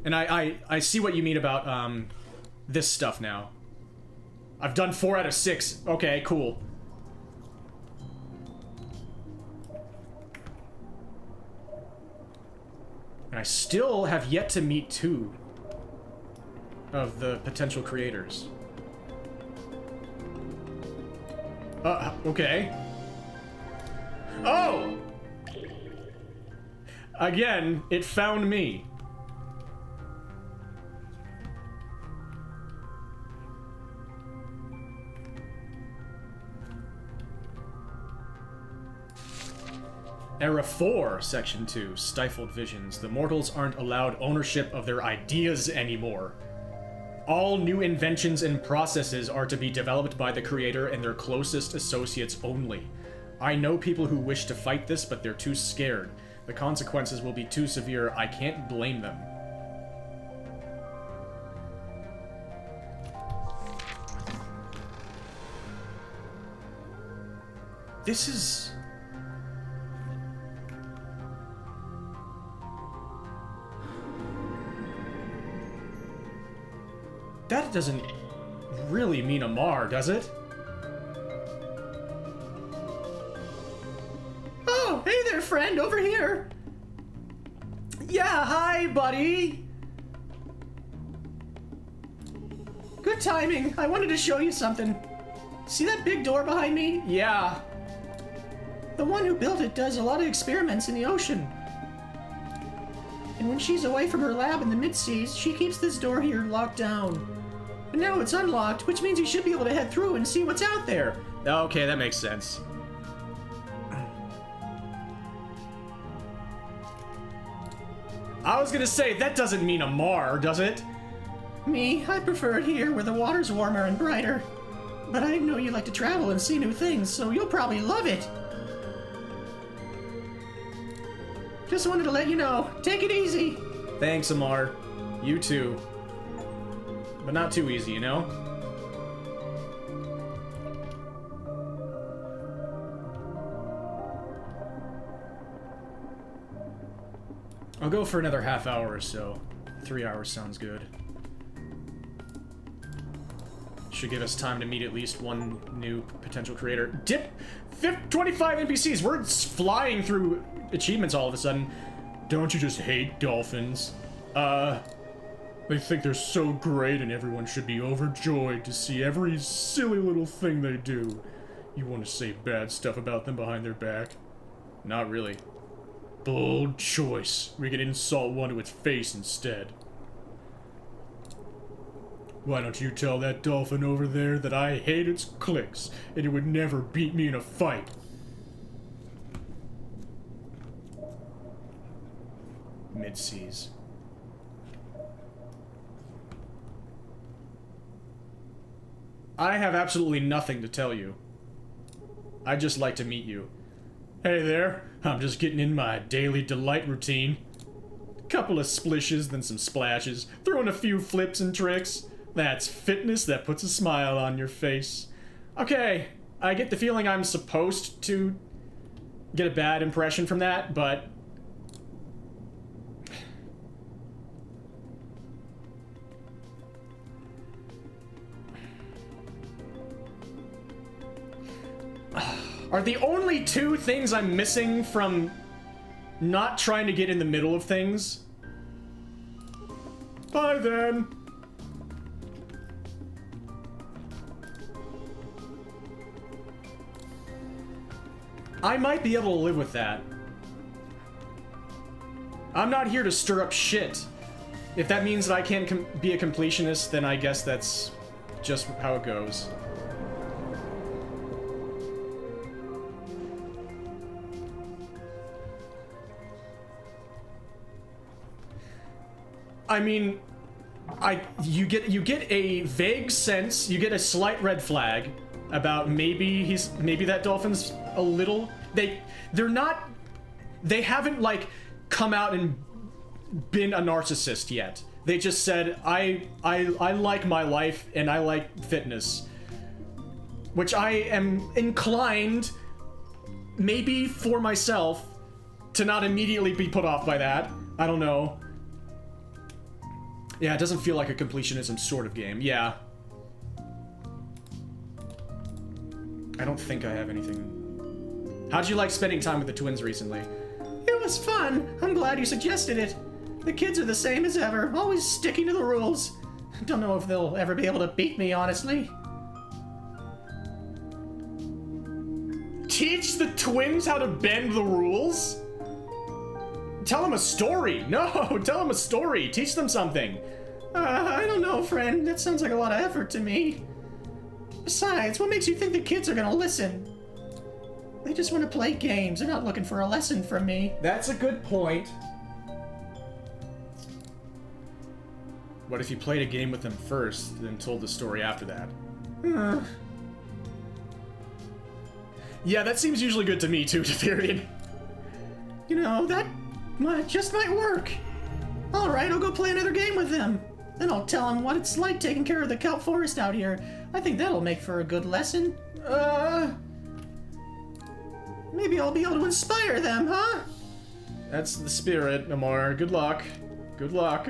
And I see what you mean about, this stuff now. I've done 4 out of 6. Okay, cool. And I still have yet to meet 2 of the potential creators. Okay. Oh! Again, it found me. Era 4, Section 2, Stifled Visions. The mortals aren't allowed ownership of their ideas anymore. All new inventions and processes are to be developed by the creator and their closest associates only. I know people who wish to fight this, but they're too scared. The consequences will be too severe. I can't blame them. This is... That doesn't really mean Amar, does it? Oh, hey there, friend, over here. Yeah, hi, buddy! Good timing. I wanted to show you something. See that big door behind me? Yeah. The one who built it does a lot of experiments in the ocean. And when she's away from her lab in the mid-seas, she keeps this door here locked down. But now it's unlocked, which means you should be able to head through and see what's out there. Okay, that makes sense. I was gonna say, that doesn't mean Amar, does it? Me, I prefer it here where the water's warmer and brighter. But I know you like to travel and see new things, so you'll probably love it. Just wanted to let you know. Take it easy. Thanks, Amar. You too. But not too easy, you know? I'll go for another half hour or so. 3 hours sounds good. Should give us time to meet at least one new potential creator. 25 NPCs! We're flying through achievements all of a sudden. Don't you just hate dolphins? They think they're so great and everyone should be overjoyed to see every silly little thing they do. You want to say bad stuff about them behind their back? Not really. Bold choice. We can insult one to its face instead. Why don't you tell that dolphin over there that I hate its clicks and it would never beat me in a fight? Mid-seas. I have absolutely nothing to tell you. I'd just like to meet you. Hey there, I'm just getting in my daily delight routine. Couple of splishes, then some splashes, throwing a few flips and tricks. That's fitness that puts a smile on your face. Okay, I get the feeling I'm supposed to get a bad impression from that, but... Are the only two things I'm missing from not trying to get in the middle of things? Bye then. I might be able to live with that. I'm not here to stir up shit. If that means that I can't be a completionist, then I guess that's just how it goes. I mean, you get a vague sense, you get a slight red flag about maybe that dolphin's a little, they haven't like come out and been a narcissist yet. They just said, I like my life and I like fitness, which I am inclined, maybe for myself, to not immediately be put off by that. I don't know. Yeah, it doesn't feel like a completionism sort of game. Yeah. I don't think I have anything. How'd you like spending time with the twins recently? It was fun. I'm glad you suggested it. The kids are the same as ever, always sticking to the rules. Don't know if they'll ever be able to beat me, honestly. Teach the twins how to bend the rules? Tell them a story. No, tell them a story. Teach them something. I don't know, friend. That sounds like a lot of effort to me. Besides, what makes you think the kids are gonna listen? They just want to play games. They're not looking for a lesson from me. That's a good point. What if you played a game with them first, then told the story after that? Yeah, that seems usually good to me too, Teferian. You know, that just might work. Alright, I'll go play another game with them. Then I'll tell them what it's like taking care of the kelp forest out here. I think that'll make for a good lesson. Maybe I'll be able to inspire them, huh? That's the spirit, Amar. Good luck. Good luck.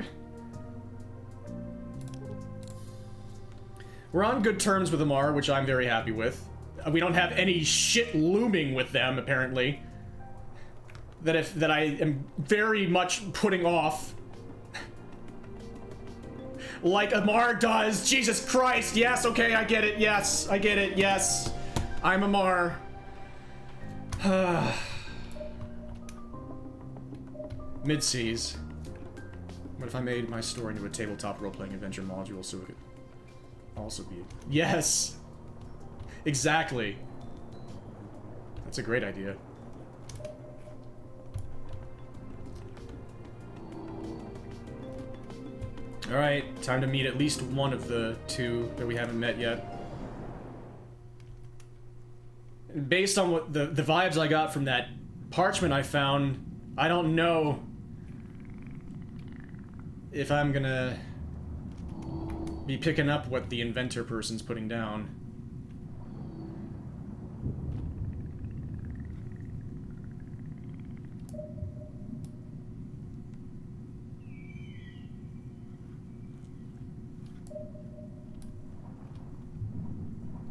We're on good terms with Amar, which I'm very happy with. We don't have any shit looming with them, apparently. That I am very much putting off. Like Amar does. Jesus Christ. Yes, okay, I get it. Yes, I get it. Yes. I'm Amar. Mid-seas. What if I made my story into a tabletop role-playing adventure module so it could also be... Yes! Exactly. That's a great idea. Alright, time to meet at least one of the two that we haven't met yet. Based on what the vibes I got from that parchment I found, I don't know if I'm gonna be picking up what the inventor person's putting down.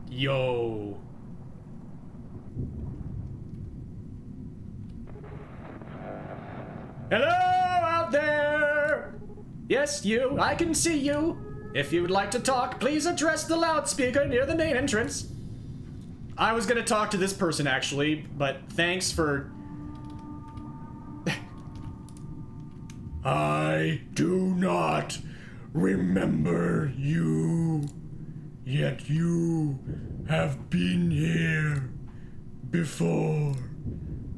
Yo. Hello out there! Yes, you. I can see you. If you would like to talk, please address the loudspeaker near the main entrance. I was gonna talk to this person, actually, but thanks for... I do not remember you, yet you have been here before,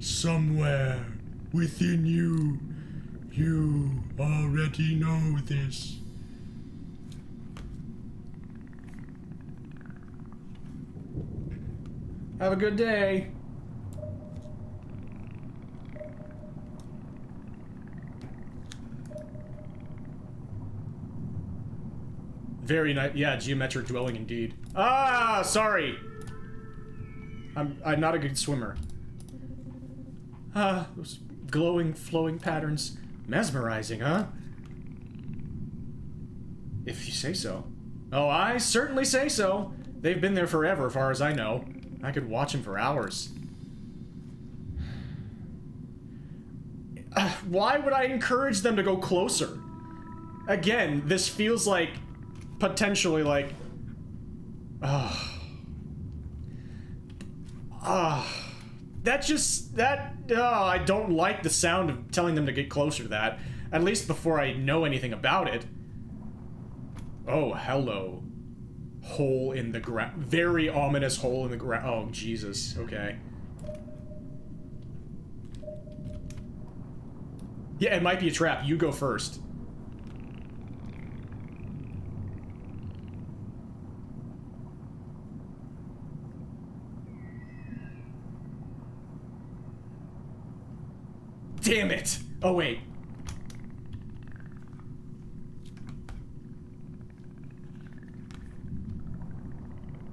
somewhere within you. You already know this. Have a good day. Very nice. Yeah, geometric dwelling indeed. Ah, sorry. I'm not a good swimmer. Ah, those glowing, flowing patterns. Mesmerizing, huh? If you say so. Oh, I certainly say so. They've been there forever, as far as I know. I could watch them for hours. Why would I encourage them to go closer? Again, this feels like potentially like... that just... That... I don't like the sound of telling them to get closer to that. At least before I know anything about it. Oh, hello. Hole in the ground. Very ominous hole in the ground. Oh, Jesus. Okay. Yeah, it might be a trap. You go first. Damn it! Oh, wait.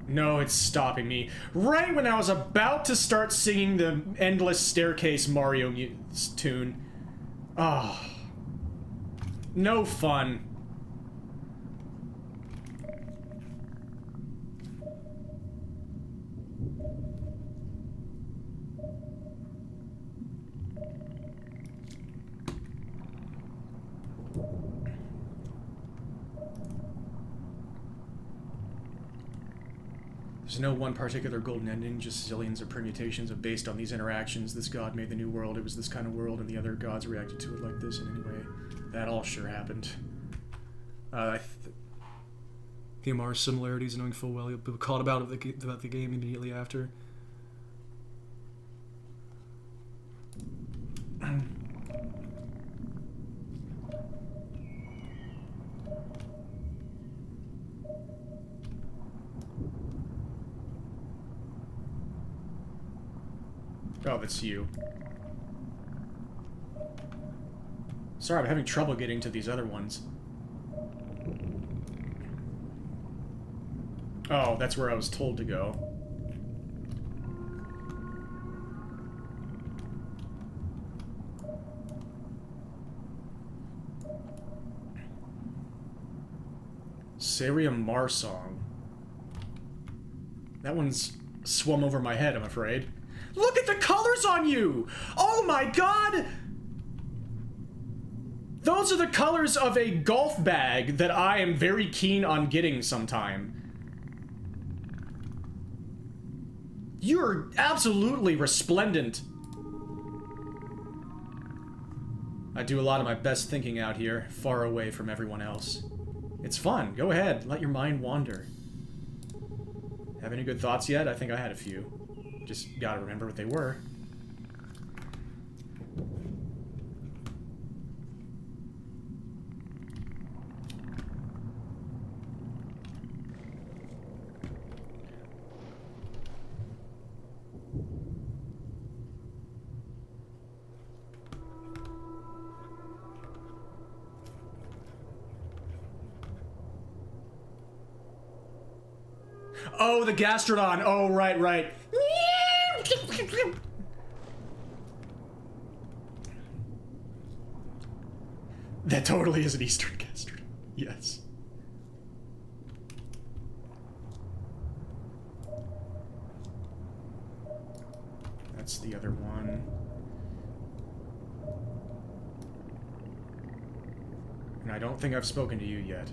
No, it's stopping me. Right when I was about to start singing the Endless Staircase Mario tune. Ah. Oh. No fun. There's no one particular golden ending, just zillions of permutations of based on these interactions. This god made the new world. It was this kind of world, and the other gods reacted to it like this in any way. That all sure happened. The Amar's similarities, knowing full well you'll be caught about the game immediately after. Oh, that's you. Sorry, I'm having trouble getting to these other ones. Oh, that's where I was told to go. Saria Marsong. That one's swum over my head, I'm afraid. Look at the colors on you! Oh my god! Those are the colors of a golf bag that I am very keen on getting sometime. You're absolutely resplendent. I do a lot of my best thinking out here, far away from everyone else. It's fun. Go ahead. Let your mind wander. Have any good thoughts yet? I think I had a few. Just gotta remember what they were. Oh, the gastrodon. Oh, right, right. That totally is an Eastern gastrodon. Yes. That's the other one. And I don't think I've spoken to you yet.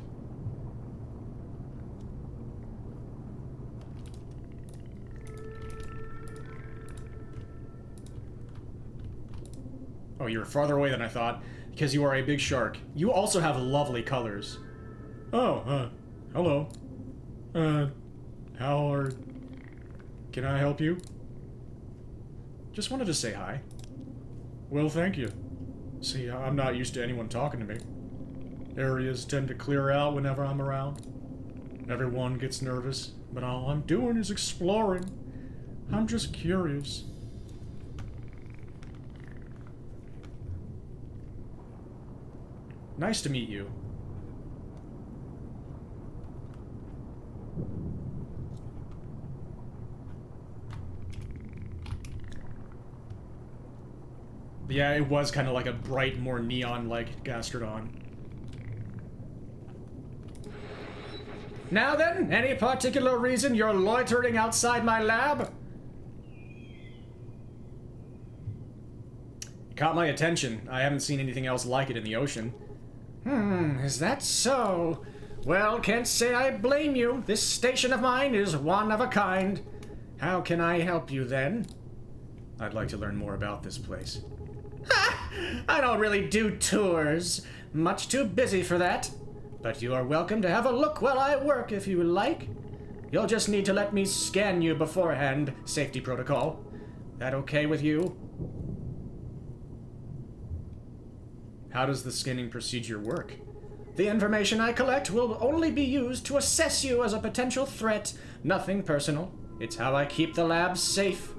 Oh, you're farther away than I thought, because you are a big shark. You also have lovely colors. Oh, hello. How are... Can I help you? Just wanted to say hi. Well, thank you. See, I'm not used to anyone talking to me. Areas tend to clear out whenever I'm around. Everyone gets nervous, but all I'm doing is exploring. I'm just curious. Nice to meet you. Yeah, it was kind of like a bright, more neon-like gastrodon. Now then, any particular reason you're loitering outside my lab? Caught my attention. I haven't seen anything else like it in the ocean. Is that so? Well, can't say I blame you. This station of mine is one of a kind. How can I help you then? I'd like to learn more about this place. Ha! I don't really do tours. Much too busy for that. But you are welcome to have a look while I work if you like. You'll just need to let me scan you beforehand. Safety protocol. That okay with you? How does the scanning procedure work? The information I collect will only be used to assess you as a potential threat. Nothing personal. It's how I keep the lab safe.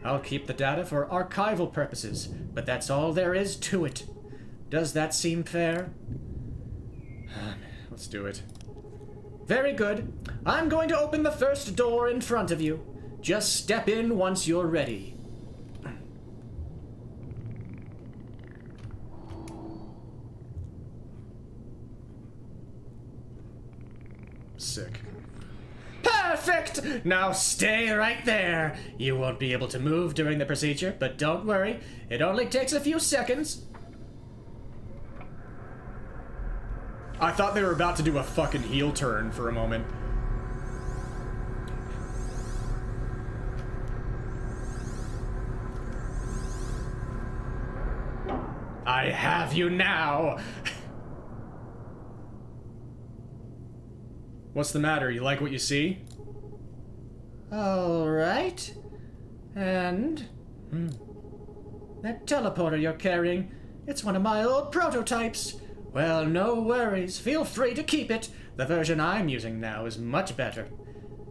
I'll keep the data for archival purposes, but that's all there is to it. Does that seem fair? Let's do it. Very good. I'm going to open the first door in front of you. Just step in once you're ready. Sick. Perfect! Now stay right there. You won't be able to move during the procedure, but don't worry. It only takes a few seconds. I thought they were about to do a fucking heel turn for a moment. I have you now! What's the matter? You like what you see? All right. And... that teleporter you're carrying, it's one of my old prototypes. Well, no worries. Feel free to keep it. The version I'm using now is much better.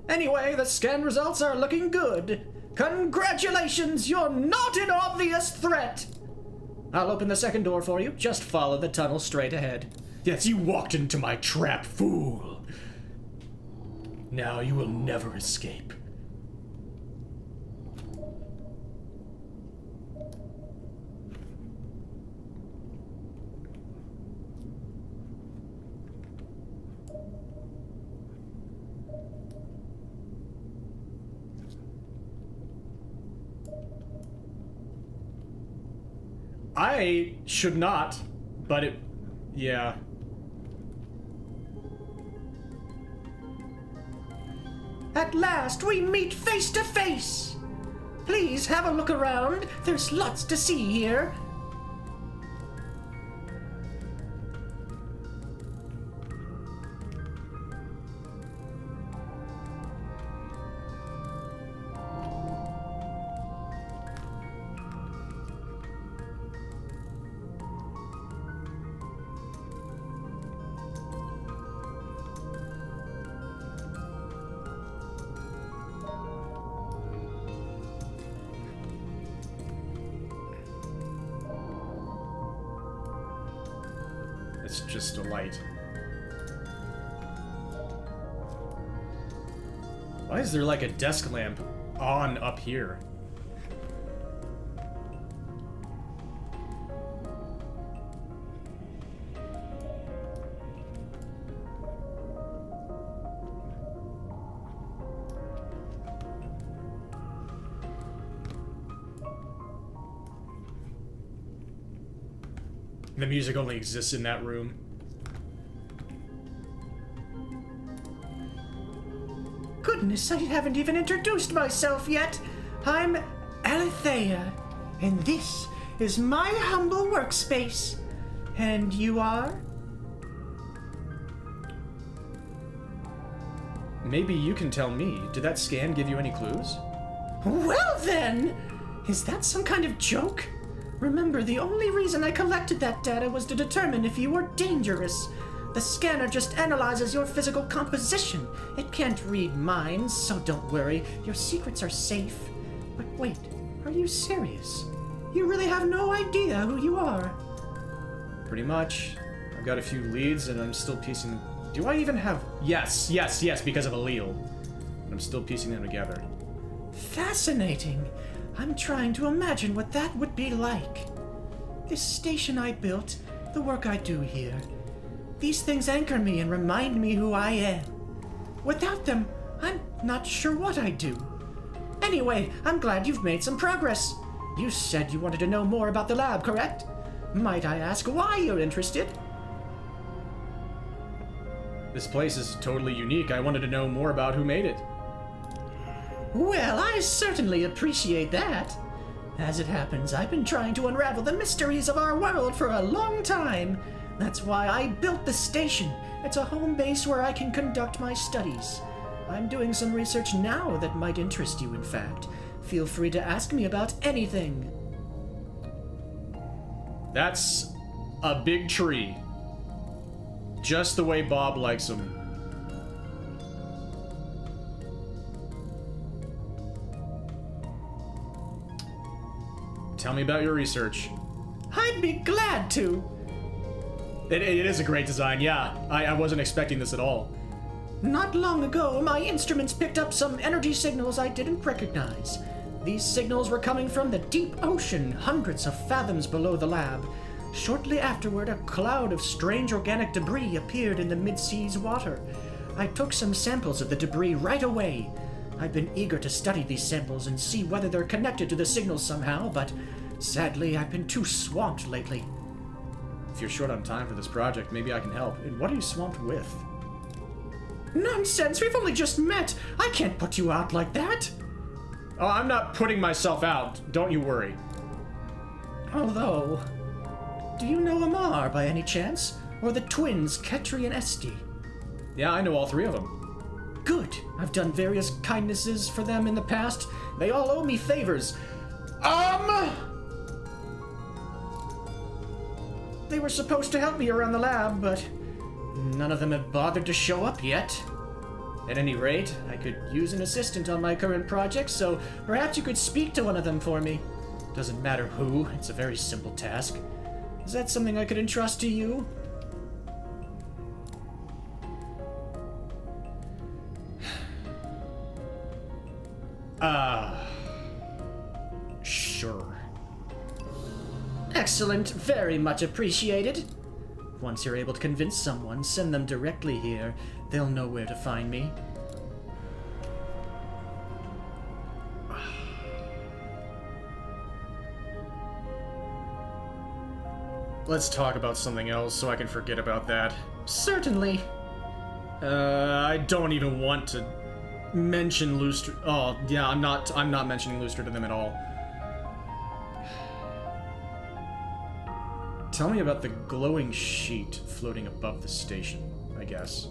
Anyway, the scan results are looking good. Congratulations, you're not an obvious threat. I'll open the second door for you. Just follow the tunnel straight ahead. Yes, you walked into my trap, fool. Now you will never escape. I should not, but it... yeah. At last, we meet face to face! Please have a look around. There's lots to see here. It's just a light. Why is there like a desk lamp on up here? The music only exists in that room. Goodness, I haven't even introduced myself yet. I'm Alethea, and this is my humble workspace. And you are? Maybe you can tell me. Did that scan give you any clues? Well then! Is that some kind of joke? Remember, the only reason I collected that data was to determine if you were dangerous. The scanner just analyzes your physical composition. It can't read minds, so don't worry. Your secrets are safe. But wait, are you serious? You really have no idea who you are. Pretty much. I've got a few leads and I'm still piecing... Do I even have... Yes, because of allele. I'm still piecing them together. Fascinating. I'm trying to imagine what that would be like. This station I built, the work I do here. These things anchor me and remind me who I am. Without them, I'm not sure what I'd do. Anyway, I'm glad you've made some progress. You said you wanted to know more about the lab, correct? Might I ask why you're interested? This place is totally unique. I wanted to know more about who made it. Well, I certainly appreciate that. As it happens, I've been trying to unravel the mysteries of our world for a long time. That's why I built the station. It's a home base where I can conduct my studies. I'm doing some research now that might interest you, in fact. Feel free to ask me about anything. That's a big tree. Just the way Bob likes them. Tell me about your research. I'd be glad to. It is a great design, yeah. I wasn't expecting this at all. Not long ago, my instruments picked up some energy signals I didn't recognize. These signals were coming from the deep ocean, hundreds of fathoms below the lab. Shortly afterward, a cloud of strange organic debris appeared in the mid-seas water. I took some samples of the debris right away. I've been eager to study these samples and see whether they're connected to the signals somehow, but sadly, I've been too swamped lately. If you're short on time for this project, maybe I can help. And what are you swamped with? Nonsense! We've only just met! I can't put you out like that! Oh, I'm not putting myself out. Don't you worry. Although, do you know Amar by any chance? Or the twins, Ketri and Esti? Yeah, I know all three of them. Good. I've done various kindnesses for them in the past. They all owe me favors. They were supposed to help me around the lab, but none of them have bothered to show up yet. At any rate, I could use an assistant on my current project, so perhaps you could speak to one of them for me. Doesn't matter who, it's a very simple task. Is that something I could entrust to you? Sure. Excellent, very much appreciated. Once you're able to convince someone, send them directly here. They'll know where to find me. Let's talk about something else so I can forget about that. Certainly. I don't even want to mention Lustre. Oh, yeah, I'm not mentioning Lustre to them at all. Tell me about the glowing sheet floating above the station, I guess.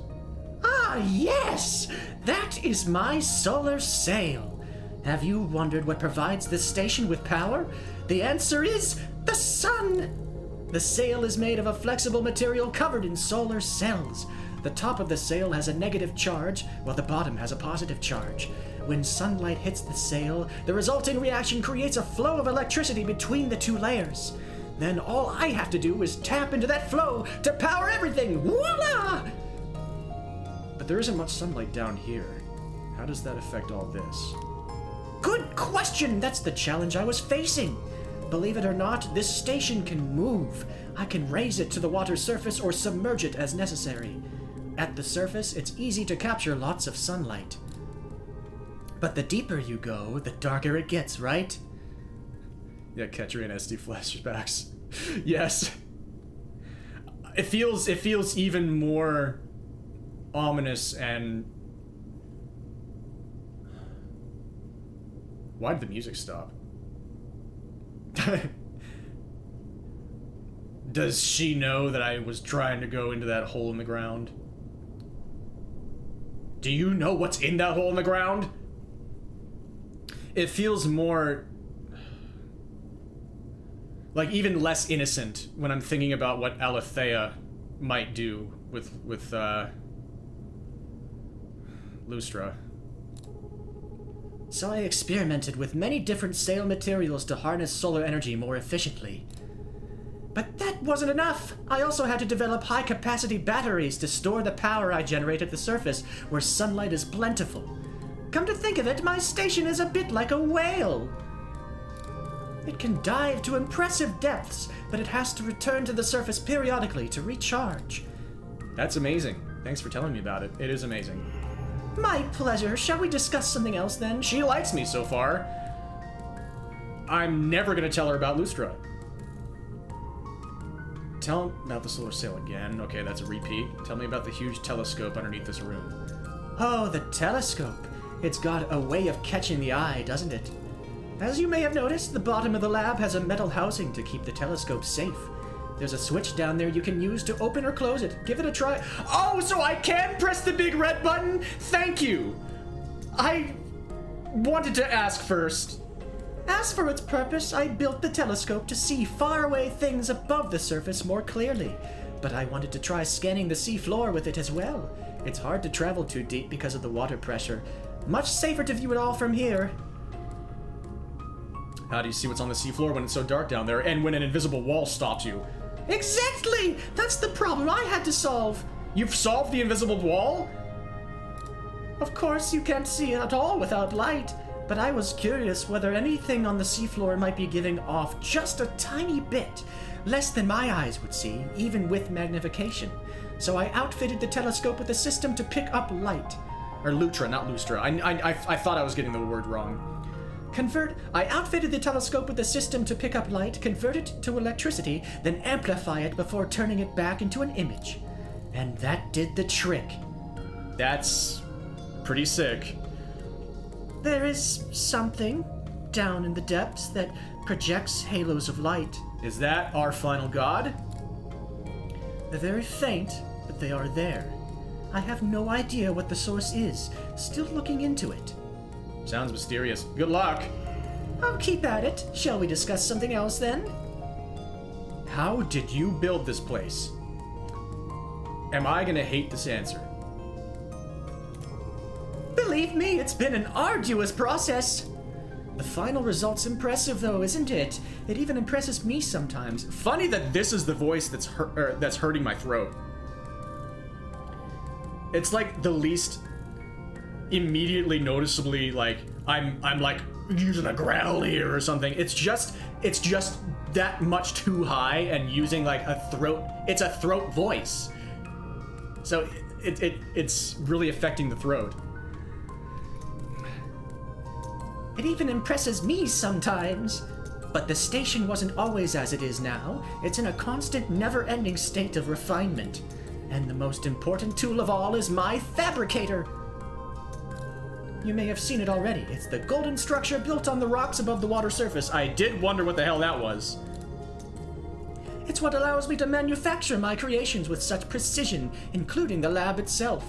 Ah, yes! That is my solar sail. Have you wondered what provides this station with power? The answer is the sun! The sail is made of a flexible material covered in solar cells. The top of the sail has a negative charge, while the bottom has a positive charge. When sunlight hits the sail, the resulting reaction creates a flow of electricity between the two layers. Then all I have to do is tap into that flow to power everything. Voila! But there isn't much sunlight down here. How does that affect all this? Good question! That's the challenge I was facing. Believe it or not, this station can move. I can raise it to the water surface or submerge it as necessary. At the surface, it's easy to capture lots of sunlight. But the deeper you go, the darker it gets, right? Yeah, Ketri and SD flashbacks. Yes. It feels even more ominous and... Why did the music stop? Does she know that I was trying to go into that hole in the ground? Do you know what's in that hole in the ground? It feels more... like even less innocent when I'm thinking about what Alethea might do with Lustra. So I experimented with many different sail materials to harness solar energy more efficiently. But that wasn't enough! I also had to develop high-capacity batteries to store the power I generate at the surface, where sunlight is plentiful. Come to think of it, my station is a bit like a whale. It can dive to impressive depths, but it has to return to the surface periodically to recharge. That's amazing. Thanks for telling me about it. It is amazing. My pleasure. Shall we discuss something else then? She likes me so far. I'm never gonna tell her about Lustra. Tell about the solar sail again. Okay, that's a repeat. Tell me about the huge telescope underneath this room. Oh, the telescope. It's got a way of catching the eye, doesn't it? As you may have noticed, the bottom of the lab has a metal housing to keep the telescope safe. There's a switch down there you can use to open or close it. Give it a try. Oh, so I can press the big red button? Thank you! I wanted to ask first. As for its purpose, I built the telescope to see faraway things above the surface more clearly. But I wanted to try scanning the sea floor with it as well. It's hard to travel too deep because of the water pressure. Much safer to view it all from here. How do you see what's on the seafloor when it's so dark down there, and when an invisible wall stops you? Exactly! That's the problem I had to solve. You've solved the invisible wall? Of course, you can't see it at all without light, but I was curious whether anything on the seafloor might be giving off just a tiny bit, less than my eyes would see, even with magnification. So I outfitted the telescope with a system to pick up light. Or Lutra, not Lustra. I thought I was getting the word wrong. I outfitted the telescope with a system to pick up light, convert it to electricity, then amplify it before turning it back into an image. And that did the trick. That's pretty sick. There is something down in the depths that projects halos of light. Is that our final god? They're very faint, but they are there. I have no idea what the source is. Still looking into it. Sounds mysterious. Good luck. I'll keep at it. Shall we discuss something else then? How did you build this place? Am I gonna hate this answer? Believe me, it's been an arduous process. The final result's impressive though, isn't it? It even impresses me sometimes. Funny that this is the voice that's hurting my throat. It's like the least immediately noticeably like I'm like using a growl here or something. It's just that much too high and using like it's a throat voice. So it's really affecting the throat. It even impresses me sometimes. But the station wasn't always as it is now. It's in a constant, never-ending state of refinement. And the most important tool of all is my fabricator. You may have seen it already. It's the golden structure built on the rocks above the water surface. I did wonder what the hell that was. It's what allows me to manufacture my creations with such precision, including the lab itself.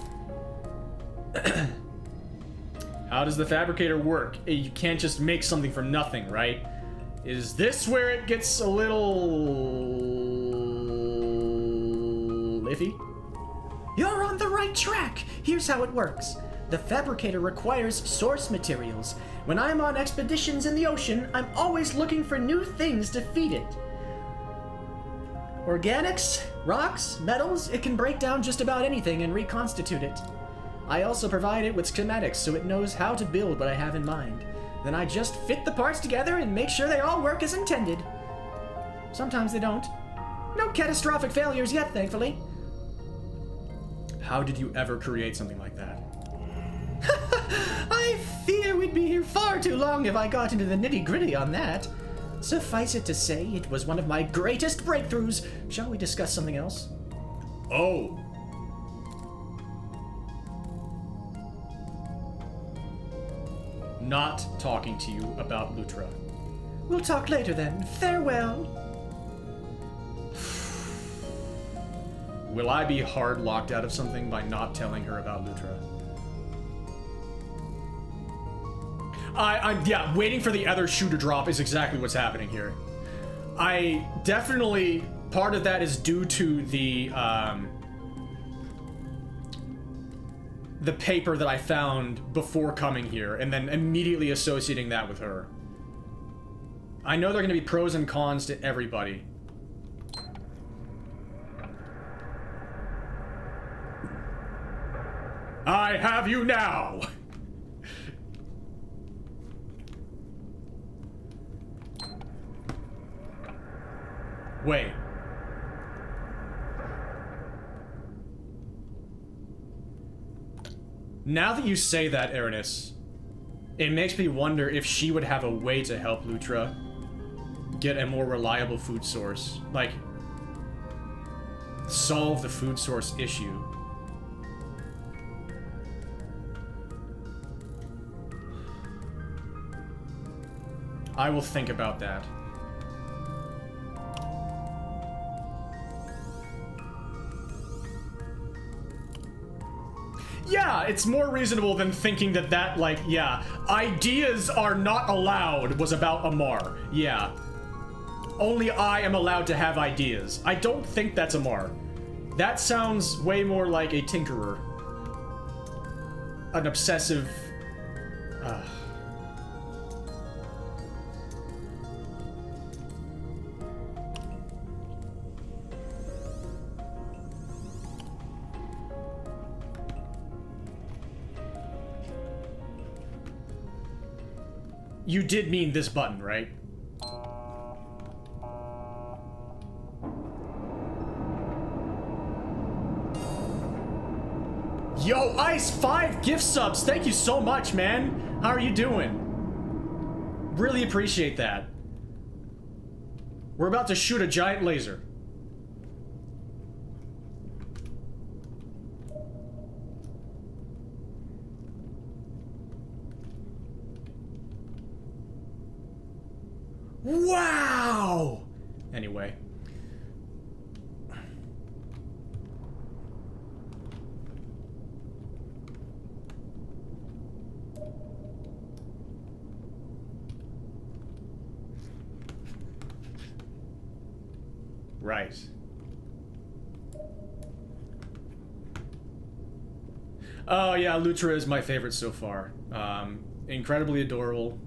How does the fabricator work? You can't just make something from nothing, right? Is this where it gets a little iffy? You're on the right track. Here's how it works. The fabricator requires source materials. When I'm on expeditions in the ocean, I'm always looking for new things to feed it. Organics, rocks, metals, it can break down just about anything and reconstitute it. I also provide it with schematics so it knows how to build what I have in mind. Then I just fit the parts together and make sure they all work as intended. Sometimes they don't. No catastrophic failures yet, thankfully. How did you ever create something like that? I fear we'd be here far too long if I got into the nitty-gritty on that. Suffice it to say, it was one of my greatest breakthroughs. Shall we discuss something else? Oh. Not talking to you about Lutra. We'll talk later then. Farewell. Will I be hard locked out of something by not telling her about Lutra? Yeah, waiting for the other shoe to drop is exactly what's happening here. I definitely, part of that is due to the paper that I found before coming here, and then immediately associating that with her. I know there are going to be pros and cons to everybody. I have you now! Wait. Now that you say that, Aranis, it makes me wonder if she would have a way to help Lutra get a more reliable food source. Like, solve the food source issue. I will think about that. Yeah, it's more reasonable than thinking that, like, yeah, ideas are not allowed was about Amar. Yeah. Only I am allowed to have ideas. I don't think that's Amar. That sounds way more like a tinkerer. An obsessive... You did mean this button, right? Yo, Ice, 5 gift subs! Thank you so much, man! How are you doing? Really appreciate that. We're about to shoot a giant laser. Wow! Anyway. Right. Oh yeah, Lutra is my favorite so far. Incredibly adorable.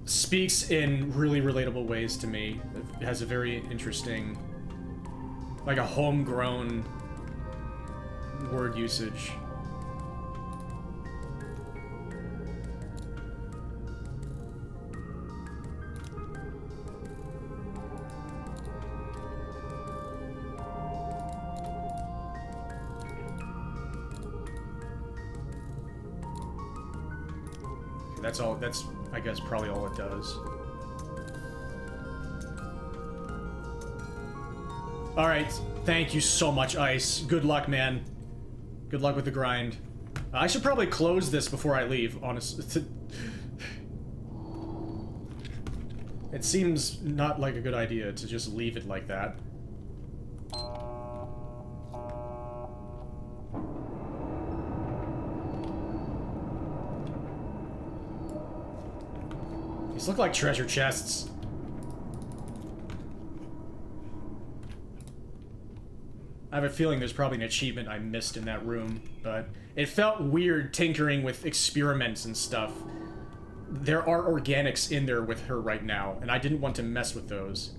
Speaks in really relatable ways to me. It has a very interesting, like a homegrown word usage. That's all, that's, I guess, probably all it does. Alright, thank you so much, Ice. Good luck, man. Good luck with the grind. I should probably close this before I leave, honestly. It seems not like a good idea to just leave it like that. These look like treasure chests. I have a feeling there's probably an achievement I missed in that room, but it felt weird tinkering with experiments and stuff. There are organics in there with her right now, and I didn't want to mess with those.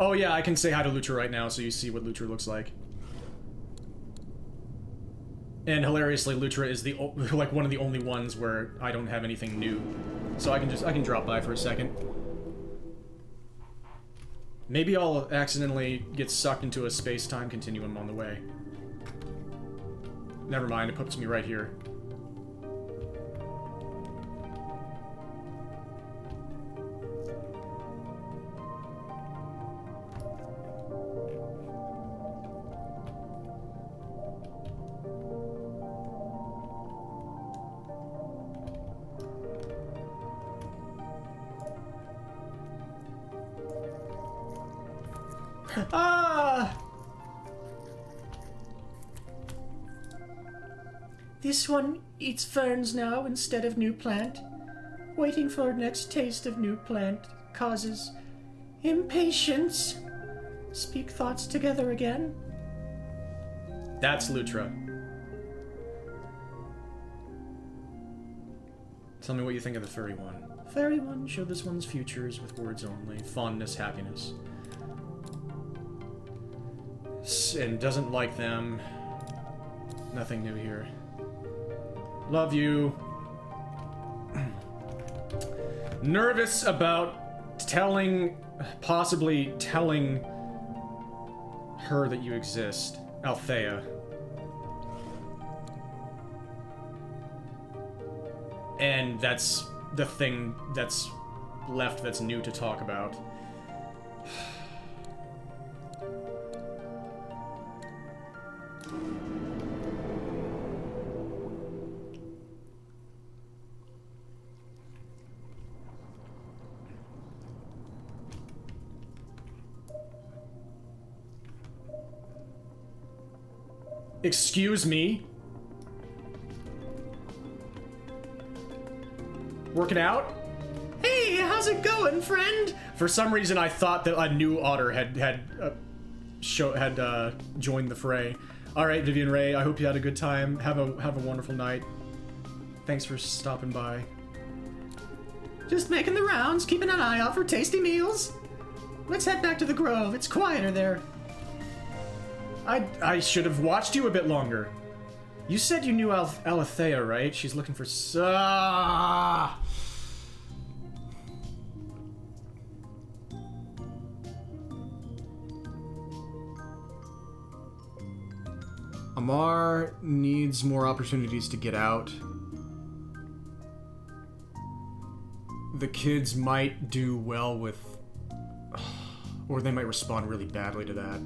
Oh yeah, I can say hi to Lutra right now so you see what Lutra looks like. And hilariously, Lutra is the like one of the only ones where I don't have anything new. So I can drop by for a second. Maybe I'll accidentally get sucked into a space-time continuum on the way. Never mind, it puts me right here. Ah! This one eats ferns now instead of new plant. Waiting for next taste of new plant causes impatience. Speak thoughts together again. That's Lutra. Tell me what you think of the furry one. Fairy one, show this one's futures with words only. Fondness, happiness. And doesn't like them. Nothing new here. Love you. Nervous about possibly telling her that you exist. Althea. And that's the thing that's left that's new to talk about. Excuse me? Working out? Hey, how's it going, friend? For some reason, I thought that a new otter had joined the fray. All right, Vivian Ray. I hope you had a good time. Have a wonderful night. Thanks for stopping by. Just making the rounds, keeping an eye out for tasty meals. Let's head back to the Grove. It's quieter there. I should have watched you a bit longer. You said you knew Alethea, right? She's looking for Amar needs more opportunities to get out. The kids might do well with... or they might respond really badly to that.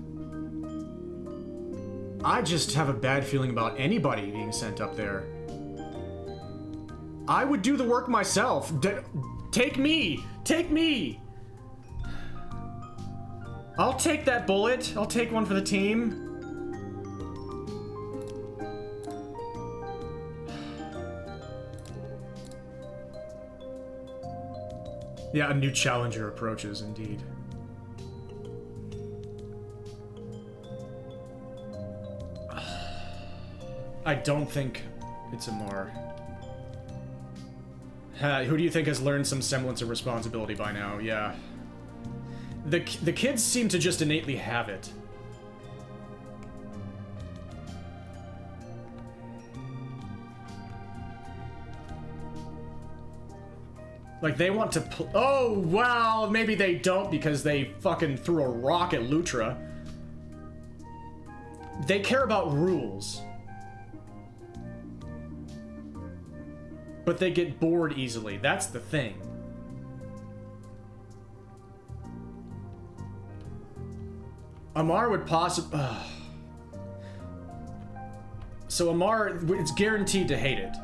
I just have a bad feeling about anybody being sent up there. I would do the work myself. Take me! Take me! I'll take that bullet. I'll take one for the team. Yeah, a new challenger approaches, indeed. I don't think it's Amar. Who do you think has learned some semblance of responsibility by now? Yeah. The kids seem to just innately have it. Like, they want to oh, well, maybe they don't because they fucking threw a rock at Lutra. They care about rules. But they get bored easily. That's the thing. Amar would possibly... So Amar, it's guaranteed to hate it.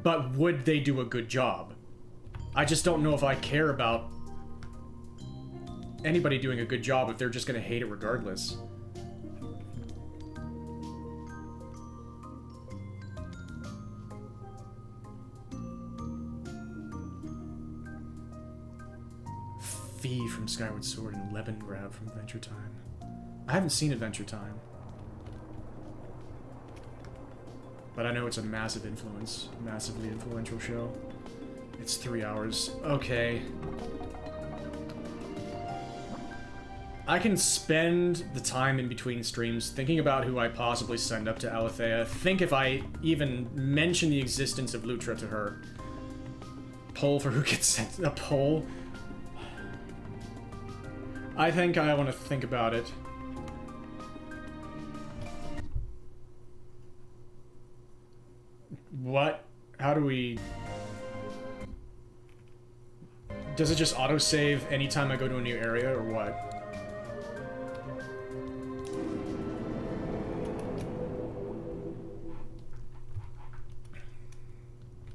But would they do a good job? I just don't know if I care about anybody doing a good job if they're just gonna hate it regardless. Fee from Skyward Sword and Leben Grab from Adventure Time. I haven't seen Adventure Time. But I know it's a massively influential show. It's 3 hours. Okay. I can spend the time in between streams thinking about who I possibly send up to Alethea, think if I even mention the existence of Lutra to her. Poll for who gets sent. A poll? I think I want to think about it. What? How do we... Does it just autosave anytime I go to a new area, or what?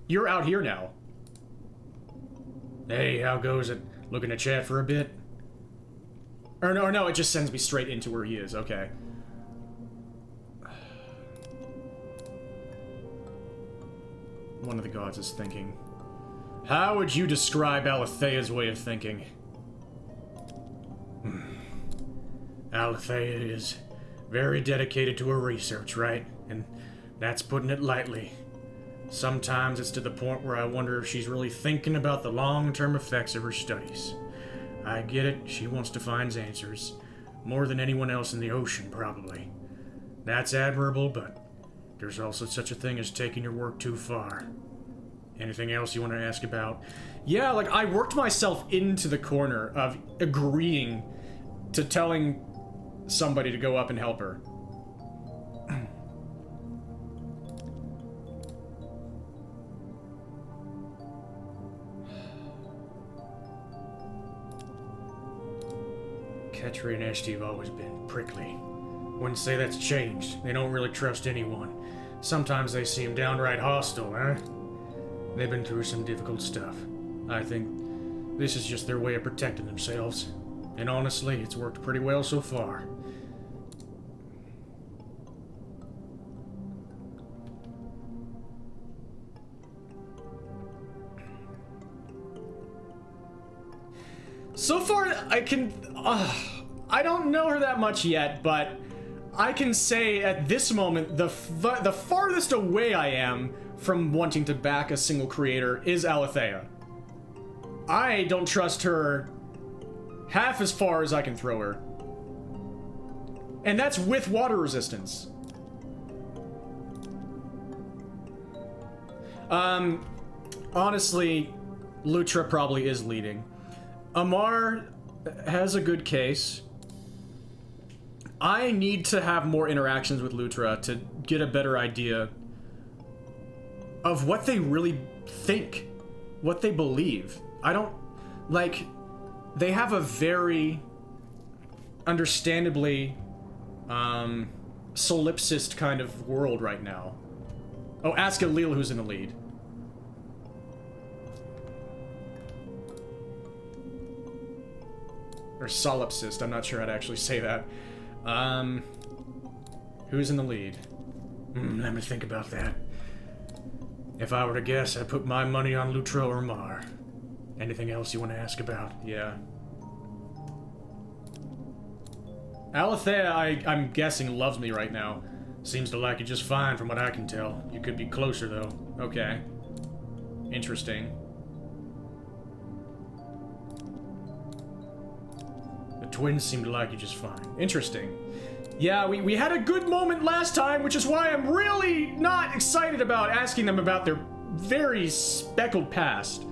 You're out here now. Hey, how goes it? Looking to chat for a bit? Or no, it just sends me straight into where he is, okay. One of the gods is thinking. How would you describe Alethea's way of thinking? Alethea is very dedicated to her research, right? And that's putting it lightly. Sometimes it's to the point where I wonder if she's really thinking about the long-term effects of her studies. I get it, she wants to find answers. More than anyone else in the ocean, probably. That's admirable, but there's also such a thing as taking your work too far. Anything else you want to ask about? Yeah, like, I worked myself into the corner of agreeing to telling somebody to go up and help her. Ketri and Eshti have always been prickly. Wouldn't say that's changed. They don't really trust anyone. Sometimes they seem downright hostile, huh? They've been through some difficult stuff. I think this is just their way of protecting themselves. And honestly, it's worked pretty well so far. So far, I don't know her that much yet, but I can say at this moment, the farthest away I am from wanting to back a single creator is Alethea. I don't trust her half as far as I can throw her. And that's with water resistance. Honestly, Lutra probably is leading. Amar has a good case. I need to have more interactions with Lutra to get a better idea of what they really think, what they believe. I don't, like, they have a very, understandably, solipsist kind of world right now. Oh, ask Alil who's in the lead. Or solipsist, I'm not sure how to actually say that. Who's in the lead? Let me think about that. If I were to guess, I'd put my money on Lutra or Mar. Anything else you want to ask about? Yeah. Alethea, I'm guessing, loves me right now. Seems to like you just fine from what I can tell. You could be closer, though. Okay. Interesting. The twins seem to like you just fine. Interesting. Yeah, we had a good moment last time, which is why I'm really not excited about asking them about their very speckled past.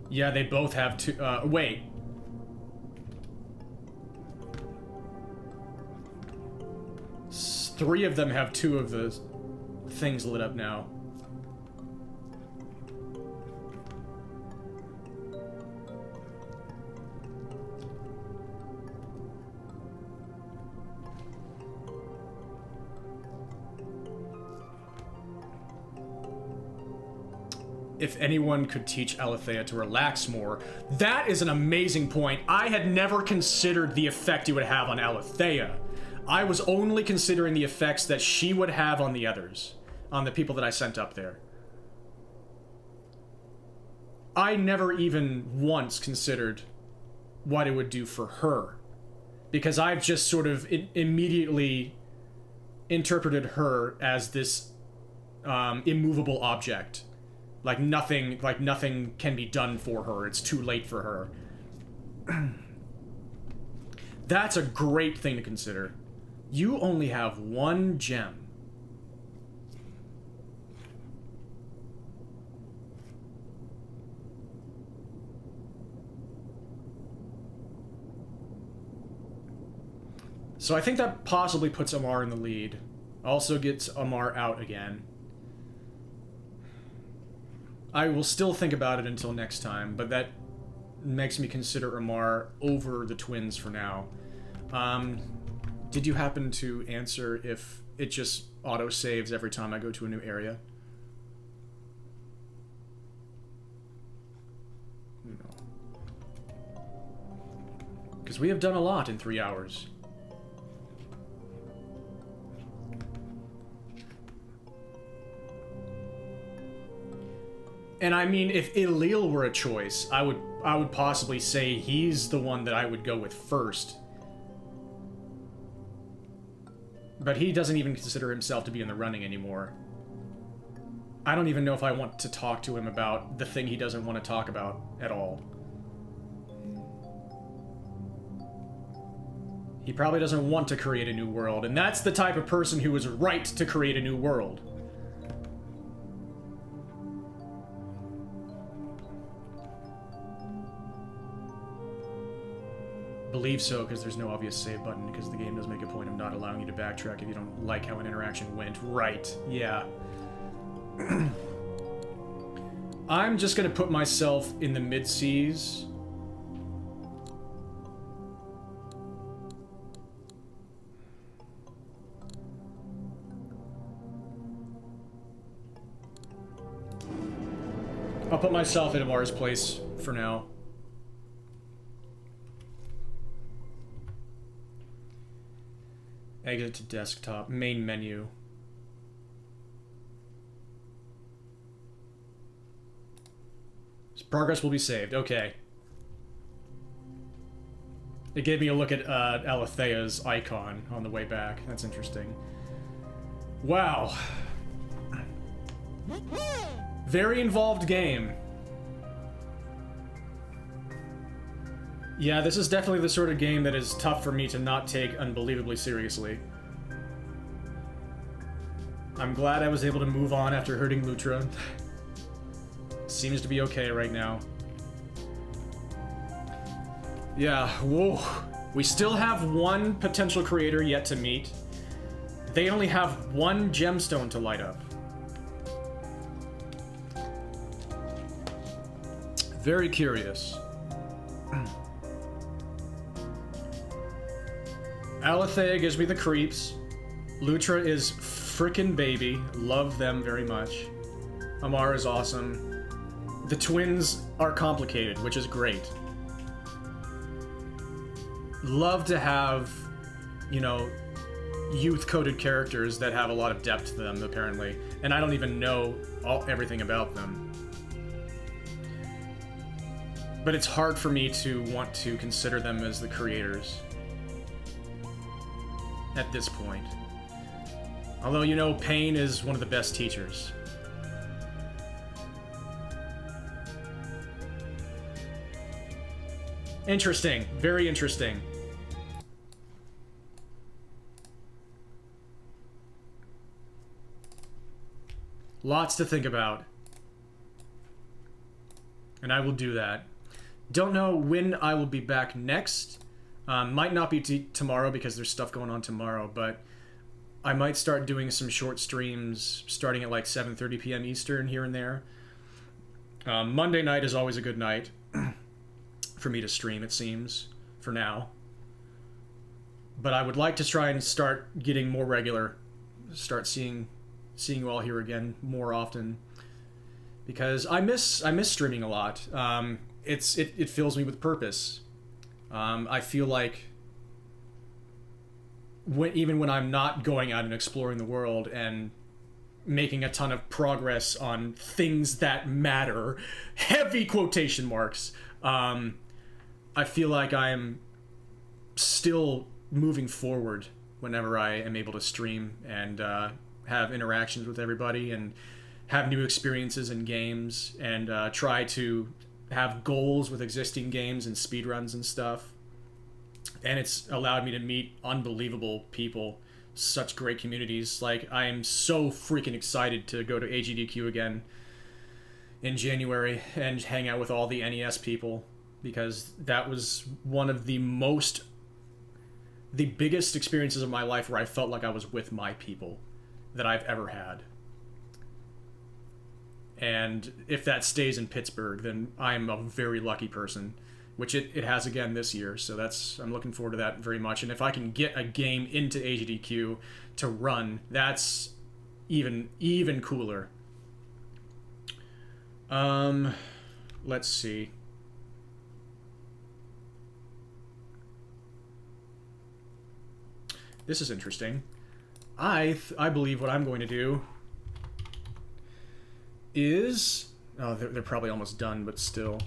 Yeah, they both have two, wait. Three of them have two of the things lit up now. If anyone could teach Alethea to relax more, that is an amazing point. I had never considered the effect it would have on Alethea. I was only considering the effects that she would have on the others, on the people that I sent up there. I never even once considered what it would do for her, because I've just sort of immediately interpreted her as this immovable object. Like nothing can be done for her. It's too late for her. That's a great thing to consider. You only have one gem. So I think that possibly puts Amar in the lead. Also gets Amar out again. I will still think about it until next time, but that makes me consider Amar over the twins for now. Did you happen to answer if it just auto-saves every time I go to a new area? No. Because we have done a lot in 3 hours. And I mean, if Ilil were a choice, I would possibly say he's the one that I would go with first. But he doesn't even consider himself to be in the running anymore. I don't even know if I want to talk to him about the thing he doesn't want to talk about at all. He probably doesn't want to create a new world, and that's the type of person who is right to create a new world. Believe so, because there's no obvious save button, because the game does make a point of not allowing you to backtrack if you don't like how an interaction went. Right, yeah. I'm just gonna put myself in the mid-seas. I'll put myself in Amar's place for now. Exit to desktop. Main menu. Progress will be saved. Okay. It gave me a look at Alethea's icon on the way back. That's interesting. Wow. Very involved game. Yeah, this is definitely the sort of game that is tough for me to not take unbelievably seriously. I'm glad I was able to move on after hurting Lutra. Seems to be okay right now. Yeah, whoa. We still have one potential creator yet to meet. They only have one gemstone to light up. Very curious. Alethea gives me the creeps. Lutra is frickin' baby. Love them very much. Amar is awesome. The twins are complicated, which is great. Love to have, you know, youth-coded characters that have a lot of depth to them, apparently. And I don't even know everything about them. But it's hard for me to want to consider them as the creators at this point. Although, you know, pain is one of the best teachers. Interesting. Very interesting. Lots to think about. And I will do that. Don't know when I will be back next. Might not be tomorrow because there's stuff going on tomorrow, but I might start doing some short streams starting at like 7:30 p.m. Eastern here and there. Monday night is always a good night for me to stream, it seems, for now. But I would like to try and start getting more regular, start seeing you all here again more often, because I miss streaming a lot. It fills me with purpose. I feel like even when I'm not going out and exploring the world and making a ton of progress on things that matter, heavy quotation marks, I feel like I am still moving forward whenever I am able to stream and have interactions with everybody and have new experiences in games and try to have goals with existing games and speedruns and stuff. And it's allowed me to meet unbelievable people, such great communities. Like, I am so freaking excited to go to AGDQ again in January and hang out with all the NES people, because that was one of the biggest experiences of my life where I felt like I was with my people that I've ever had. And if that stays in Pittsburgh, then I'm a very lucky person, which it has again this year. So I'm looking forward to that very much. And if I can get a game into AGDQ to run, that's even cooler. Let's see. This is interesting. I believe what I'm going to do is... Oh, they're probably almost done, but still.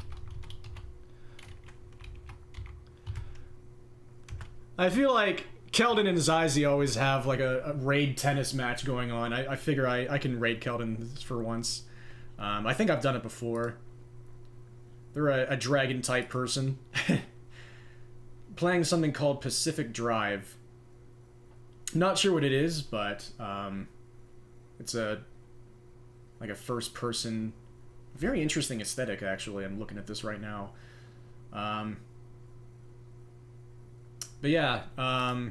I feel like Keldon and Zizi always have like a raid tennis match going on. I figure I can raid Keldon for once. I think I've done it before. They're a dragon type person. Playing something called Pacific Drive. Not sure what it is, but it's like a first person, very interesting aesthetic actually. I'm looking at this right now. But yeah, I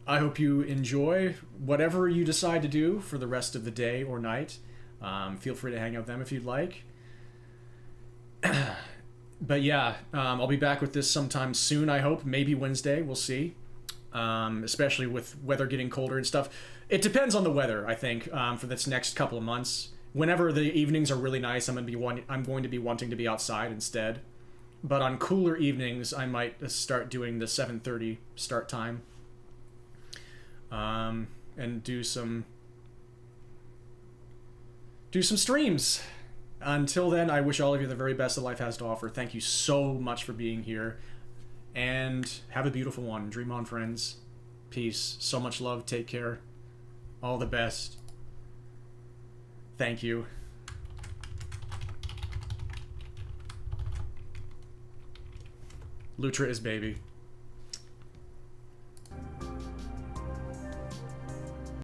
hope you enjoy whatever you decide to do for the rest of the day or night. Feel free to hang out with them if you'd like. But yeah, I'll be back with this sometime soon, I hope. Maybe Wednesday, we'll see. Especially with weather getting colder and stuff. It depends on the weather, I think, for this next couple of months. Whenever the evenings are really nice, I'm going to be wanting to be outside instead. But on cooler evenings, I might start doing the 7:30 start time. And do some streams. Until then, I wish all of you the very best that life has to offer. Thank you so much for being here. And have a beautiful one. Dream on, friends. Peace. So much love. Take care. All the best. Thank you. Lutra is baby.